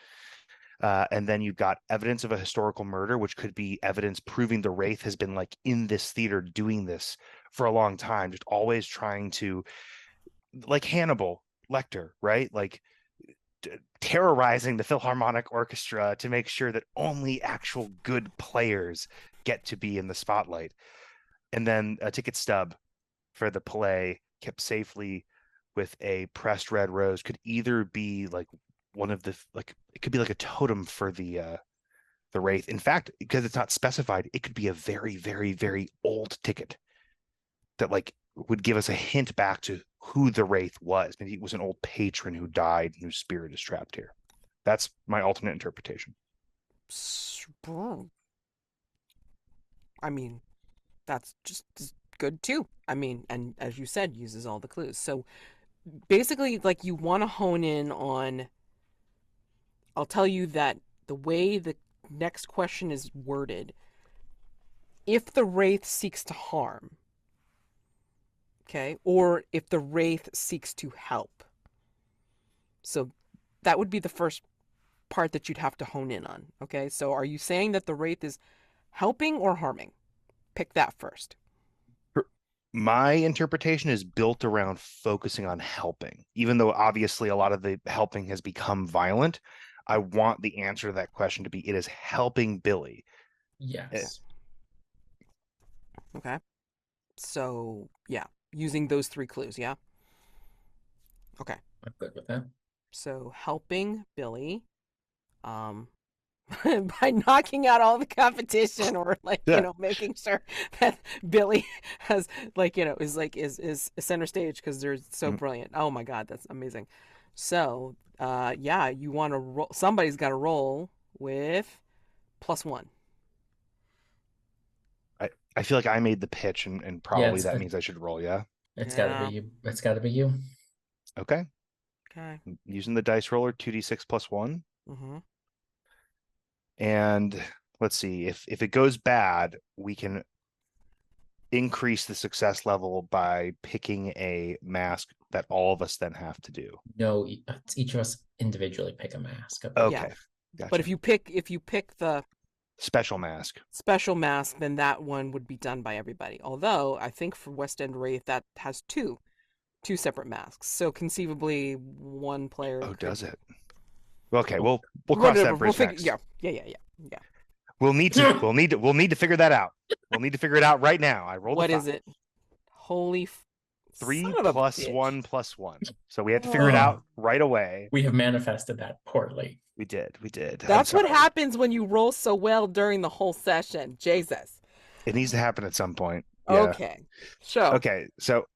And then you've got evidence of a historical murder, which could be evidence proving the Wraith has been like in this theater doing this for a long time, just always trying to, like Hannibal Lecter, right? Like terrorizing the Philharmonic Orchestra to make sure that only actual good players get to be in the spotlight. And then a ticket stub for the Palais kept safely with a pressed red rose could either be like one of the it could be like a totem for the Wraith. In fact, because it's not specified, it could be a very, very, very old ticket that like would give us a hint back to who the Wraith was. Maybe it was an old patron who died and whose spirit is trapped here. That's my alternate interpretation. I mean, that's just good too. I mean, and as you said, uses all the clues. So basically, like, you want to hone in on. I'll tell you that the way the next question is worded, if the wraith seeks to harm, okay, or if the wraith seeks to help. So that would be the first part that you'd have to hone in on. Okay, so are you saying that the wraith is helping or harming? Pick that first. My interpretation is built around focusing on helping, even though obviously a lot of the helping has become violent. I want the answer to that question to be it is helping Billy. Yes. Okay, so yeah, using those three clues. Yeah. Okay, I'm good with that. so helping Billy, um, by knocking out all the competition, or like Yeah. making sure that Billy has is center stage because they're so brilliant. Oh my God, that's amazing. So yeah, you want to roll. Somebody's got to roll with +1. I feel like I made the pitch and probably that means I should roll, yeah? It's gotta Yeah. be you. It's gotta be you. Okay. Okay. Using the dice roller, 2d6 + 1. Mm-hmm. And let's see, if it goes bad, we can increase the success level by picking a mask that all of us then have to do. No, each of us individually pick a mask. Okay. Gotcha. But if you pick the Special mask. special mask, then that one would be done by everybody. Although I think for West End Wraith that has two separate masks. So conceivably one player. Oh, could... does it? Okay, we'll cross that bridge next. Yeah. We'll need to figure that out. We'll need to figure it out right now. I rolled What a 5. is it? Holy 3 son of a plus bitch. 1 plus 1. So we have to figure it out right away. We have manifested that poorly. We did. That's I'm what sorry. happens when you roll so well during the whole session. Jesus. It needs to happen at some point. Yeah. Okay. So Okay. So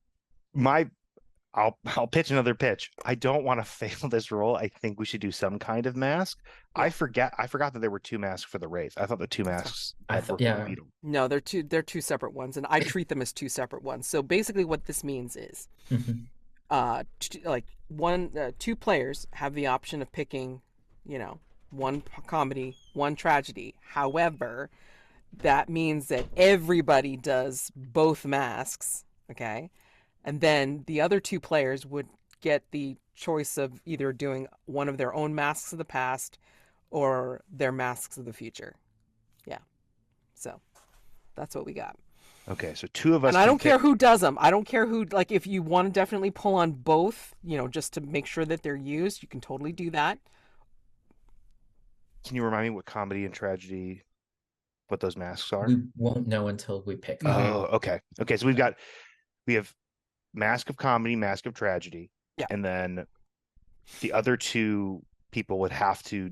I'll pitch another pitch. I don't want to fail this roll. I think we should do some kind of mask. Yeah. I forgot that there were 2 masks for the Wraith. I thought the 2 masks were for Beadle. No, they're two separate ones, and I treat them as two separate ones. So basically what this means is two players have the option of picking, one comedy, one tragedy. However, that means that everybody does both masks, okay? And then the other two players would get the choice of either doing one of their own masks of the past or their masks of the future. Yeah. So that's what we got. Okay, so 2 of us. And I don't care who does them. I don't care who, like, if you want to definitely pull on both, just to make sure that they're used, you can totally do that. Can you remind me what comedy and tragedy, what those masks are? We won't know until we pick them. Oh, okay. Okay, so we have Mask of Comedy, Mask of Tragedy. Yeah. And then the other 2 people would have to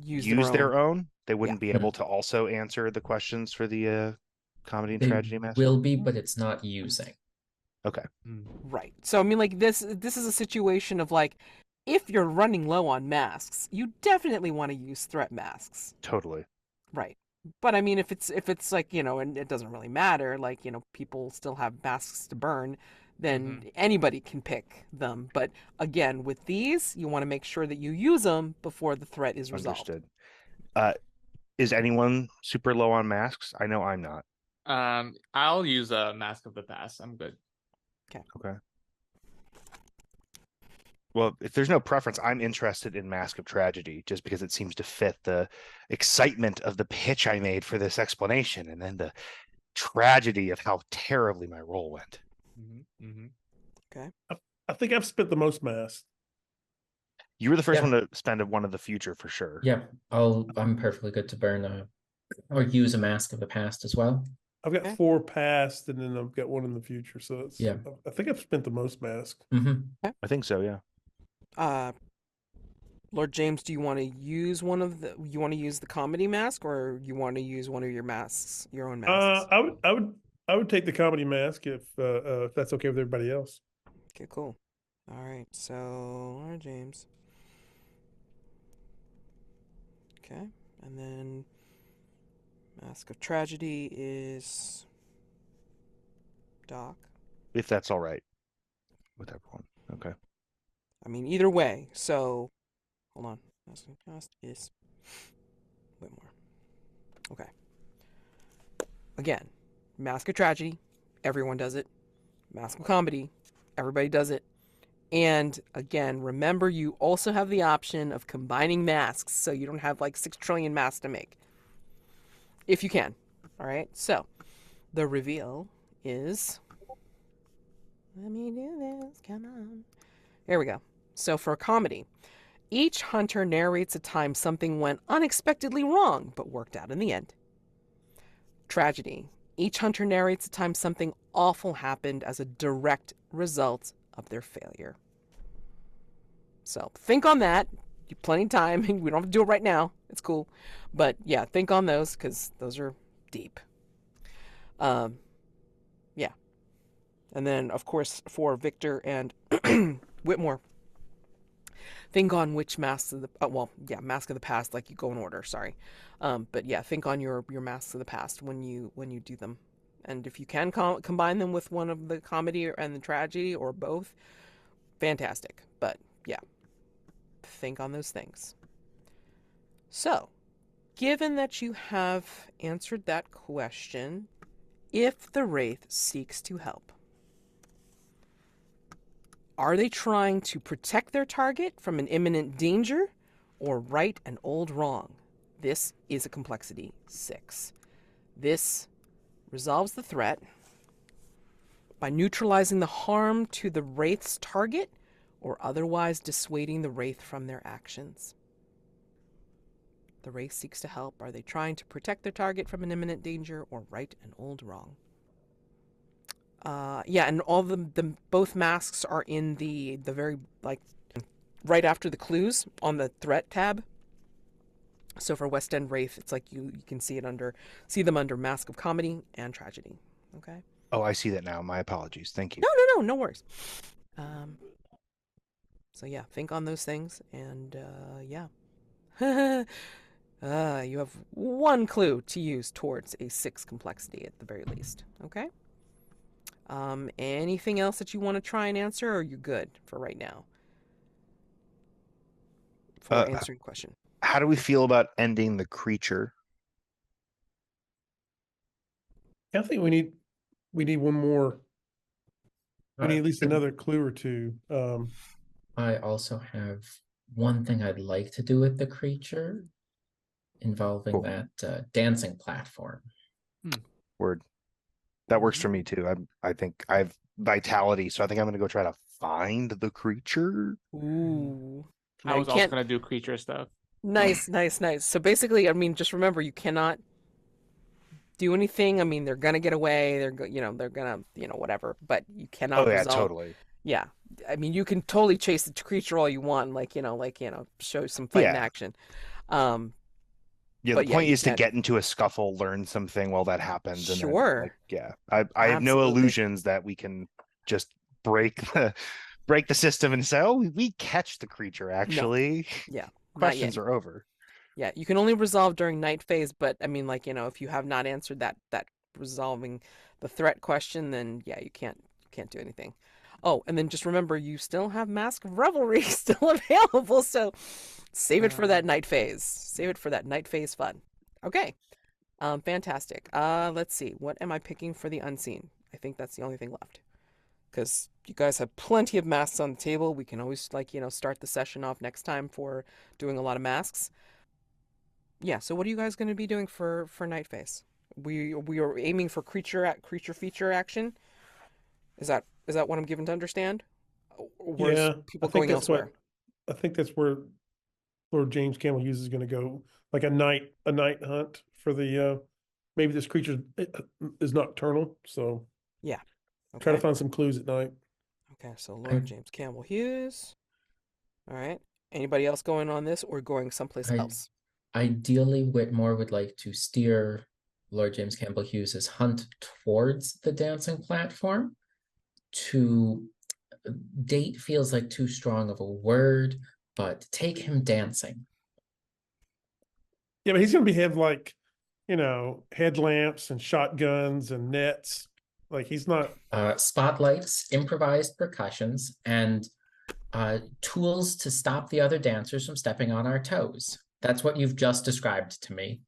use their own. They wouldn't be able to also answer the questions for the comedy and tragedy mask. Will be, but it's not using. Okay. Right. So I mean, like, this is a situation of, like, if you're running low on masks, you definitely want to use threat masks. Totally. Right. But I mean, if it's like, and it doesn't really matter, like, people still have masks to burn, then anybody can pick them. But again, with these, you want to make sure that you use them before the threat is resolved. Understood. Is anyone super low on masks? I know I'm not. I'll use a Mask of the Past. I'm good. Okay. Well, if there's no preference, I'm interested in Mask of Tragedy just because it seems to fit the excitement of the pitch I made for this explanation and then the tragedy of how terribly my roll went. Okay. I think I've spent the most masks. You were the first one to spend one of the future for sure. Yeah, I'm perfectly good to burn or use a Mask of the Past as well. I've got 4 past, and then I've got 1 in the future. So it's I think I've spent the most masks. I think so, yeah. Lord James, do you want to use the comedy mask, or you want to use one of your masks, your own masks? I would take the comedy mask if that's okay with everybody else. Okay, cool. All right, so Lord James. Okay, and then Mask of Tragedy is Doc. If that's all right with everyone. Okay. I mean, either way. So, hold on. Mask of Cast is Whitmore. Okay. again, mask of tragedy, everyone does it. Mask of comedy, everybody does it. And again, remember, you also have the option of combining masks, so you don't have like 6 trillion masks to make. If you can. All right. So the reveal is. Let me do this. Come on. There we go. So for a comedy, each hunter narrates a time something went unexpectedly wrong, but worked out in the end. Tragedy. Each hunter narrates a time something awful happened as a direct result of their failure. So think on that. You have plenty of time. We don't have to do it right now. It's cool. But yeah, think on those because those are deep. Yeah. And then, of course, for Victor and Whitmore, think on which masks of the mask of the past, like you go in order, sorry. But yeah, think on your masks of the past when you do them. And if you can combine them with one of the comedy and the tragedy or both, fantastic. But yeah, think on those things. So, given that you have answered that question, if the Wraith seeks to help, are they trying to protect their target from an imminent danger or right an old wrong? This is a complexity 6. This resolves the threat by neutralizing the harm to the Wraith's target or otherwise dissuading the Wraith from their actions. The Wraith seeks to help. Are they trying to protect their target from an imminent danger or right an old wrong? Yeah, and all the both masks are in the very, like, right after the clues on the threat tab. So for West End Wraith, it's like you can see them under Mask of Comedy and Tragedy. Okay. Oh, I see that now. My apologies. Thank you. No worries. So yeah, think on those things, and yeah. You have 1 clue to use towards a 6 complexity at the very least. Okay. Anything else that you want to try and answer, or are you good for right now? For answering the question. How do we feel about ending the creature? I think we need one more. We need at least another clue or two. I also have one thing I'd like to do with the creature involving Cool. that dancing platform. Word. That works for me too. I think I have vitality, so I think I'm gonna go try to find the creature. Ooh. I was also gonna do creature stuff. Nice. So basically, I mean, just remember, you cannot do anything. I mean, they're gonna get away. They're gonna, whatever. But you cannot. Oh yeah, resolve. totally. Yeah, I mean, you can totally chase the creature all you want, show some fight in action. Yeah, the point is to get into a scuffle, learn something while that happens. Sure. And then, I have no illusions that we can just break the system and say, oh, we catch the creature actually. No. Yeah. Questions are over. Yeah, you can only resolve during night phase, but I mean, if you have not answered that resolving the threat question, then yeah, you can't do anything. Oh, and then just remember, you still have Mask of Revelry still available, so save it for that night phase. Save it for that night phase fun. Okay. Fantastic. Let's see. What am I picking for the unseen? I think that's the only thing left. Because you guys have plenty of masks on the table. We can always, start the session off next time for doing a lot of masks. Yeah, so what are you guys going to be doing for night phase? We are aiming for creature feature action. Is that what I'm given to understand? Or yeah, people going elsewhere? I think that's where Lord James Campbell-Hughes is going to go, like a night hunt for the maybe this creature is nocturnal, so yeah. Okay. Try to find some clues at night. Okay, so Lord James Campbell-Hughes. All right. Anybody else going on this or going someplace else? Ideally, Whitmore would like to steer Lord James Campbell-Hughes's hunt towards the dancing platform. To date feels like too strong of a word, but take him dancing. Yeah, but he's going to have headlamps and shotguns and nets. Like he's not spotlights, improvised percussions, and tools to stop the other dancers from stepping on our toes. That's what you've just described to me.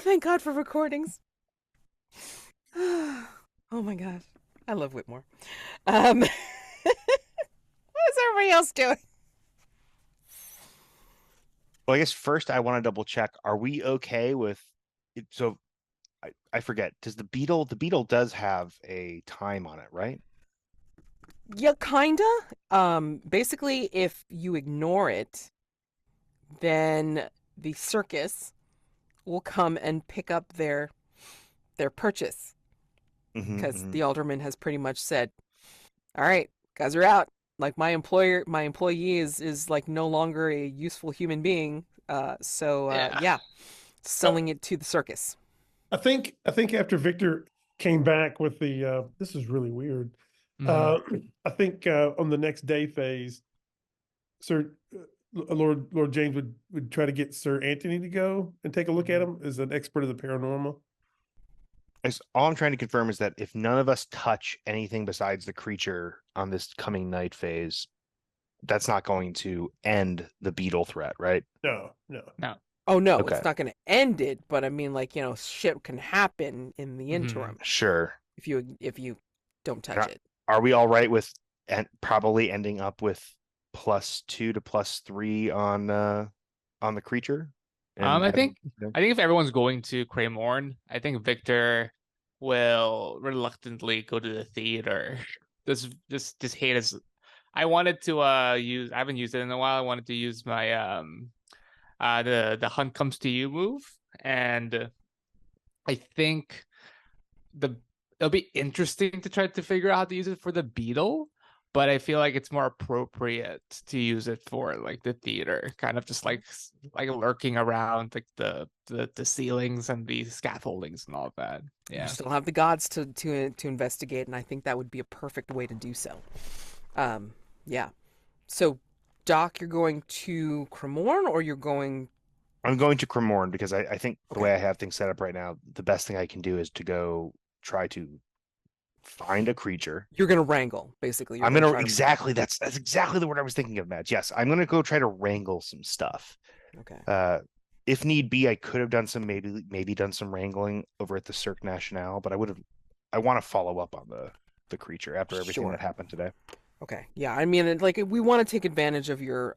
thank God for recordings. Oh my gosh. I love Whitmore. What is everybody else doing? Well, I guess first I want to double check. Are we okay with it? So I forget. Does the Beadle does have a time on it, right? Yeah, kinda. Basically, if you ignore it, then the circus will come and pick up their purchase because Mm-hmm. the alderman has pretty much said, "All right, guys are out. Like my employee is like no longer a useful human being. Yeah. Yeah, selling it to the circus." I think after Victor came back with the this is really weird. Mhm. Uh, I think on the next day phase, Sir Lord James would try to get Sir Anthony to go and take a look at him as an expert of the paranormal. All I'm trying to confirm is that if none of us touch anything besides the creature on this coming night phase, that's not going to end the Beadle threat, right? No, no. No. Oh no, Okay. it's not going to end it, but I mean, like, shit can happen in the Mhm. interim Sure. if you don't touch Are- it. Are we all right with and probably ending up with +2 to +3 on the creature? And I having, think if everyone's going to Cremorne, I think Victor will reluctantly go to the theater. Just hate his. I wanted to use. I haven't used it in a while. I wanted to use my the hunt comes to you move, and I think the it'll be interesting to try to figure out how to use it for the Beadle, but I feel like it's more appropriate to use it for like the theater, kind of just like lurking around like the ceilings and the scaffoldings and all of that. You Yeah. still have the gods to investigate, and I think that would be a perfect way to do so. Yeah. So, Doc, you're going to Cremorne, or you're going? I'm going to Cremorne because I think the way Okay. I have things set up right now, the best thing I can do is to go try to find a creature. You're gonna wrangle, basically. You're I'm gonna gonna try to. exactly that's exactly the word I was thinking of, Matt. Yes, I'm gonna go try to wrangle some stuff. Okay. If need be, I could have done some maybe done some wrangling over at the Cirque National, but I want to follow up on the creature after everything Sure. that happened today. Okay. Yeah. I mean, like, we want to take advantage of your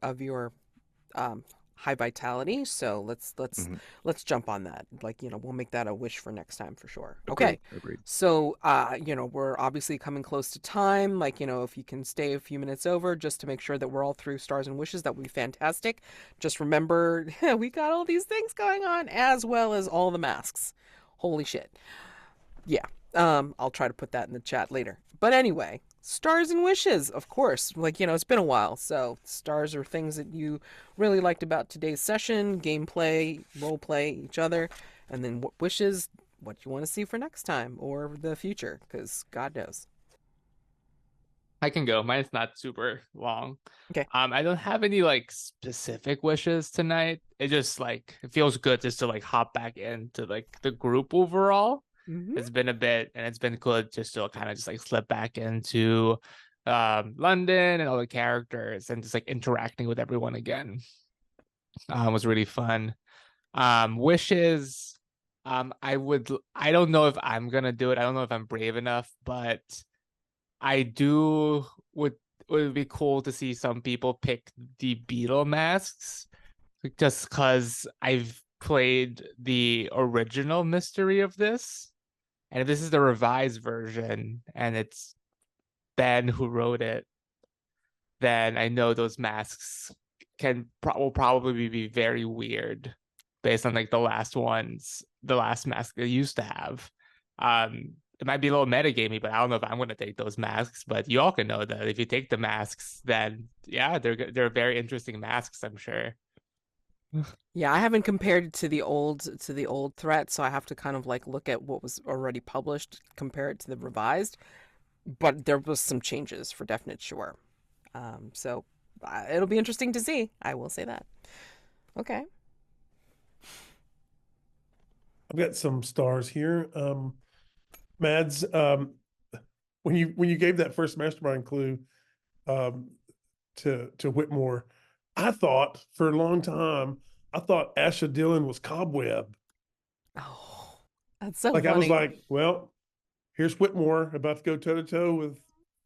um high vitality, so Mhm. let's jump on that. Like, we'll make that a wish for next time for sure. Agreed. Okay. Agreed. So, we're obviously coming close to time. Like, if you can stay a few minutes over just to make sure that we're all through Stars and Wishes, that would be fantastic. Just remember, we got all these things going on as well as all the masks. Holy shit. Yeah. I'll try to put that in the chat later. But anyway, stars and wishes, of course. Like, it's been a while, so stars are things that you really liked about today's session, gameplay, role play, each other, and then wishes, what you want to see for next time or the future, because God knows. I can go. Mine's not super long. Okay. I don't have any like specific wishes tonight. It just like it feels good just to like hop back into like the group overall. Mm-hmm. It's been a bit, and it's been good just to kind of just like slip back into London and all the characters and just like interacting with everyone again. Was really fun. Wishes. I don't know if I'm gonna do it. I don't know if I'm brave enough, but I do would be cool to see some people pick the Beetle masks just because I've played the original Mystery of this. And if this is the revised version and it's Ben who wrote it, then I know those masks will probably be very weird based on like the last mask they used to have. It might be a little metagamey, but I don't know if I'm going to take those masks. But you all can know that if you take the masks, then yeah, they're very interesting masks, I'm sure. Yeah, I haven't compared it to the old threat, so I have to kind of like look at what was already published, compare it to the revised. But there was some changes for definite sure. So it'll be interesting to see. I will say that. Okay. I've got some stars here. Mads, when you gave that first mastermind clue um, to Whitmore, I thought for a long time Asha Dillon was Cobweb. Oh, that's so Like I was funny. like, well, here's Whitmore about to go toe to toe with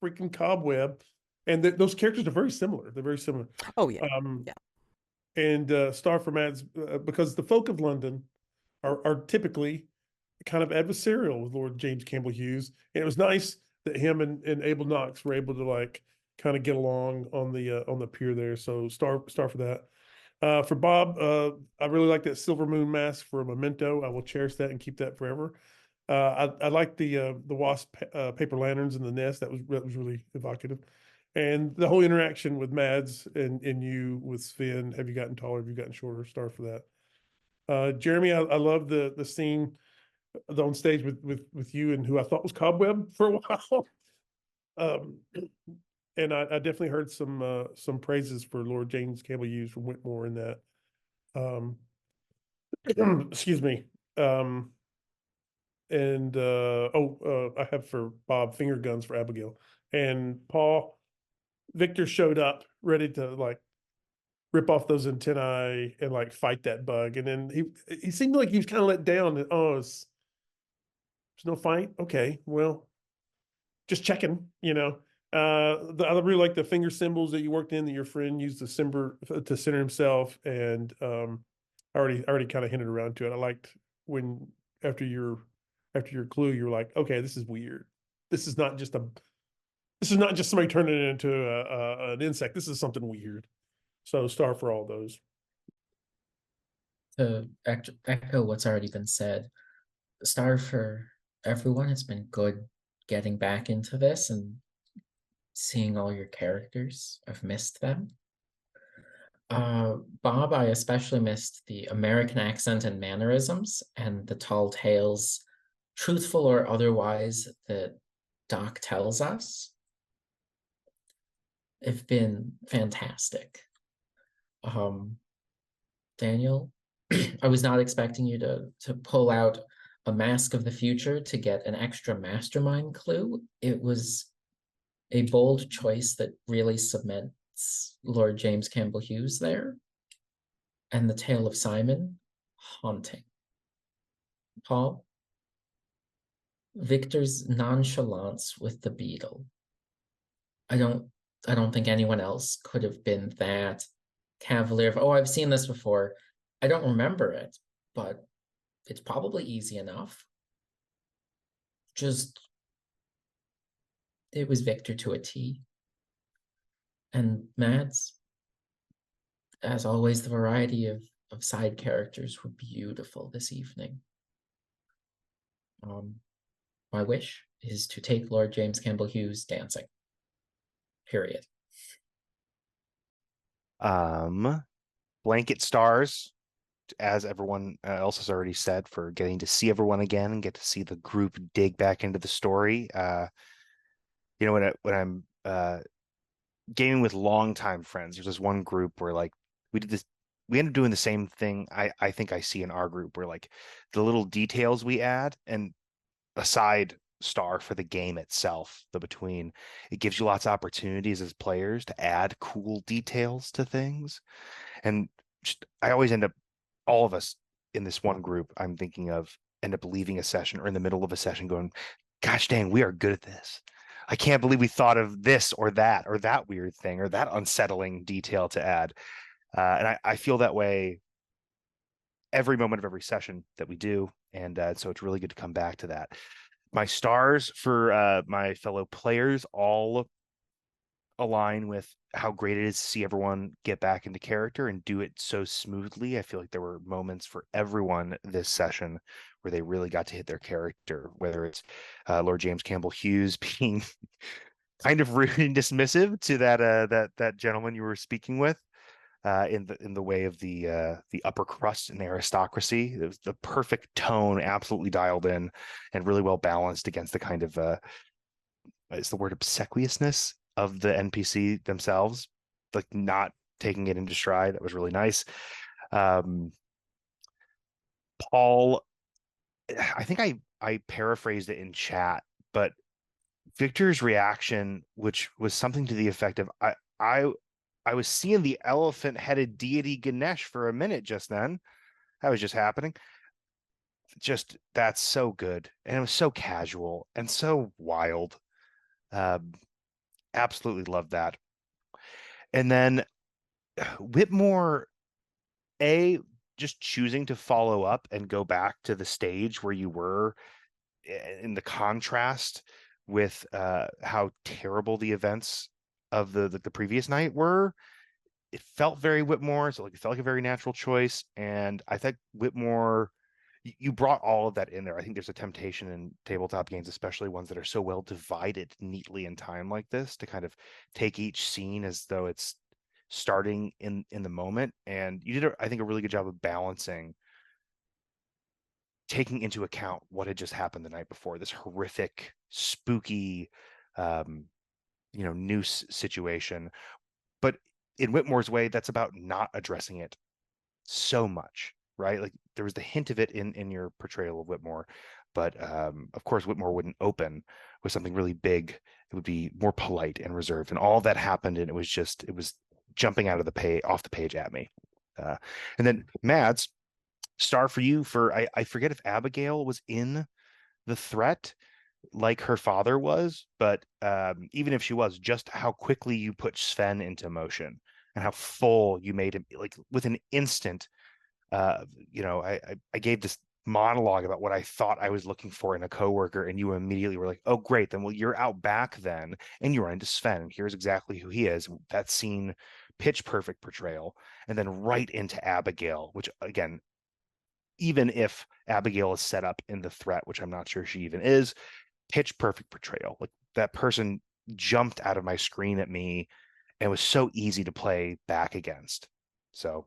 freaking Cobweb, and those characters are very similar. They're very similar. Oh yeah, Um, yeah. and Star for Mads, because the folk of London are typically kind of adversarial with Lord James Campbell-Hughes, and it was nice that him and Abel Knox were able to like kind of get along on the pier there. So star for that. For Bob, I really like that Silver Moon mask for a memento. I will cherish that and keep that forever. I like the wasp paper lanterns in the nest. That was really evocative, and the whole interaction with Mads and you with Sven. Have you gotten taller? Have you gotten shorter? Star for that. Jeremy, I love the scene on stage with you and who I thought was Cobweb for a while. Um, and I definitely heard some praises for Lord James Campbell-Hughes from Whitmore in that. Um, excuse me. And I have for Bob finger guns for Abigail and Paul. Victor showed up ready to like rip off those antennae and like fight that bug, and then he seemed like he was kind of let down. And, oh, there's no fight. Okay, well, just checking. I really like the finger symbols that you worked in that your friend used to center himself, and I already kind of hinted around to it. I liked when after your clue, you're like, okay, this is weird. This is not just a this is not just somebody turning it into an insect. This is something weird. So star for all those. To echo what's already been said, star for everyone. It's been good getting back into this and seeing all your characters. I've missed them. Bob, I especially missed the American accent and mannerisms and the tall tales, truthful or otherwise, that Doc tells us. Have been fantastic. Daniel, I was not expecting you to pull out a Mask of the Future to get an extra mastermind clue. It was a bold choice that really cements Lord James Campbell-Hughes there. And the Tale of Simon, haunting. Paul, Victor's nonchalance with the Beadle. I don't think anyone else could have been that cavalier of, oh, I've seen this before. I don't remember it, but it's probably easy enough. Just, it was Victor to a T. And Mads, as always, the variety of side characters were beautiful this evening. My wish is to take Lord James Campbell-Hughes dancing. Period. Blanket stars, as everyone else has already said, for getting to see everyone again and get to see the group dig back into the story. When I'm gaming with longtime friends, there's this one group where like we ended up doing the same thing. I think I see in our group where like the little details we add, and aside star for the game itself, the between, it gives you lots of opportunities as players to add cool details to things. And I always end up, all of us in this one group I'm thinking of, end up leaving a session or in the middle of a session going, gosh dang, we are good at this. I can't believe we thought of this or that weird thing or that unsettling detail to add. And I feel that way every moment of every session that we do. And so it's really good to come back to that. My stars for my fellow players all align with how great it is to see everyone get back into character and do it so smoothly. I feel like there were moments for everyone this session where they really got to hit their character, whether it's Lord James Campbell-Hughes being kind of rude and dismissive to that gentleman you were speaking with, in the way of the upper crust and the aristocracy. It was the perfect tone, absolutely dialed in and really well balanced against the kind of is the word obsequiousness of the NPC themselves, like not taking it into stride. That was really nice. Paul, I think I paraphrased it in chat, but Victor's reaction, which was something to the effect of, I was seeing the elephant-headed deity Ganesh for a minute just then. That was just happening. just that's so good, and it was so casual and so wild. Um, Absolutely loved that. And then Whitmore, a just choosing to follow up and go back to the stage where you were, in the contrast with how terrible the events of the previous night were. It felt very Whitmore, so like it felt like a very natural choice. And I think Whitmore, you brought all of that in there. I think there's a temptation in tabletop games, especially ones that are so well divided neatly in time like this, to kind of take each scene as though it's starting in the moment. And you did, I think, a really good job of balancing, taking into account what had just happened the night before, this horrific, spooky, noose situation. But in Whitmore's way, that's about not addressing it so much, right? Like there was the hint of it in your portrayal of Whitmore, but of course Whitmore wouldn't open with something really big. It would be more polite and reserved, and all that happened, and it was jumping out of the page, off the page at me. And then Mads, star for you for, I forget if Abigail was in the threat like her father was, but even if she was, just how quickly you put Sven into motion and how full you made him, like with an instant. I gave this monologue about what I thought I was looking for in a coworker, and you immediately were like, oh great, then well, you're out back then, and you run into Sven. Here's exactly who he is. That scene, pitch perfect portrayal. And then right into Abigail, which again, even if Abigail is set up in the threat, which I'm not sure she even is, pitch perfect portrayal. Like that person jumped out of my screen at me and was so easy to play back against. So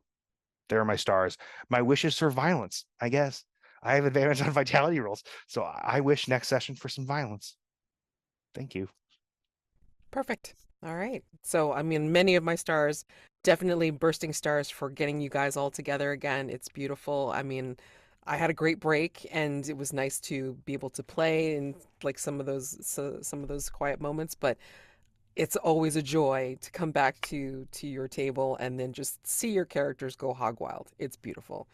there are my stars. My wish is for violence, I guess. I have advantage on vitality rolls, so I wish next session for some violence. Thank you. Perfect. All right. So, I mean, many of my stars, definitely bursting stars for getting you guys all together again. It's beautiful. I mean, I had a great break, and it was nice to be able to play in like some of those quiet moments. But it's always a joy to come back to your table and then just see your characters go hog wild. It's beautiful.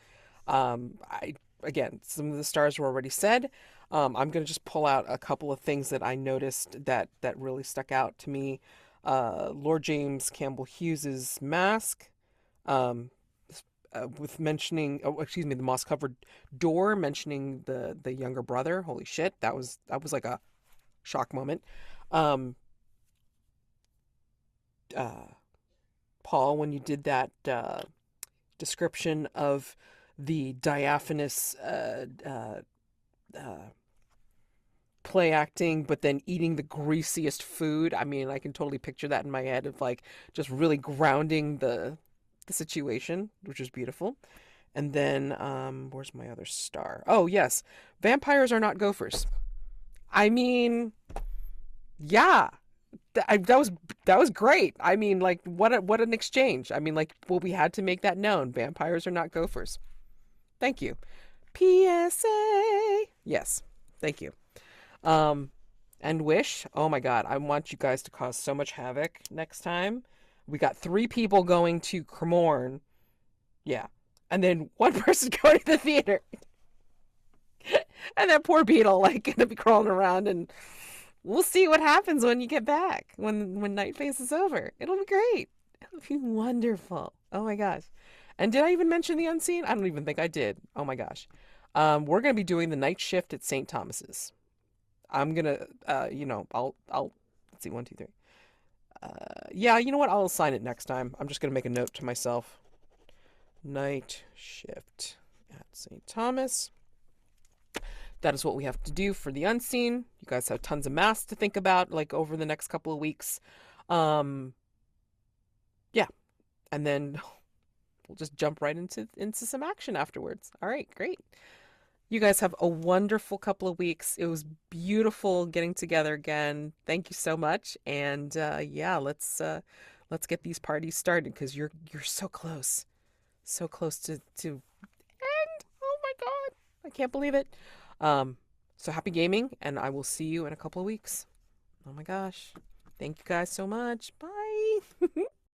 I Again, some of the stars were already said. I'm gonna just pull out a couple of things that I noticed that really stuck out to me. Lord James Campbell-Hughes's mask, um, with mentioning, oh, excuse me, the moss covered door, mentioning the younger brother. Holy shit, that was like a shock moment. Um, uh, Paul, when you did that description of the diaphanous play acting, but then eating the greasiest food. I mean, I can totally picture that in my head of like just really grounding the situation, which is beautiful. And then where's my other star? Oh yes, vampires are not gophers. I mean, yeah, that was great. I mean, like what an exchange. I mean, like, well, we had to make that known. Vampires are not gophers. Thank you. PSA. Yes, thank you. Um, and Wish. Oh my God, I want you guys to cause so much havoc next time. We got 3 people going to Cremorne. Yeah, and then one person going to the theater. And that poor Beadle, like, gonna be crawling around, and we'll see what happens when you get back, when Night Phase is over. It'll be great. It'll be wonderful. Oh my gosh. And did I even mention the unseen? I don't even think I did. Oh my gosh. We're gonna be doing the night shift at St. Thomas's. I'm gonna, I'll let's see, 1, 2, 3. Yeah, you know what? I'll assign it next time. I'm just gonna make a note to myself. Night shift at St. Thomas. That is what we have to do for the unseen. You guys have tons of masks to think about, like, over the next couple of weeks. Yeah, and then we'll just jump right into some action afterwards. All right, great. You guys have a wonderful couple of weeks. It was beautiful getting together again. Thank you so much. And yeah, let's get these parties started, because you're so close to end. Oh my God, I can't believe it. So happy gaming, and I will see you in a couple of weeks. Oh my gosh. Thank you guys so much. Bye.